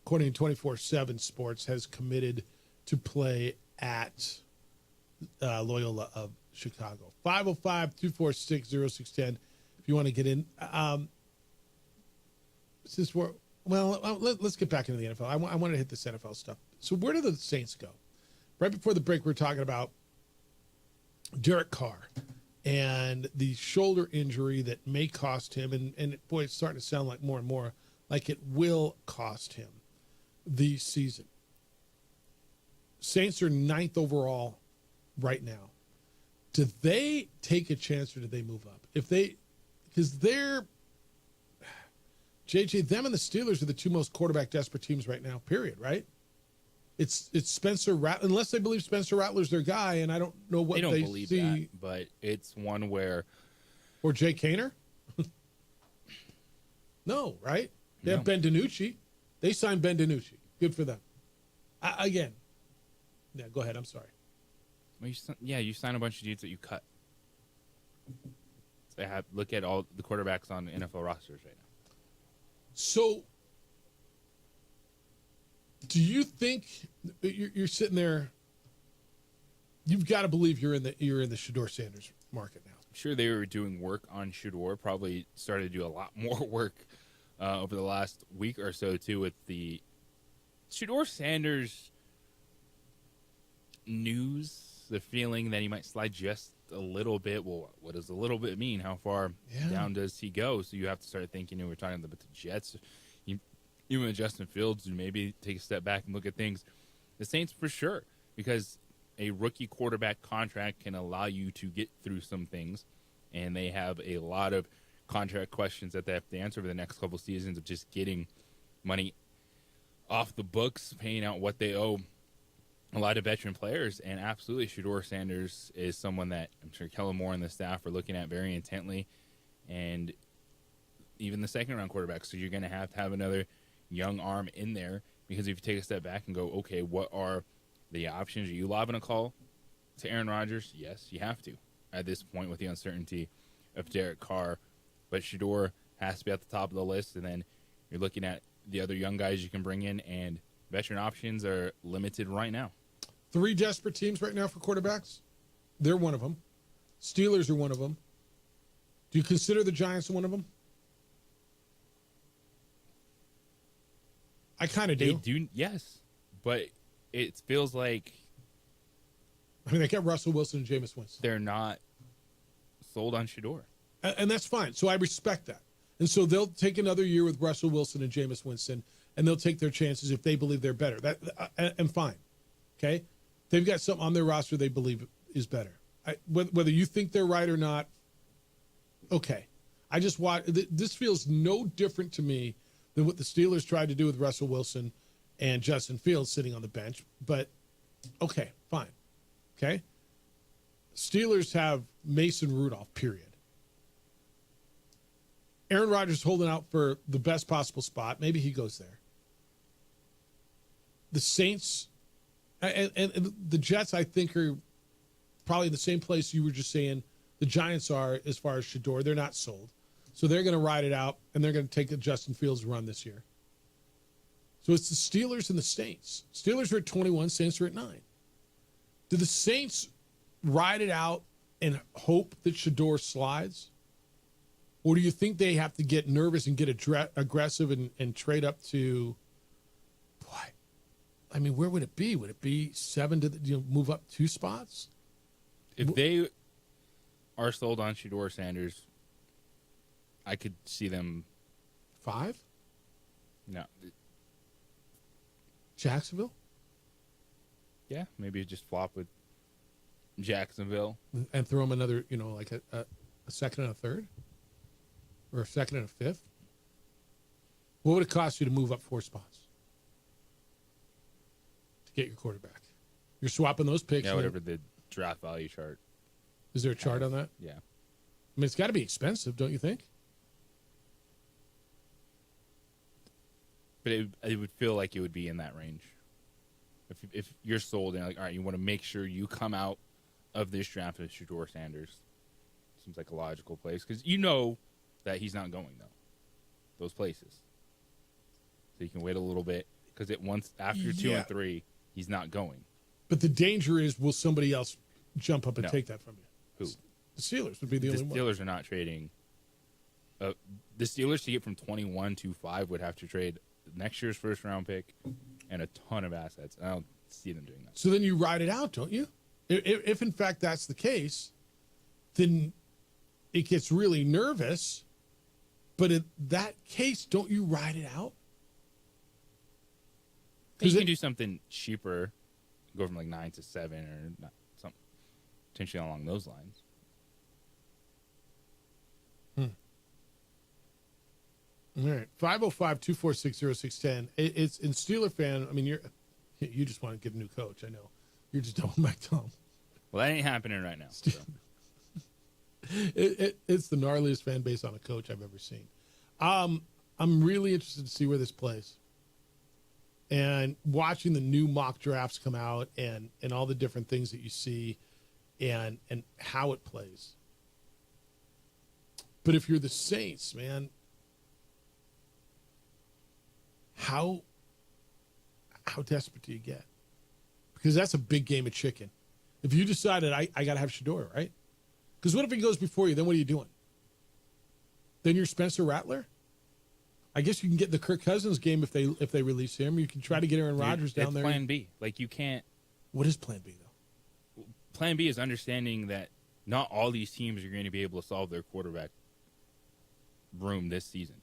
according to 24/7 Sports, has committed to play at Loyola of Chicago. 505-246-0610 if you want to get in. Since let's get back into the NFL. I wanted to hit this NFL stuff. So where do the Saints go? Right before the break, we were talking about Derek Carr and the shoulder injury that may cost him, and boy, it's starting to sound like more and more like it will cost him the season. Saints are 9th overall right now. Do they take a chance or do they move up? Because they're, JJ, them and the Steelers are the two most quarterback desperate teams right now, period, right? It's Spencer Rattler, unless they believe Spencer Rattler's their guy, and I don't know what they don't believe see. That, but it's one where... Or Jay Kaner? No, right? They have Ben DiNucci. They signed Ben DiNucci. Good for them. Again. Yeah, go ahead. I'm sorry. Well, you sign a bunch of dudes that you cut. So look at all the quarterbacks on the NFL rosters right now. So, do you think you're sitting there? You've got to believe you're in the Shedeur Sanders market now. I'm sure they were doing work on Shedeur. Probably started to do a lot more work over the last week or so too with the Shedeur Sanders news. The feeling that he might slide just a little bit. Well, what does a little bit mean? How far down does he go? So you have to start thinking. We're talking about the Jets. Even with Justin Fields, maybe take a step back and look at things. The Saints for sure, because a rookie quarterback contract can allow you to get through some things, and they have a lot of contract questions that they have to answer for the next couple seasons of just getting money off the books, paying out what they owe a lot of veteran players. And absolutely, Shedeur Sanders is someone that I'm sure Kellen Moore and the staff are looking at very intently, and even the second-round quarterback. So you're going to have another young arm in there, because if you take a step back and go, okay, what are the options? Are you lobbing a call to Aaron Rodgers? Yes, you have to at this point with the uncertainty of Derek Carr. But Shedeur has to be at the top of the list, and then you're looking at the other young guys you can bring in, and veteran options are limited right now. 3 desperate teams right now for quarterbacks. They're one of them. Steelers are one of them. Do you consider the Giants one of them? I kind of do. They do, yes. But it feels like... I mean, they got Russell Wilson and Jameis Winston. They're not sold on Shedeur. And that's fine. So I respect that. And so they'll take another year with Russell Wilson and Jameis Winston, and they'll take their chances if they believe they're better. And fine. Okay? They've got something on their roster they believe is better. Whether you think they're right or not, okay. I just watch. This feels no different to me than what the Steelers tried to do with Russell Wilson and Justin Fields sitting on the bench. But, okay, fine. Okay? Steelers have Mason Rudolph, period. Aaron Rodgers holding out for the best possible spot. Maybe he goes there. The Saints and the Jets, I think, are probably in the same place you were just saying the Giants are as far as Shedeur. They're not sold. So they're going to ride it out, and they're going to take a Justin Fields run this year. So it's the Steelers and the Saints. Steelers are at 21, Saints are at 9. Do the Saints ride it out and hope that Shedeur slides? Or do you think they have to get nervous and get aggressive and trade up to, boy, I mean, where would it be? Would it be 7 to move up 2 spots? If they are sold on Shedeur Sanders, I could see them 5? No. Jacksonville? Yeah, maybe just flop with Jacksonville. And throw them another, like a second and a third? Or a second and a fifth? What would it cost you to move up 4 spots to get your quarterback? You're swapping those picks. Yeah, whatever the draft value chart. Is there a chart on that? Yeah. I mean, it's got to be expensive, don't you think? But it would feel like it would be in that range. If you're sold and like, all right, you want to make sure you come out of this draft with Shedeur Sanders. Seems like a logical place, because you know that he's not going, though. Those places. So you can wait a little bit, because after 2 and 3, he's not going. But the danger is, will somebody else jump up and take that from you? Who? The Steelers would be the only one. The Steelers are not trading. The Steelers, to get from 21 to 5, would have to trade next year's first-round pick and a ton of assets. I don't see them doing that. So then you ride it out, don't you? If in fact that's the case, then it gets really nervous. But in that case, don't you ride it out? You can do something cheaper, go from like 9 to 7, or not, something potentially along those lines. All right, 505-246-0610. It's in Steeler fan. I mean, you just want to get a new coach. I know you're just doubling back, Tom. Well, that ain't happening right now. So. It's the gnarliest fan base on a coach I've ever seen. I'm really interested to see where this plays, and watching the new mock drafts come out and all the different things that you see, and how it plays. But if you're the Saints, man. how desperate do you get? Because that's a big game of chicken. If you decided I got to have Shedeur, right? Because what if he goes before you? Then what are you doing? Then you're Spencer Rattler? I guess you can get the Kirk Cousins game if they release him. You can try to get Aaron Rodgers down there. Plan B. Like, you can't. What is Plan B, though? Plan B is understanding that not all these teams are going to be able to solve their quarterback room this season.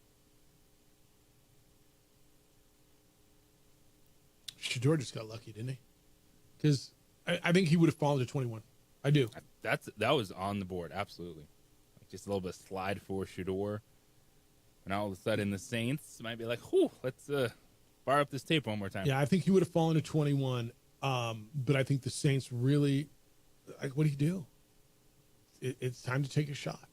Shedeur just got lucky, didn't he? Because I think he would have fallen to 21. I do. That was on the board, absolutely. Like, just a little bit of slide for Shedeur. And all of a sudden, the Saints might be like, whew, let's fire up this tape one more time. Yeah, I think he would have fallen to 21. But I think the Saints really, like, what do you do? It's time to take a shot.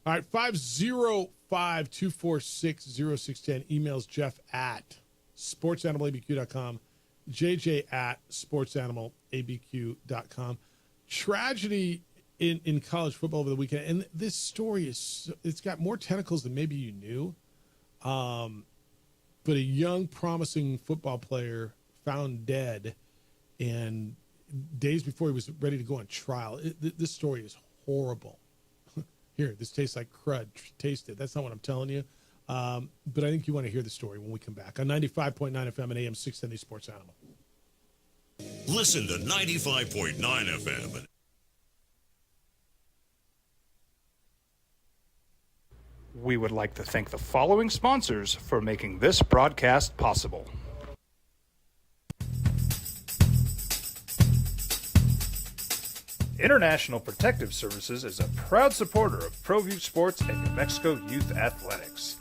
All right, 505-246-0610. Emails Jeff at sportsanimalabq.com, JJ at sportsanimalabq.com. Tragedy in college football over the weekend, and this story it's got more tentacles than maybe you knew. But a young, promising football player found dead, and days before he was ready to go on trial. This story is horrible. Here, this tastes like crud. Taste it. That's not what I'm telling you. But I think you want to hear the story when we come back on 95.9 FM and AM 670 Sports Animal. Listen to 95.9 FM. We would like to thank the following sponsors for making this broadcast possible. International Protective Services is a proud supporter of ProView Sports and New Mexico Youth Athletics.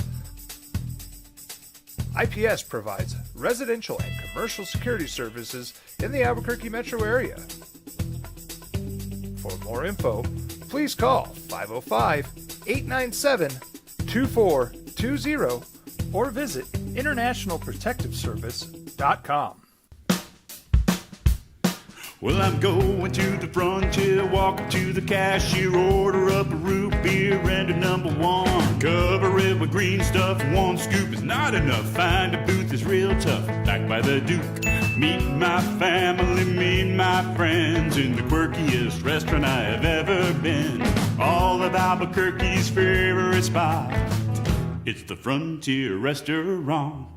IPS provides residential and commercial security services in the Albuquerque metro area. For more info, please call 505-897-2420 or visit internationalprotectiveservice.com. Well, I'm going to the frontier, walk up to the cashier, order up a root beer and a number one. Cover it with green stuff, one scoop is not enough. Find a booth is real tough, back by the Duke. Meet my family, meet my friends in the quirkiest restaurant I have ever been. All of Albuquerque's favorite spot, it's the Frontier Restaurant.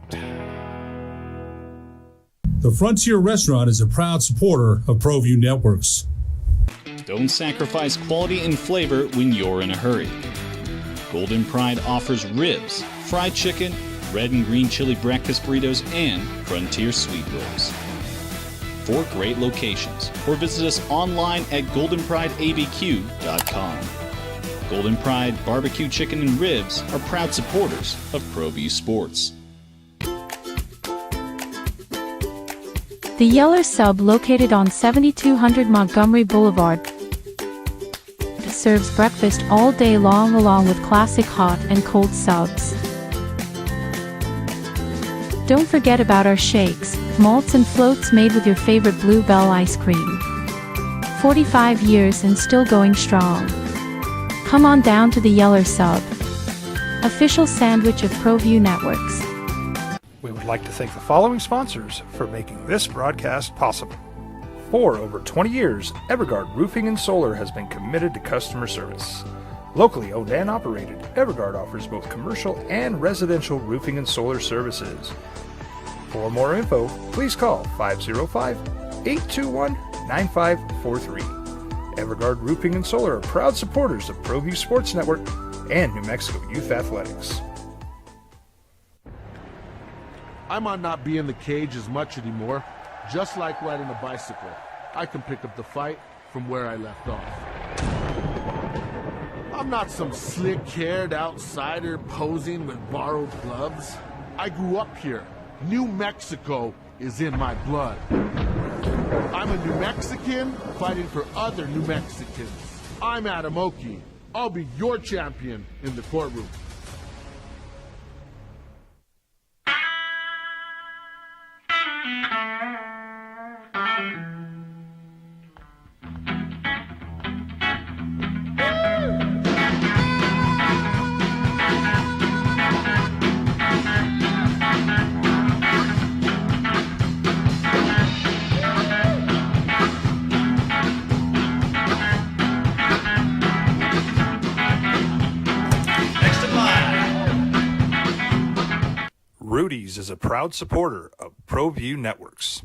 The Frontier Restaurant is a proud supporter of ProView Networks. Don't sacrifice quality and flavor when you're in a hurry. Golden Pride offers ribs, fried chicken, red and green chili breakfast burritos, and Frontier sweet rolls. 4 great locations, or visit us online at goldenprideabq.com. Golden Pride Barbecue Chicken and Ribs are proud supporters of ProView Sports. The Yeller Sub, located on 7200 Montgomery Boulevard, serves breakfast all day long along with classic hot and cold subs. Don't forget about our shakes, malts and floats made with your favorite Blue Bell ice cream. 45 years and still going strong. Come on down to the Yeller Sub, official sandwich of ProView Networks. We would like to thank the following sponsors for making this broadcast possible. For over 20 years, Evergard Roofing and Solar has been committed to customer service. Locally owned and operated, Evergard offers both commercial and residential roofing and solar services. For more info, please call 505-821-9543. Evergard Roofing and Solar are proud supporters of ProView Sports Network and New Mexico Youth Athletics. I might not be in the cage as much anymore. Just like riding a bicycle, I can pick up the fight from where I left off. I'm not some slick-haired outsider posing with borrowed gloves. I grew up here. New Mexico is in my blood. I'm a New Mexican fighting for other New Mexicans. I'm Adam Oki. I'll be your champion in the courtroom. is a proud supporter of ProView Networks.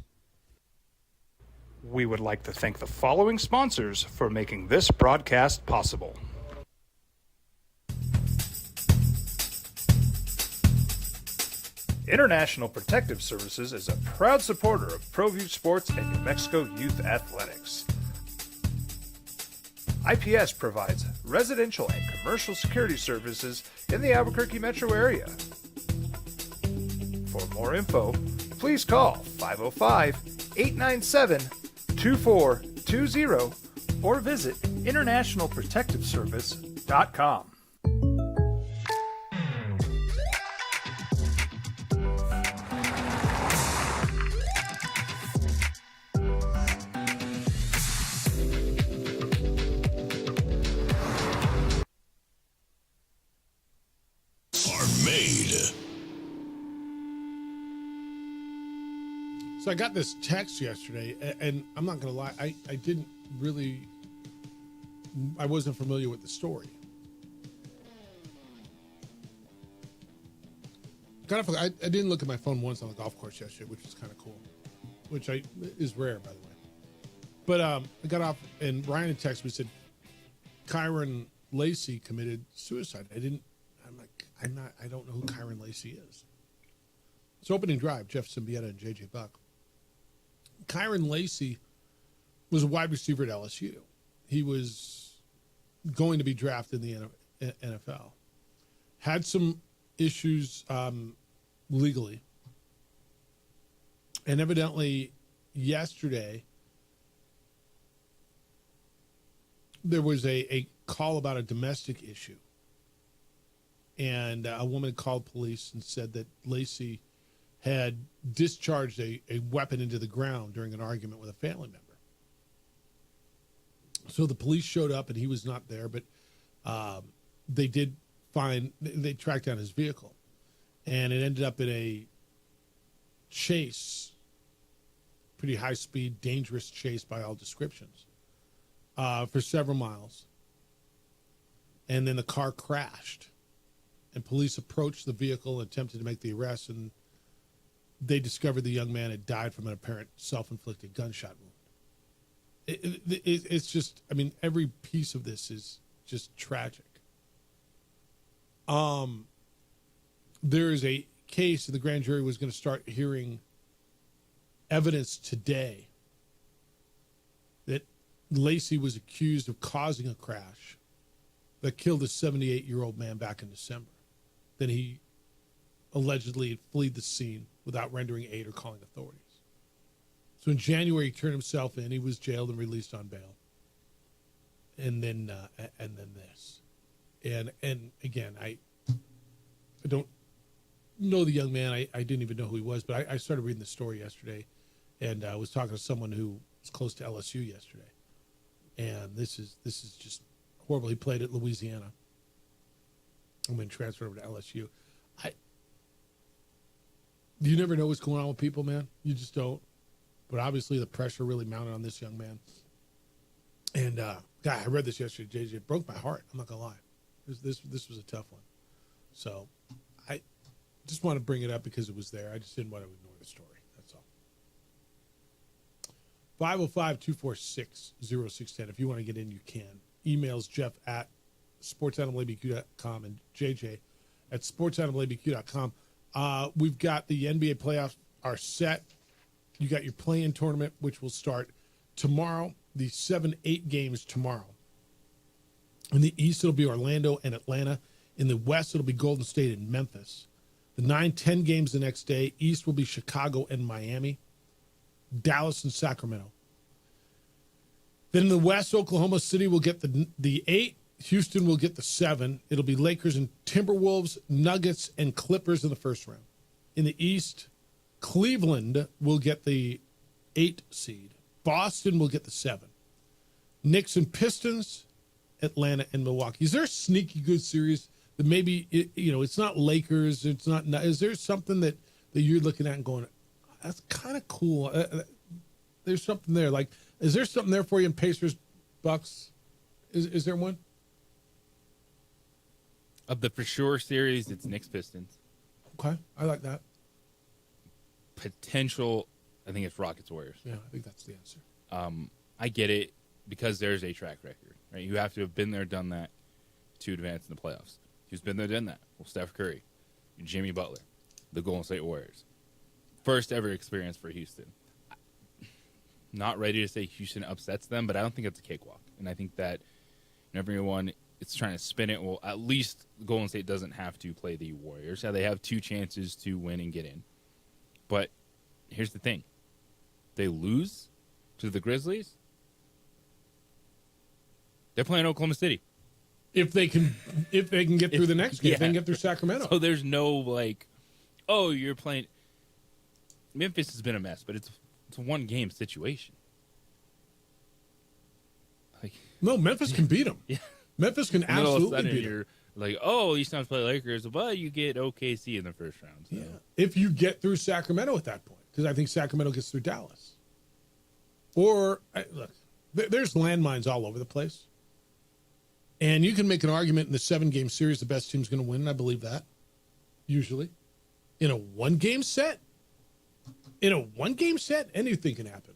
We would like to thank the following sponsors for making this broadcast possible. International Protective Services is a proud supporter of ProView Sports and New Mexico Youth Athletics. IPS provides residential and commercial security services in the Albuquerque metro area. For more info, please call 505-897-2420 or visit internationalprotectiveservice.com. So I got this text yesterday, and I'm not going to lie, I wasn't familiar with the story. I didn't look at my phone once on the golf course yesterday, which was kind of cool, which is rare, by the way. But I got off, and Ryan had texted me, said, Kyron Lacey committed suicide. I don't know who Kyron Lacey is. It's opening drive, Jeff Symbieta and JJ Buck. Kyron Lacey was a wide receiver at LSU. He was going to be drafted in the NFL. Had some issues legally. And evidently yesterday there was a call about a domestic issue. And a woman called police and said that Lacey had discharged a weapon into the ground during an argument with a family member. So the police showed up and he was not there, but they tracked down his vehicle. And it ended up in a chase, pretty high speed, dangerous chase by all descriptions, for several miles. And then the car crashed. And police approached the vehicle and attempted to make the arrest, and they discovered the young man had died from an apparent self-inflicted gunshot wound. It's just, I mean, every piece of this is just tragic. There is a case, and the grand jury was going to start hearing evidence today that Lacey was accused of causing a crash that killed a 78-year-old man back in December. Then he allegedly had fled the scene without rendering aid or calling authorities. So in January, he turned himself in. He was jailed and released on bail. And then this. And again, I don't know the young man. I didn't even know who he was, but I started reading the story yesterday, and I was talking to someone who was close to LSU yesterday. And this is just horrible. He played at Louisiana and then transferred over to LSU. You never know what's going on with people, man. You just don't. But obviously the pressure really mounted on this young man. And, God, I read this yesterday, JJ. It broke my heart. I'm not going to lie. This was a tough one. So I just want to bring it up because it was there. I just didn't want to ignore the story. That's all. 505-246-0610. If you want to get in, you can. Emails Jeff at sportsanimalabq.com and JJ at sportsanimalabq.com. We've got the NBA playoffs are set. You got your play-in tournament, which will start tomorrow, the 7-8 games tomorrow. In the East, it'll be Orlando and Atlanta. In the West, it'll be Golden State and Memphis. The 9-10 games the next day. East will be Chicago and Miami. Dallas and Sacramento. Then in the West, Oklahoma City will get the 8. Houston will get the 7. It'll be Lakers and Timberwolves, Nuggets, and Clippers in the first round. In the East, Cleveland will get the 8 seed. Boston will get the 7. Knicks and Pistons, Atlanta and Milwaukee. Is there a sneaky good series that maybe, it's not Lakers, it's not, is there something that you're looking at and going, that's kind of cool. There's something there. Like, is there something there for you in Pacers, Bucks? Is there one? Of the for sure series, it's Knicks Pistons. Okay, I like that. potential, I think it's Rockets Warriors. Yeah, I think that's the answer. I get it because there's a track record, right? You have to have been there, done that to advance in the playoffs. Who's been there, done that? Well, Steph Curry, Jimmy Butler, the Golden State Warriors. First ever experience for Houston. Not ready to say Houston upsets them, but I don't think it's a cakewalk. And I think that everyone is trying to spin it. Well, at least Golden State doesn't have to play the Warriors. Yeah, they have 2 chances to win and get in. But here's the thing. They lose to the Grizzlies, they're playing Oklahoma City. If they can get through the next game, if they can get through Sacramento. So there's no like, oh, you're playing. Memphis has been a mess, but it's a 1-game situation. Like, no, Memphis can beat them. Yeah, Memphis can absolutely beat them. You're like, oh, these times play Lakers, but you get OKC in the first round. So. Yeah, if you get through Sacramento at that point, because I think Sacramento gets through Dallas. Or look, there's landmines all over the place. And you can make an argument in the 7-game series the best team's going to win, and I believe that, usually. In a 1-game set, anything can happen.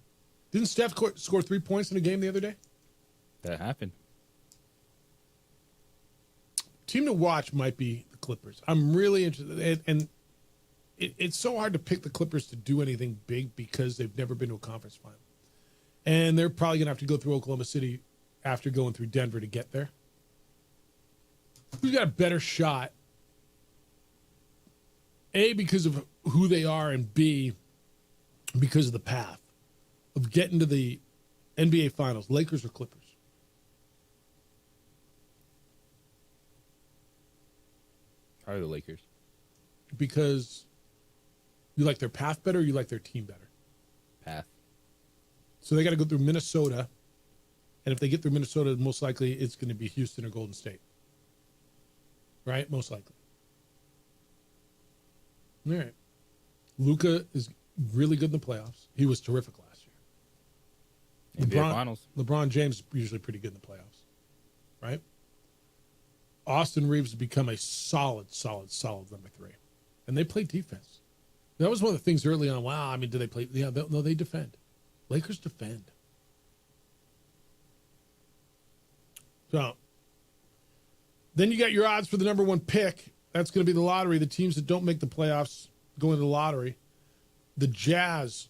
Didn't Steph score 3 points in a game the other day? That happened. Team to watch might be the Clippers. I'm really interested. And it's so hard to pick the Clippers to do anything big because they've never been to a conference final. And they're probably going to have to go through Oklahoma City after going through Denver to get there. Who's got a better shot? A, because of who they are, and B, because of the path of getting to the NBA Finals, Lakers or Clippers? Probably the Lakers. Because you like their path better or you like their team better? Path. So they got to go through Minnesota. And if they get through Minnesota, most likely it's going to be Houston or Golden State. Right? Most likely. All right. Luka is really good in the playoffs. He was terrific last year. NBA Finals. LeBron James is usually pretty good in the playoffs. Right? Austin Reeves has become a solid number 3. And they play defense. That was one of the things early on. Wow, I mean, do they play? Yeah, no, they defend. Lakers defend. So, then you got your odds for the number 1 pick. That's going to be the lottery. The teams that don't make the playoffs go into the lottery. The Jazz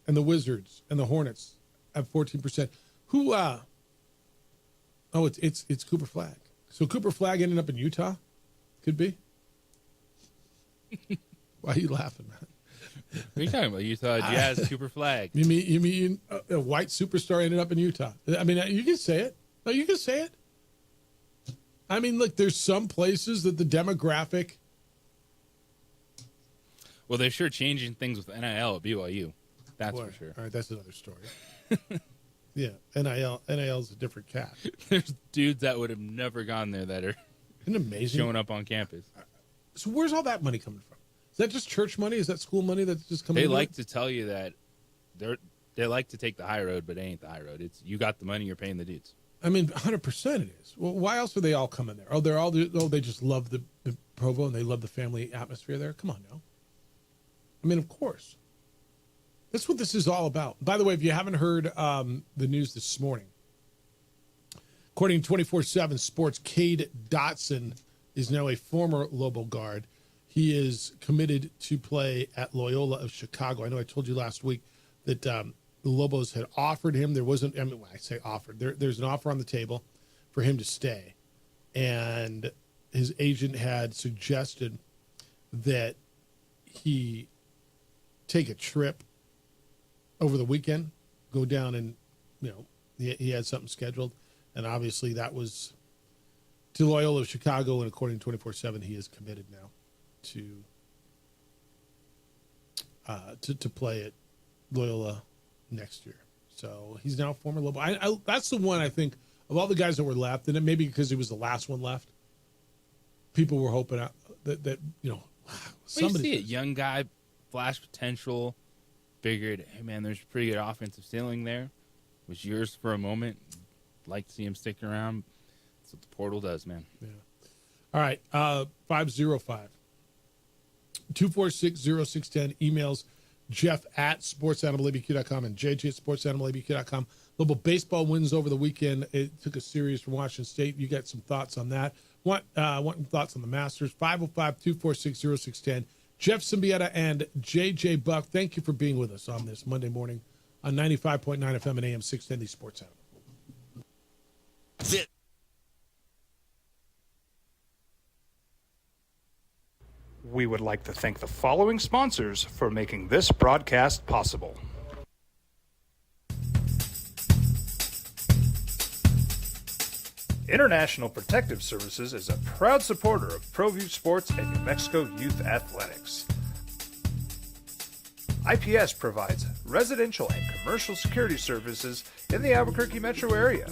and the Wizards and the Hornets have 14%. Who? Oh, it's Cooper Flagg. So Cooper Flagg ended up in Utah? Could be. Why are you laughing, man? What are you talking about? Utah Jazz, Cooper Flagg. You mean a white superstar ended up in Utah? I mean, you can say it. No, you can say it. I mean, look, there's some places that the demographic. Well, they're sure changing things with NIL at BYU. That's for sure. All right, that's another story. Yeah, NIL is a different cat. There's dudes that would have never gone there that are Isn't it amazing? Showing up on campus. So where's all that money coming from? Is that just church money? Is that school money that's just coming? They like to tell you that they like to take the high road, but it ain't the high road. It's you got the money, you're paying the dudes. I mean, 100% it is. Well, why else are they all coming there? They just love the Provo and they love the family atmosphere there. Come on now. I mean, of course. That's what this is all about. By the way, if you haven't heard the news this morning, according to 24/7 Sports, Cade Dotson is now a former Lobo guard. He is committed to play at Loyola of Chicago. I know I told you last week that the Lobos had offered him. There wasn't, I mean, when I say offered, there's an offer on the table for him to stay. And his agent had suggested that he take a trip over the weekend, go down and, he had something scheduled. And obviously that was to Loyola of Chicago. And according to 24/7, he is committed now to play at Loyola next year. So he's now a former Lobo. That's the one I think of all the guys that were left, and it maybe because he was the last one left. People were hoping that somebody see it, young guy, flash potential, figured, hey man, there's a pretty good offensive ceiling there. Was yours for a moment. Like to see him stick around. That's what the portal does, man. Yeah. All right, 505-246-0610. Emails Jeff at sportsanimalabq.com and JJ at sportsanimalabq.com. Little baseball wins over the weekend. It took a series from Washington State. You got some thoughts on that. Want thoughts on the Masters? 505-246-0610. Jeff Symbieta and JJ Buck, thank you for being with us on this Monday morning on 95.9 FM and AM 610, the Sports Animal. We would like to thank the following sponsors for making this broadcast possible. International Protective Services is a proud supporter of ProView Sports and New Mexico Youth Athletics. IPS provides residential and commercial security services in the Albuquerque metro area.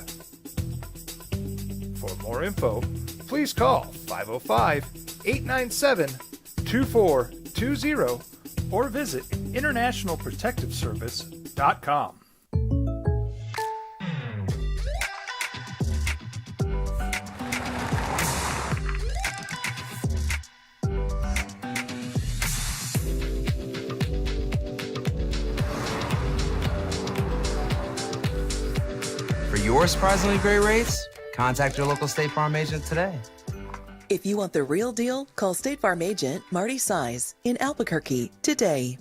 For more info, please call 505-897-2420 or visit internationalprotectiveservice.com. For your surprisingly great rates, contact your local State Farm agent today. If you want the real deal, call State Farm agent Marty Size in Albuquerque today.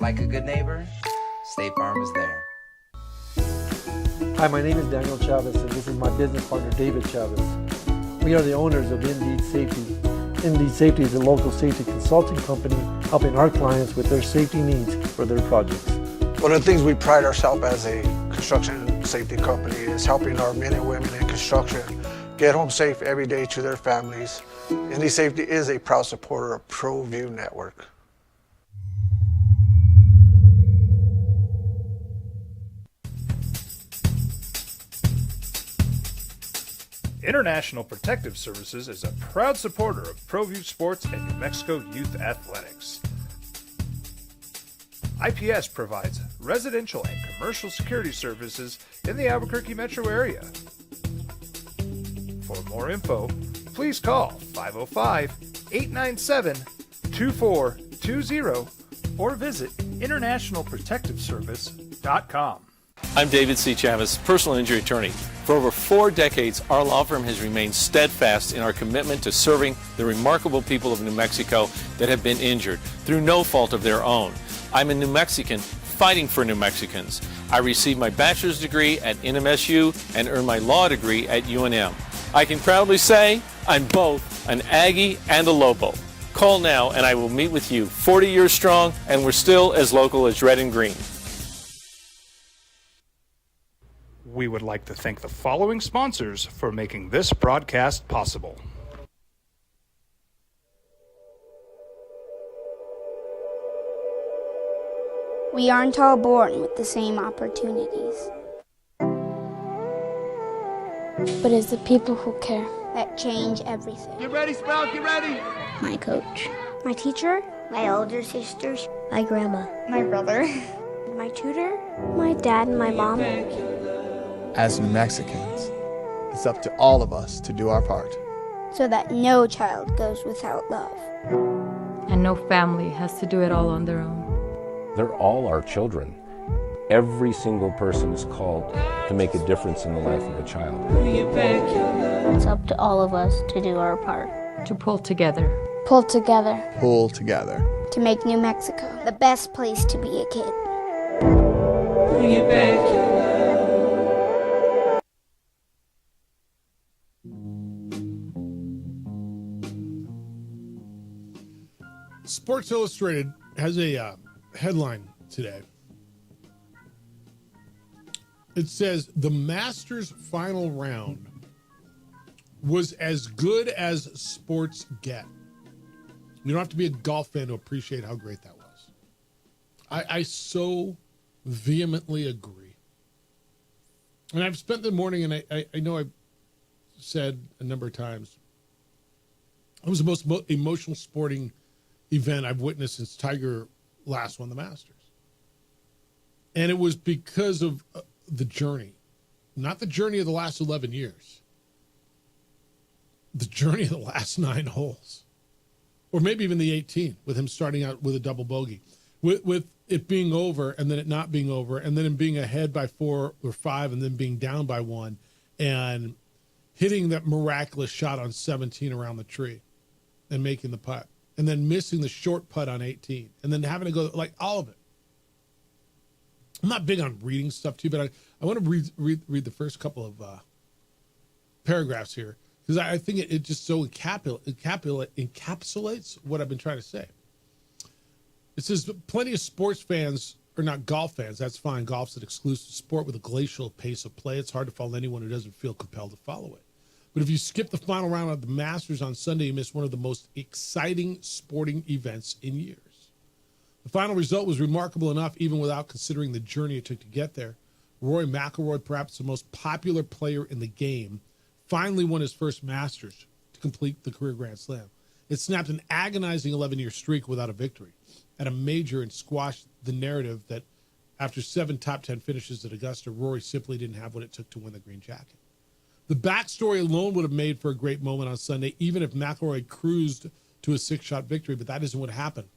Like a good neighbor, State Farm is there. Hi, my name is Daniel Chavez, and this is my business partner, David Chavez. We are the owners of Indeed Safety. Indeed Safety is a local safety consulting company helping our clients with their safety needs for their projects. One of the things we pride ourselves as a construction safety company is helping our men and women in construction get home safe every day to their families. Indeed Safety is a proud supporter of ProView Network. International Protective Services is a proud supporter of ProView Sports and New Mexico Youth Athletics. IPS provides residential and commercial security services in the Albuquerque metro area. For more info, please call 505-897-2420 or visit internationalprotectiveservice.com. I'm David C. Chavez, personal injury attorney. For over 4 decades, our law firm has remained steadfast in our commitment to serving the remarkable people of New Mexico that have been injured through no fault of their own. I'm a New Mexican fighting for New Mexicans. I received my bachelor's degree at NMSU and earned my law degree at UNM. I can proudly say I'm both an Aggie and a Lobo. Call now and I will meet with you. 40 years strong, and we're still as local as red and green. We would like to thank the following sponsors for making this broadcast possible. We aren't all born with the same opportunities. But it's the people who care that change everything. Get ready, Sprout, get ready! My coach. My teacher. My older sisters. My grandma. My brother. My tutor. My dad and my mom. As New Mexicans, it's up to all of us to do our part. So that no child goes without love. And no family has to do it all on their own. They're all our children. Every single person is called to make a difference in the life of a child. It's up to all of us to do our part. To pull together. Pull together. Pull together. To make New Mexico the best place to be a kid. Sports Illustrated has a headline today. It says the Masters final round was as good as sports get. You don't have to be a golf fan to appreciate how great that was. I so vehemently agree. And I've spent the morning, and I know I've said a number of times, it was the most emotional sporting event I've witnessed since Tiger last won the Masters. And it was because of the journey, not the journey of the last 11 years, the journey of the last 9 holes, or maybe even the 18, with him starting out with a double bogey. With it being over and then it not being over, and then it being ahead by 4 or 5 and then being down by 1, and hitting that miraculous shot on 17 around the tree and making the putt, and then missing the short putt on 18, and then having to go, like, all of it. I'm not big on reading stuff too, but I want to read the first couple of paragraphs here, because I think it just so encapsulates what I've been trying to say. It says, plenty of sports fans, or not golf fans, that's fine. Golf's an exclusive sport with a glacial pace of play. It's hard to follow anyone who doesn't feel compelled to follow it. But if you skip the final round of the Masters on Sunday, you miss one of the most exciting sporting events in years. The final result was remarkable enough, even without considering the journey it took to get there. Rory McIlroy, perhaps the most popular player in the game, finally won his first Masters to complete the career Grand Slam. It snapped an agonizing 11-year streak without a victory at a major and squashed the narrative that after 7 top 10 finishes at Augusta, Rory simply didn't have what it took to win the green jacket. The backstory alone would have made for a great moment on Sunday, even if McIlroy cruised to a 6-shot victory, but that isn't what happened,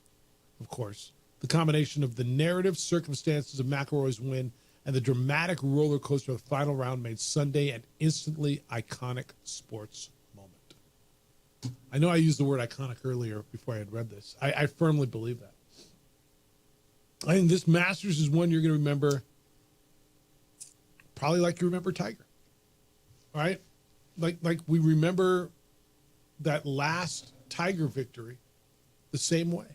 of course. The combination of the narrative circumstances of McIlroy's win and the dramatic roller coaster of the final round made Sunday an instantly iconic sports moment. I know I used the word iconic earlier before I had read this. I firmly believe that. I think this Masters is one you're going to remember probably like you remember Tiger. All right? Like we remember that last Tiger victory the same way.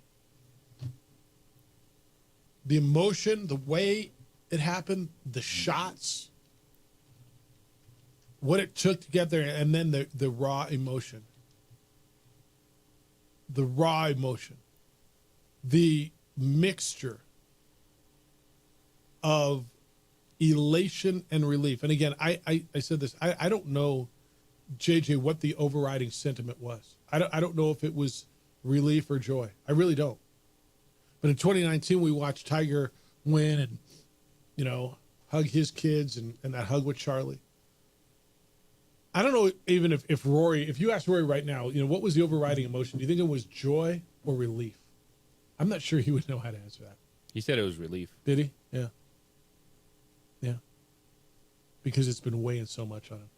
The emotion, the way it happened, the shots, what it took to get there, and then the raw emotion. The raw emotion. The mixture of elation and relief. And again, I said this, I don't know, JJ, what the overriding sentiment was. I don't know if it was relief or joy. I really don't. But in 2019, we watched Tiger win and, you know, hug his kids and that hug with Charlie. I don't know even if Rory, if you ask Rory right now, you know, what was the overriding emotion? Do you think it was joy or relief? I'm not sure he would know how to answer that. He said it was relief. Did he? Yeah. Yeah. Because it's been weighing so much on him. All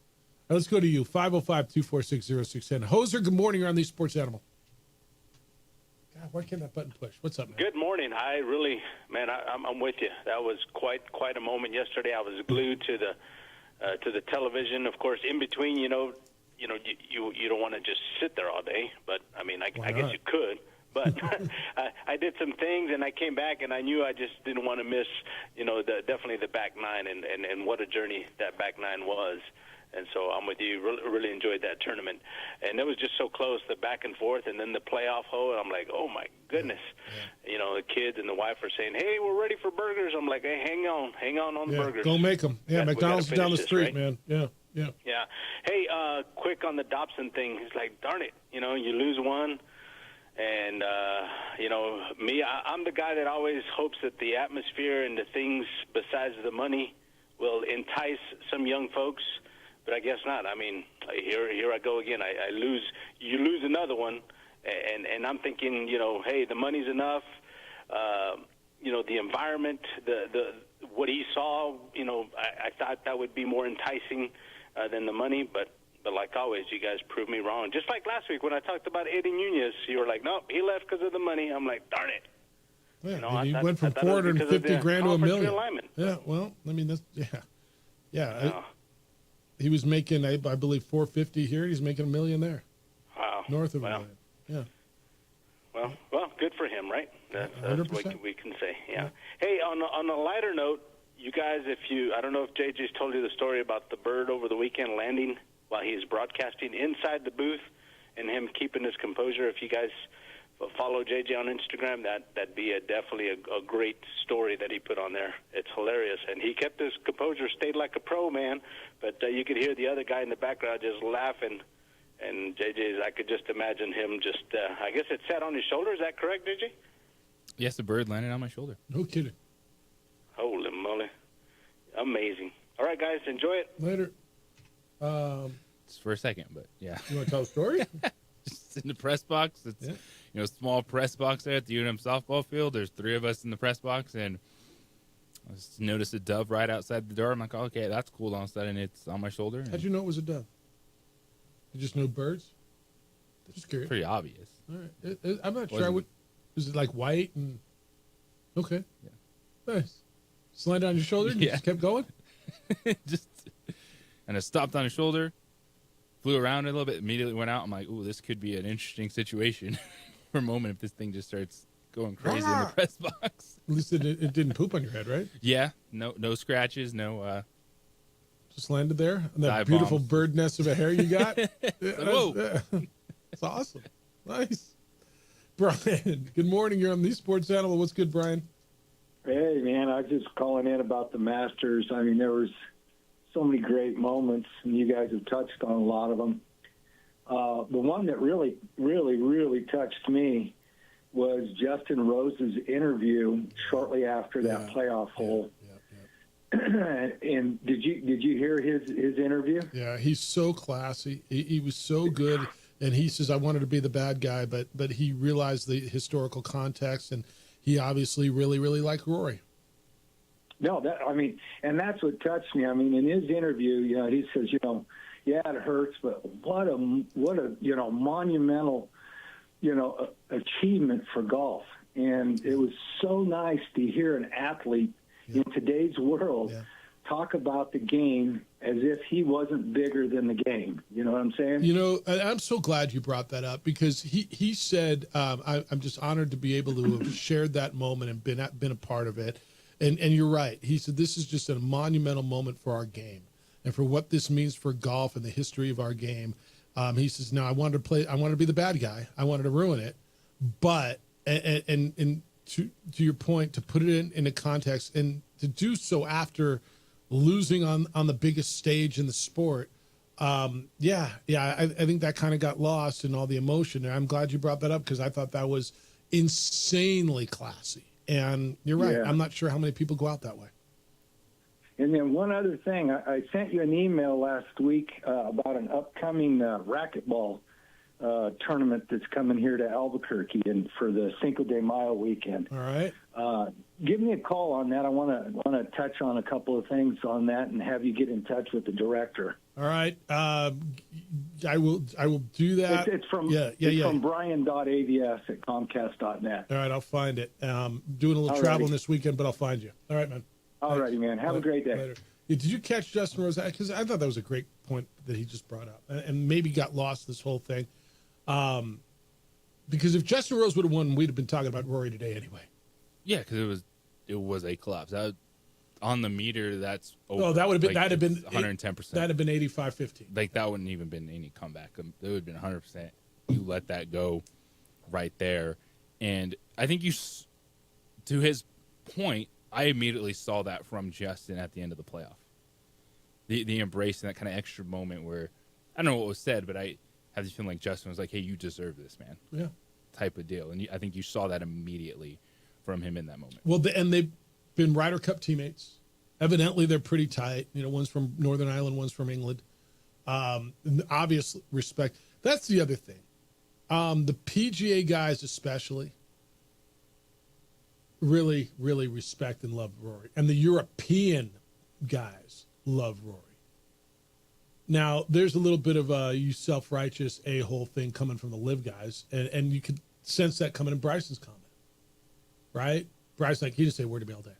right, let's go to you. 505-246-0610. Hoser, good morning. You're on the Sports Animal. God, why can't that button push? What's up, man? Good morning. I really, man, I'm with you. That was quite a moment yesterday. I was glued to the television. Of course, in between, you don't want to just sit there all day. But I mean, I guess you could. But I did some things, and I came back, and I knew I just didn't want to miss, definitely the back nine, and what a journey that back nine was. And so I'm with you. Really enjoyed that tournament. And it was just so close, the back and forth, and then the playoff hole. And I'm like, oh, my goodness. Yeah. You know, the kids and the wife are saying, hey, we're ready for burgers. I'm like, hey, hang on the burgers. Go make them. Yeah, McDonald's is down the street, right? Man. Yeah. Hey, quick on the Dobson thing. It's like, darn it, you lose one. And, me, I'm the guy that always hopes that the atmosphere and the things besides the money will entice some young folks. But I guess not. I mean, here I go again. You lose another one, and I'm thinking, hey, the money's enough. The environment, the what he saw, I thought that would be more enticing than the money. But like always, you guys proved me wrong. Just like last week when I talked about Eddie Nunez, you were like, nope, he left because of the money. I'm like, darn it. Yeah, he went from $450,000 to $1 million. Yeah, well, I mean, that's yeah. He was making, I believe, $450,000 here. He's making $1 million there. Wow, north of $1 million. Yeah. Well, good for him, right? That's what we can say. Yeah. Hey, on a lighter note, you guys, I don't know if JJ's told you the story about the bird over the weekend landing while he's broadcasting inside the booth, and him keeping his composure. If you guys follow JJ on Instagram, that'd be definitely a great story that he put on there. It's hilarious, and he kept his composure, stayed like a pro, man. But you could hear the other guy in the background just laughing, and I could just imagine him just. I guess it sat on his shoulder. Is that correct, JJ? Yes, the bird landed on my shoulder. No kidding. Holy moly, amazing! All right, guys, enjoy it. Later. It's for a second, but yeah. You want to tell a story? It's in the press box. small press box there at the UNM softball field. There's 3 of us in the press box, and I just noticed a dove right outside the door. I'm like, okay, that's cool. All of a sudden, it's on my shoulder. How'd you know it was a dove? You just know birds? Just curious. Pretty obvious. All right. I'm not sure. Was it like white? And okay. Yeah. Nice. Just landed on your shoulder and you just kept going? And it stopped on his shoulder, flew around a little bit, immediately went out. I'm like, ooh, this could be an interesting situation for a moment if this thing just starts going crazy in the press box. At least it didn't poop on your head, right? Yeah. No scratches, no... Just landed there on that beautiful bird nest of a hair you got. Whoa. It's awesome. Nice. Brian, good morning. You're on the Sports Animal. What's good, Brian? Hey, man, I was just calling in about the Masters. I mean, there was so many great moments, and you guys have touched on a lot of them. The one that really, really, really touched me was Justin Rose's interview shortly after that playoff hole. And did you hear his interview? Yeah, he's so classy. He was so good, and he says I wanted to be the bad guy, but he realized the historical context, and he obviously really, really liked Rory. No, and that's what touched me. I mean, in his interview, he says, yeah, it hurts, but what a monumental, achievement for golf, and it was so nice to hear an athlete in today's world talk about the game as if he wasn't bigger than the game. You know what I'm saying? I'm so glad you brought that up because he said, I'm just honored to be able to have shared that moment and been a part of it. And you're right. He said, this is just a monumental moment for our game and for what this means for golf and the history of our game. He says, no, I wanted to be the bad guy. I wanted to ruin it. But, and to your point, to put it in a context and to do so after losing on the biggest stage in the sport. I think that kind of got lost in all the emotion. And I'm glad you brought that up because I thought that was insanely classy. And you're right. Yeah. I'm not sure how many people go out that way. And then one other thing, I sent you an email last week about an upcoming racquetball tournament that's coming here to Albuquerque and for the Cinco de Mayo weekend. All right. Give me a call on that. I want to touch on a couple of things on that and have you get in touch with the director. All right. I will do that. It's from from brian.avs@comcast.net. All right, I'll find it. Doing a little traveling this weekend, but I'll find you. All right, man. All righty, man. Have a great day. Later. Yeah, did you catch Justin Rose? Because I thought that was a great point that he just brought up, and maybe got lost this whole thing. Because if Justin Rose would have won, we'd have been talking about Rory today anyway. Yeah, because it was a collapse. On the meter, that's over. Oh, that would have been 110%. That'd have been 85-15. Like that wouldn't even been any comeback. It would have been 100%. You let that go right there, and I think to his point, I immediately saw that from Justin at the end of the playoff. The embrace and that kind of extra moment where I don't know what was said, but I have this feeling like Justin was like, "Hey, you deserve this, man." Yeah, type of deal, and I think you saw that immediately from him in that moment. Well, and they've been Ryder Cup teammates. Evidently, they're pretty tight. One's from Northern Ireland, one's from England. Obvious respect. That's the other thing. The PGA guys especially really, really respect and love Rory. And the European guys love Rory. Now, there's a little bit of a you self-righteous a-hole thing coming from the live guys. And you could sense that coming in Bryson's comment. Right? Bryson, he didn't say a word to me all day.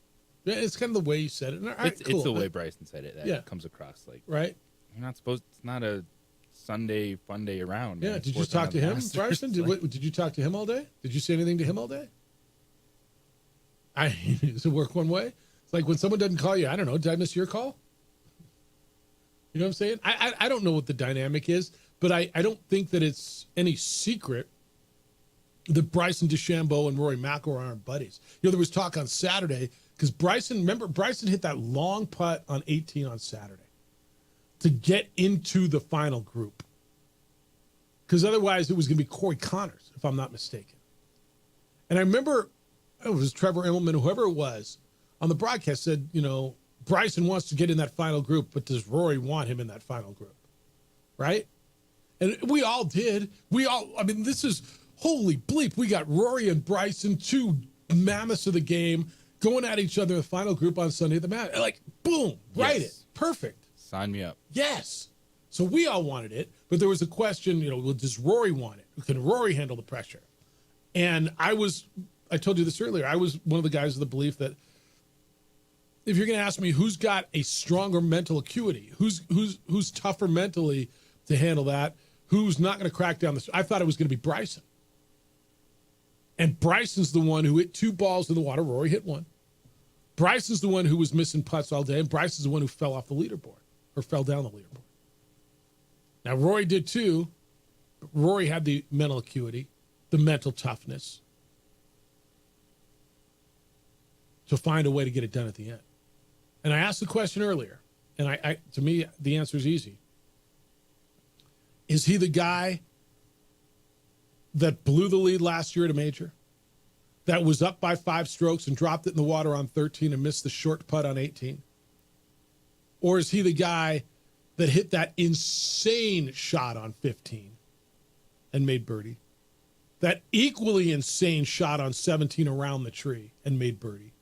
It's kind of the way he said it. It's the way Bryson said it that comes across. Like, right? You're not supposed. It's not a Sunday fun day around. Yeah. Did you talk to him, Bryson? Did you talk to him all day? Did you say anything to him all day? Does it work one way? It's like when someone doesn't call you. I don't know. Did I miss your call? You know what I'm saying? I don't know what the dynamic is, but I don't think that it's any secret that Bryson DeChambeau and Rory McIlroy aren't buddies. There was talk on Saturday because Bryson hit that long putt on 18 on Saturday to get into the final group. Because otherwise it was going to be Corey Connors, if I'm not mistaken. And I remember it was Trevor Immelman, whoever it was, on the broadcast said, Bryson wants to get in that final group, but does Rory want him in that final group? Right? And we all did. This is holy bleep, we got Rory and Bryson, two mammoths of the game, going at each other in the final group on Sunday at the match. Like, boom, write it. Perfect. Sign me up. Yes. So we all wanted it, but there was a question, well, does Rory want it? Can Rory handle the pressure? And I told you this earlier, I was one of the guys of the belief that if you're going to ask me who's got a stronger mental acuity, who's tougher mentally to handle that, who's not going to crack down I thought it was going to be Bryson. And Bryson's the one who hit 2 balls in the water. Rory hit 1. Bryson's the one who was missing putts all day, and Bryson's the one who fell off the leaderboard or fell down the leaderboard. Now, Rory did too. But Rory had the mental acuity, the mental toughness to find a way to get it done at the end. And I asked the question earlier, and to me, the answer is easy. Is he the guy that blew the lead last year at a major, that was up by 5 strokes and dropped it in the water on 13 and missed the short putt on 18? Or is he the guy that hit that insane shot on 15 and made birdie? That equally insane shot on 17 around the tree and made birdie?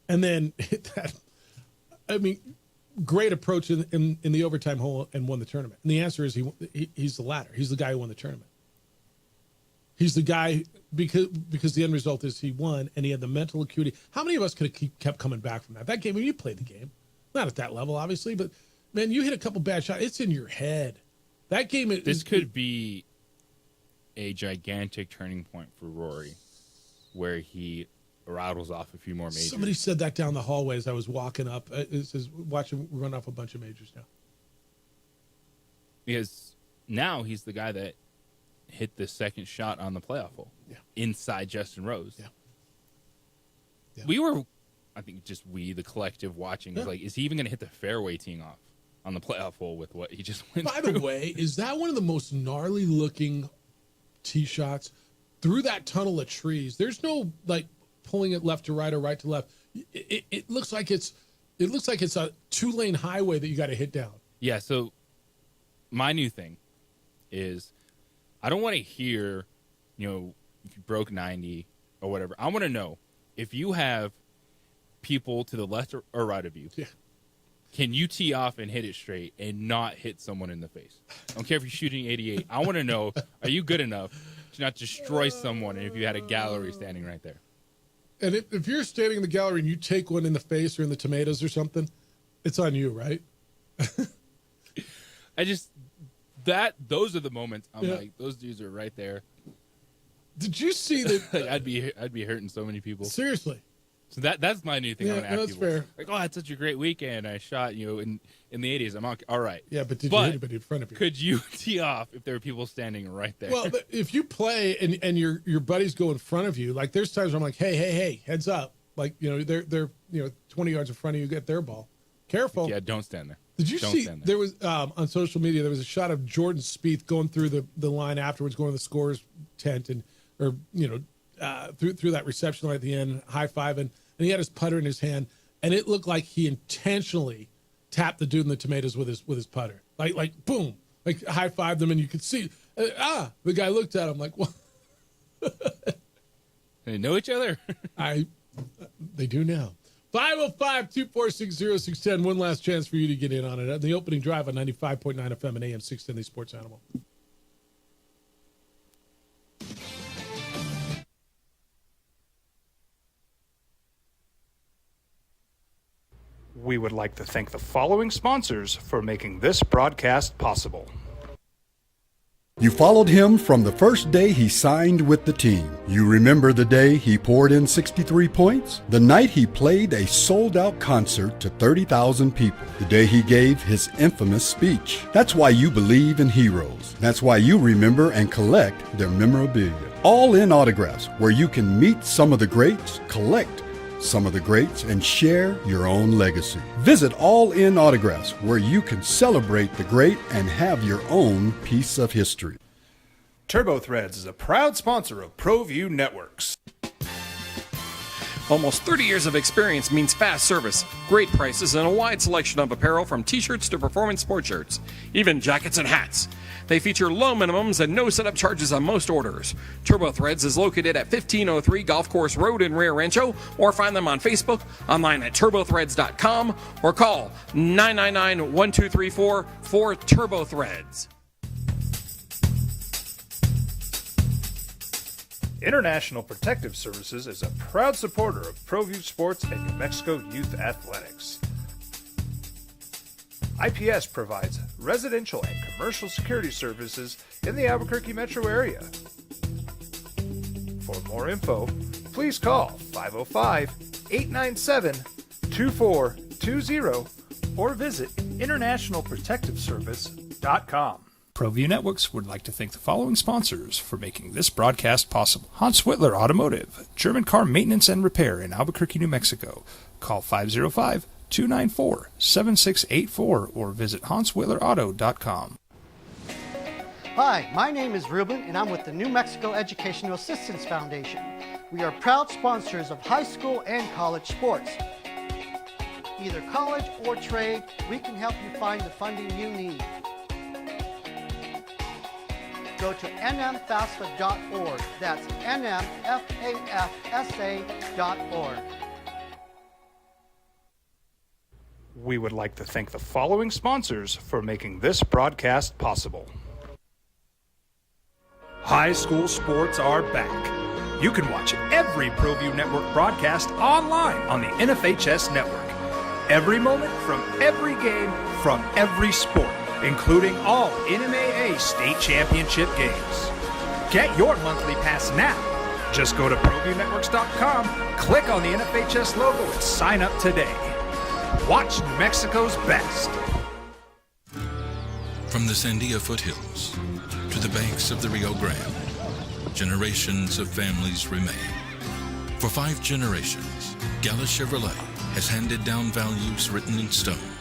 And then hit that, great approach in the overtime hole and won the tournament. And the answer is he's the latter. He's the guy who won the tournament. He's the guy because the end result is he won and he had the mental acuity. How many of us could have kept coming back from that? That game, you played the game. Not at that level, obviously, but, man, you hit a couple bad shots. It's in your head. That game This could be a gigantic turning point for Rory where he rattles off a few more majors. Somebody said that down the hallway as I was walking up. It says, watch him run off a bunch of majors now. Because now he's the guy that hit the second shot on the playoff hole inside Justin Rose. Yeah. We were, I think the collective watching, was like, is he even going to hit the fairway teeing off on the playoff hole with what he just went By through? the way, is that one of the most gnarly looking tee shots through that tunnel of trees? There's no pulling it left to right or right to left. It looks like it's a 2-lane highway that you got to hit down. Yeah. So my new thing is I don't want to hear, if you broke 90 or whatever. I want to know if you have people to the left or right of you. Yeah. Can you tee off and hit it straight and not hit someone in the face? I don't care if you're shooting 88. I want to know, are you good enough to not destroy someone if you had a gallery standing right there? And if you're standing in the gallery and you take one in the face or in the tomatoes or something, it's on you, right? Those are the moments I'm like, those dudes are right there. Did you see that? I'd be hurting so many people. Seriously. So that's my new thing. Yeah, I'm gonna ask that's people. fair. Like, I had such a great weekend. I shot, in the 80s. I'm all right. Yeah, but did you hit anybody in front of you? Could you tee off if there were people standing right there? Well, if you play and your buddies go in front of you, like there's times where I'm like, hey, heads up. Like, they're 20 yards in front of you, get their ball. Careful. Yeah, don't stand there. Did you see there was on social media there was a shot of Jordan Spieth going through the line afterwards, going to the scorer's tent through that reception line at the end, high-fiving, and he had his putter in his hand, and it looked like he intentionally tapped the dude in the tomatoes with his putter. Like boom, like high-fived them, and you could see the guy looked at him like, what? They know each other? They do now. 505-246-0610. One last chance for you to get in on it. The opening drive on 95.9 FM and AM 610, the Sports Animal. We would like to thank the following sponsors for making this broadcast possible. You followed him from the first day he signed with the team. You remember the day he poured in 63 points? The night he played a sold-out concert to 30,000 people. The day he gave his infamous speech. That's why you believe in heroes. That's why you remember and collect their memorabilia. All in autographs, where you can meet some of the greats, collect some of the greats, and share your own legacy. Visit All In Autographs, where you can celebrate the great and have your own piece of history. TurboThreads is a proud sponsor of ProView Networks. Almost 30 years of experience means fast service, great prices, and a wide selection of apparel from t-shirts to performance sport shirts, even jackets and hats. They feature low minimums and no setup charges on most orders. Turbo Threads is located at 1503 Golf Course Road in Rio Rancho, or find them on Facebook, online at turbothreads.com, or call 999-1234 for Turbo Threads. International Protective Services is a proud supporter of ProView Sports and New Mexico Youth Athletics. IPS provides residential and commercial security services in the Albuquerque metro area. For more info, please call 505-897-2420 or visit internationalprotectiveservice.com. ProView Networks would like to thank the following sponsors for making this broadcast possible. Hans Whitler Automotive, German car maintenance and repair in Albuquerque, New Mexico. Call 505-294-7684 or visit hanswhitlerauto.com. Hi, my name is Ruben, and I'm with the New Mexico Educational Assistance Foundation. We are proud sponsors of high school and college sports. Either college or trade, we can help you find the funding you need. Go to nmfafsa.org. That's nmfafsa.org. We would like to thank the following sponsors for making this broadcast possible. High school sports are back. You can watch every ProView Network broadcast online on the NFHS network. Every moment from every game from every sport, including all NMAA state championship games. Get your monthly pass now. Just go to ProViewNetworks.com, click on the NFHS logo, and sign up today. Watch New Mexico's best. From the Sandia foothills to the banks of the Rio Grande, generations of families remain. For 5 generations, Gallus Chevrolet has handed down values written in stone,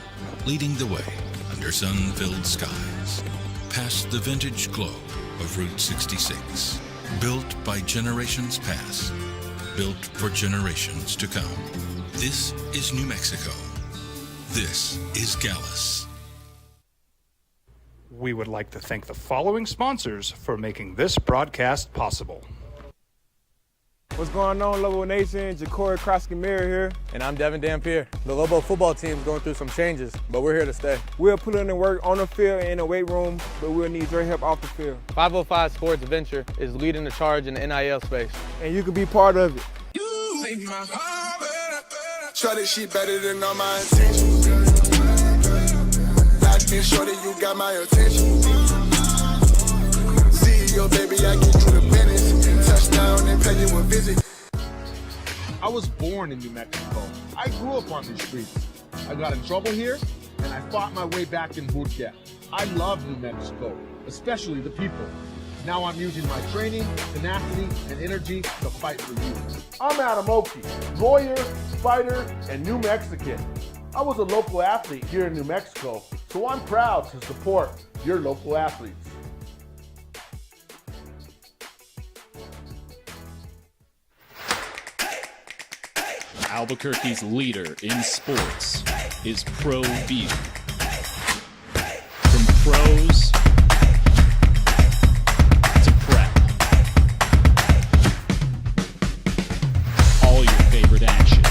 leading the way under sun-filled skies, past the vintage glow of Route 66. Built by generations past, built for generations to come. This is New Mexico. This is Gallus. We would like to thank the following sponsors for making this broadcast possible. What's going on, Lobo Nation? Ja'Cory Krosky-Mirror here. And I'm Devin Dampier. The Lobo football team is going through some changes, but we're here to stay. We'll put in the work on the field and in the weight room, but we'll need your help off the field. 505 Sports Venture is leading the charge in the NIL space. And you can be part of it. You make my heart better. Try this shit better than all my intentions. Locked in shorty, you got my attention. CEO, baby, I get you the business. Touchdown and pay you a visit. I was born in New Mexico. I grew up on these streets. I got in trouble here, and I fought my way back in boot camp. I love New Mexico, especially the people. Now I'm using my training, tenacity, and energy to fight for you. I'm Adam Oki, lawyer, fighter, and New Mexican. I was a local athlete here in New Mexico, so I'm proud to support your local athletes. Albuquerque's leader in sports is ProView. From pros to prep, all your favorite action.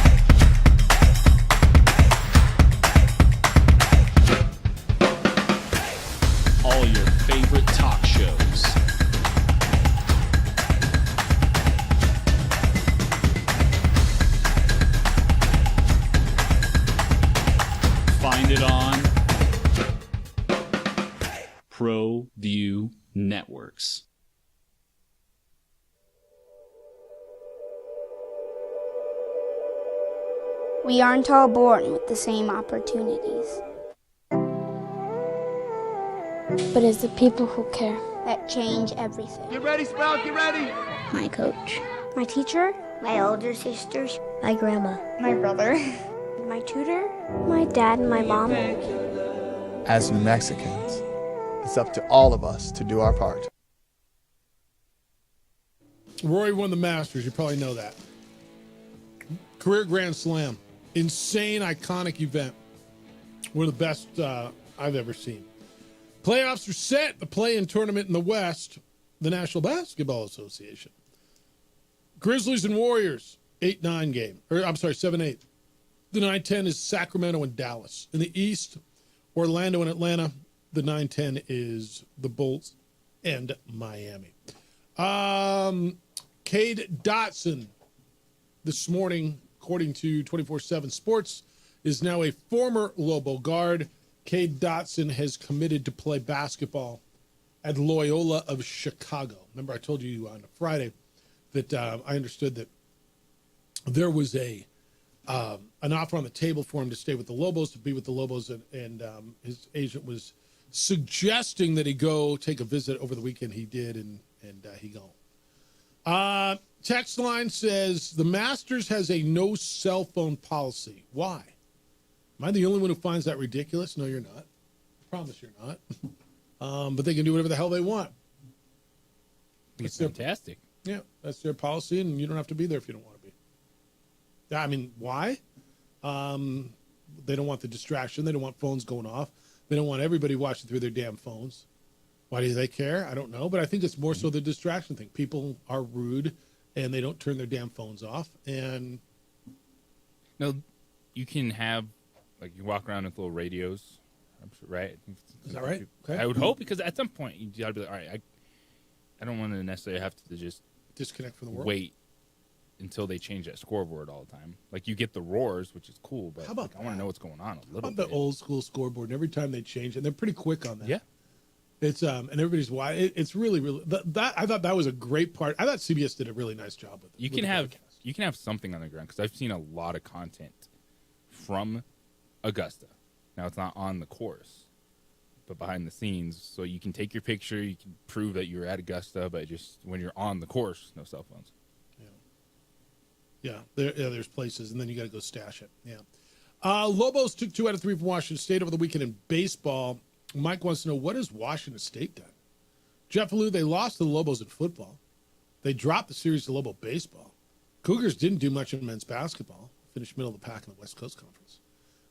All your favorite talk shows. Find it on ProView Networks. We aren't all born with the same opportunities. But it's the people who care that change everything. Get ready, Sprout, get ready! My coach, my teacher, my older sisters, my grandma, my brother, my tutor, my dad, and my mom. As New Mexicans, it's up to all of us to do our part. Rory won the Masters. You probably know that. Career Grand Slam. Insane, iconic event. One of the best I've ever seen. Playoffs are set. The play-in tournament in the West, the National Basketball Association. Grizzlies and Warriors, 8-9 game. 7-8. The 9-10 is Sacramento and Dallas. In the East, Orlando and Atlanta. The 9-10 is the Bolts and Miami. Cade Dotson, this morning, according to 24/7 Sports, is now a former Lobo guard. Cade Dotson has committed to play basketball at Loyola of Chicago. Remember, I told you on Friday that I understood that there was an offer on the table for him to stay with the Lobos, to be with the Lobos, and his agent was suggesting that he go take a visit over the weekend. He did, and he gone. Text line says, the Masters has a no cell phone policy. Why? Am I the only one who finds that ridiculous? No, you're not. I promise you're not. But they can do whatever the hell they want. It's fantastic. Yeah, that's their policy, and you don't have to be there if you don't want to be. I mean, why? They don't want the distraction. They don't want phones going off. They don't want everybody watching through their damn phones. Why do they care? I don't know, but I think it's more so the distraction thing. People are rude, and they don't turn their damn phones off. And no, you can have, like, you walk around with little radios, I'm sure, right? Is that right? Okay. I would hope, because at some point you got to be like, all right, I don't want to necessarily have to just disconnect from the world. Wait until they change that scoreboard all the time. Like, you get the roars, which is cool, but How about I want to know what's going on a little How about bit. the old school scoreboard? And every time they change, and they're pretty quick on that. Yeah. It's and everybody's wide. It's really that I thought that was a great part. I thought CBS did a really nice job with it. You can have something on the ground, because I've seen a lot of content from Augusta. Now, it's not on the course, but behind the scenes, so you can take your picture, you can prove that you're at Augusta, but just when you're on the course, no cell phones. Yeah, there's places, and then you got to go stash it. Yeah. Lobos took 2 out of 3 from Washington State over the weekend in baseball. Mike wants to know, what has Washington State done? Jeff Alou, they lost to the Lobos in football. They dropped the series to Lobo baseball. Cougars didn't do much in men's basketball. Finished middle of the pack in the West Coast Conference.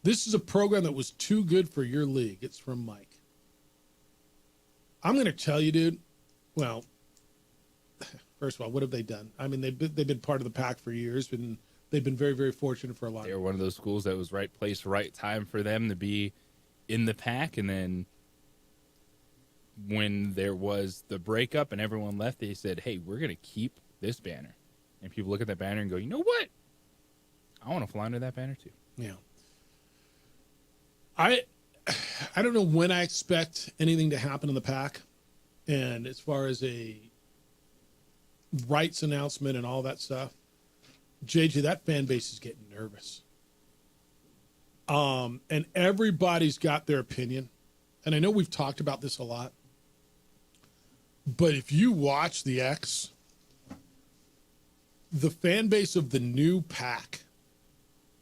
This is a program that was too good for your league. It's from Mike. I'm going to tell you, dude, well, first of all, what have they done? I mean, they've been part of the pack for years, and they've been very, very fortunate for a lot. They were one of those schools that was right place, right time for them to be in the pack, and then when there was the breakup and everyone left, they said, hey, we're going to keep this banner. And people look at that banner and go, you know what? I want to fly under that banner too. Yeah. I don't know when I expect anything to happen in the pack. And as far as a rights announcement and all that stuff, JJ, that fan base is getting nervous. And everybody's got their opinion. And I know we've talked about this a lot. But if you watch the X, the fan base of the new pack,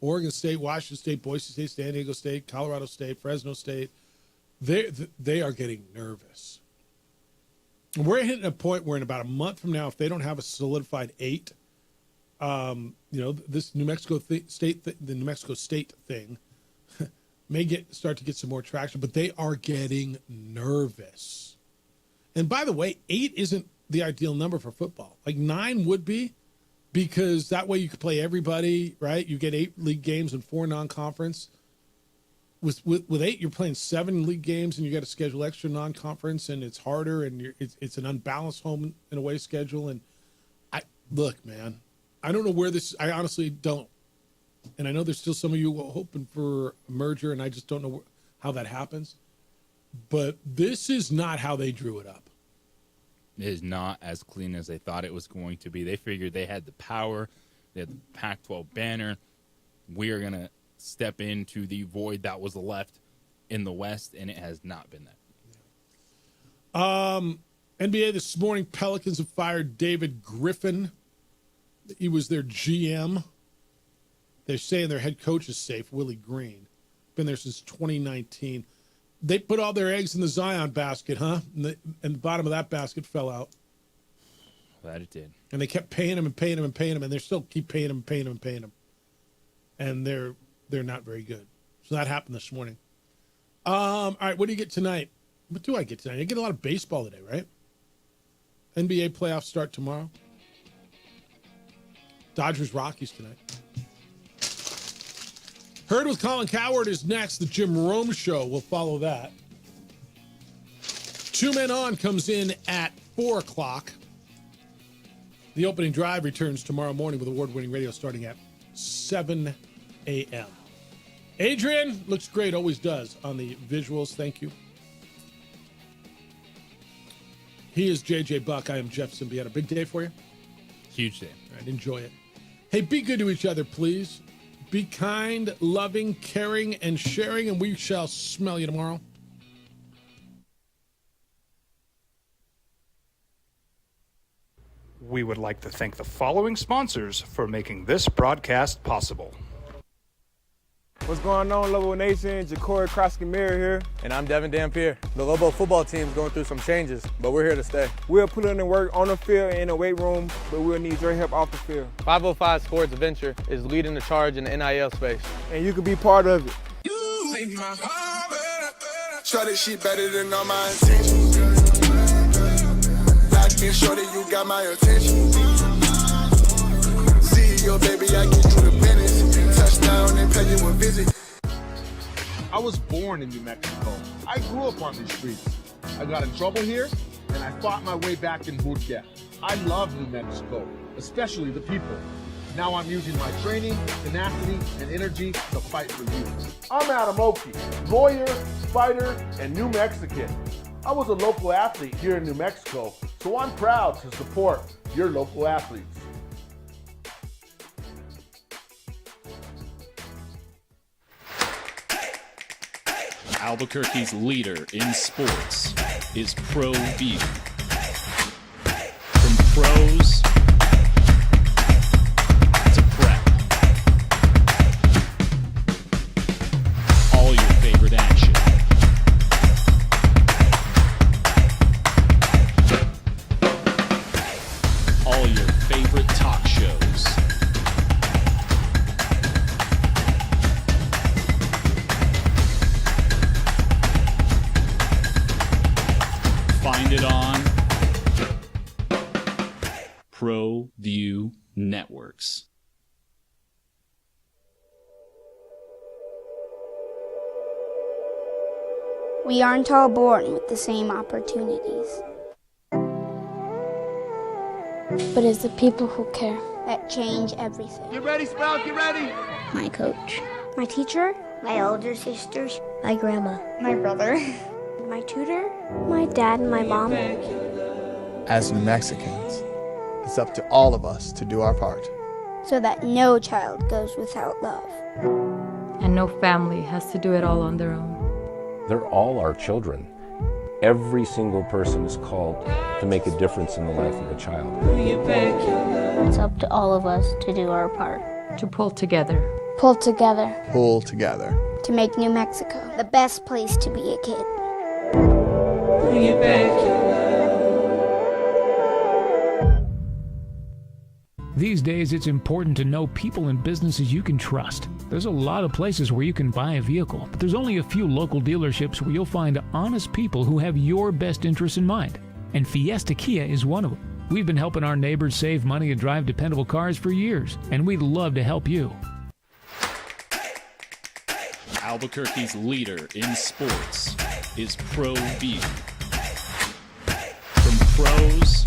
Oregon State, Washington State, Boise State, San Diego State, Colorado State, Fresno State, they are getting nervous. And we're hitting a point where in about a month from now, if they don't have a solidified 8, this New Mexico the New Mexico State thing may start to get some more traction, but they are getting nervous. And by the way, 8 isn't the ideal number for football. Like 9 would be, because that way you could play everybody, right? You get 8 league games and 4 non-conference. With 8, you're playing 7 league games, and you got to schedule extra non-conference, and it's harder, and it's an unbalanced home and away schedule. And look, man, I don't know where this. I honestly don't. And I know there's still some of you hoping for a merger, and I just don't know how that happens. But this is not how they drew it up. It is not as clean as they thought it was going to be. They figured they had the power. They had the Pac-12 banner. We are going to step into the void that was left in the West, and it has not been that. NBA this morning, Pelicans have fired David Griffin. He was their GM. They're saying their head coach is safe, Willie Green. Been there since 2019. They put all their eggs in the Zion basket, huh? And the bottom of that basket fell out. That it did. And they kept paying him and paying him and paying him, and they still keep paying him and paying him and paying him. and they're not very good. So that happened this morning. All right, what do you get tonight? What do I get tonight? I get a lot of baseball today, right? NBA playoffs start tomorrow. Dodgers Rockies tonight. Heard with Colin Cowherd is next. The Jim Rome Show will follow that. 2 Men On comes in at 4 o'clock. The opening drive returns tomorrow morning with award-winning radio starting at 7 a.m. Adrian looks great, always does, on the visuals. Thank you. He is JJ Buck. I am Jeff Symbieta. Big day for you? Huge day. All right, enjoy it. Hey, be good to each other, please. Be kind, loving, caring, and sharing, and we shall smell you tomorrow. We would like to thank the following sponsors for making this broadcast possible. What's going on, Lobo Nation? Ja'Cory Krosky-Miller here, and I'm Devin Dampier. The Lobo football team is going through some changes, but we're here to stay. We'll put in the work on the field and in the weight room, but we'll need your help off the field. 505 Sports Venture is leading the charge in the NIL space, and you can be part of it. Try this shit better than all my intentions. Locked in shorty, you got my attention. See your baby, I get you the business. Touchdown and pay you a visit. I was born in New Mexico. I grew up on these streets. I got in trouble here, and I fought my way back in boot camp. I love New Mexico, especially the people. Now I'm using my training, tenacity, and energy to fight for you. I'm Adam Oki, lawyer, fighter, and New Mexican. I was a local athlete here in New Mexico, so I'm proud to support your local athletes. Albuquerque's leader in sports is Pro View. From pros to prep, all your favorite action. All your favorite talk shows. Find it on Pro View Networks. We aren't all born with the same opportunities. But it's the people who care that change everything. Get ready, Sprout, get ready! My coach, my teacher, my older sisters, my grandma, my brother, my tutor, my dad, and my mom. As New Mexicans, it's up to all of us to do our part. So that no child goes without love. And no family has to do it all on their own. They're all our children. Every single person is called to make a difference in the life of a child. It's up to all of us to do our part. To pull together. Pull together. Pull together. To make New Mexico the best place to be a kid. Bring it back. These days, it's important to know people and businesses you can trust. There's a lot of places where you can buy a vehicle, but there's only a few local dealerships where you'll find honest people who have your best interests in mind. And Fiesta Kia is one of them. We've been helping our neighbors save money and drive dependable cars for years, and we'd love to help you. Albuquerque's leader in sports is Pro View. From pros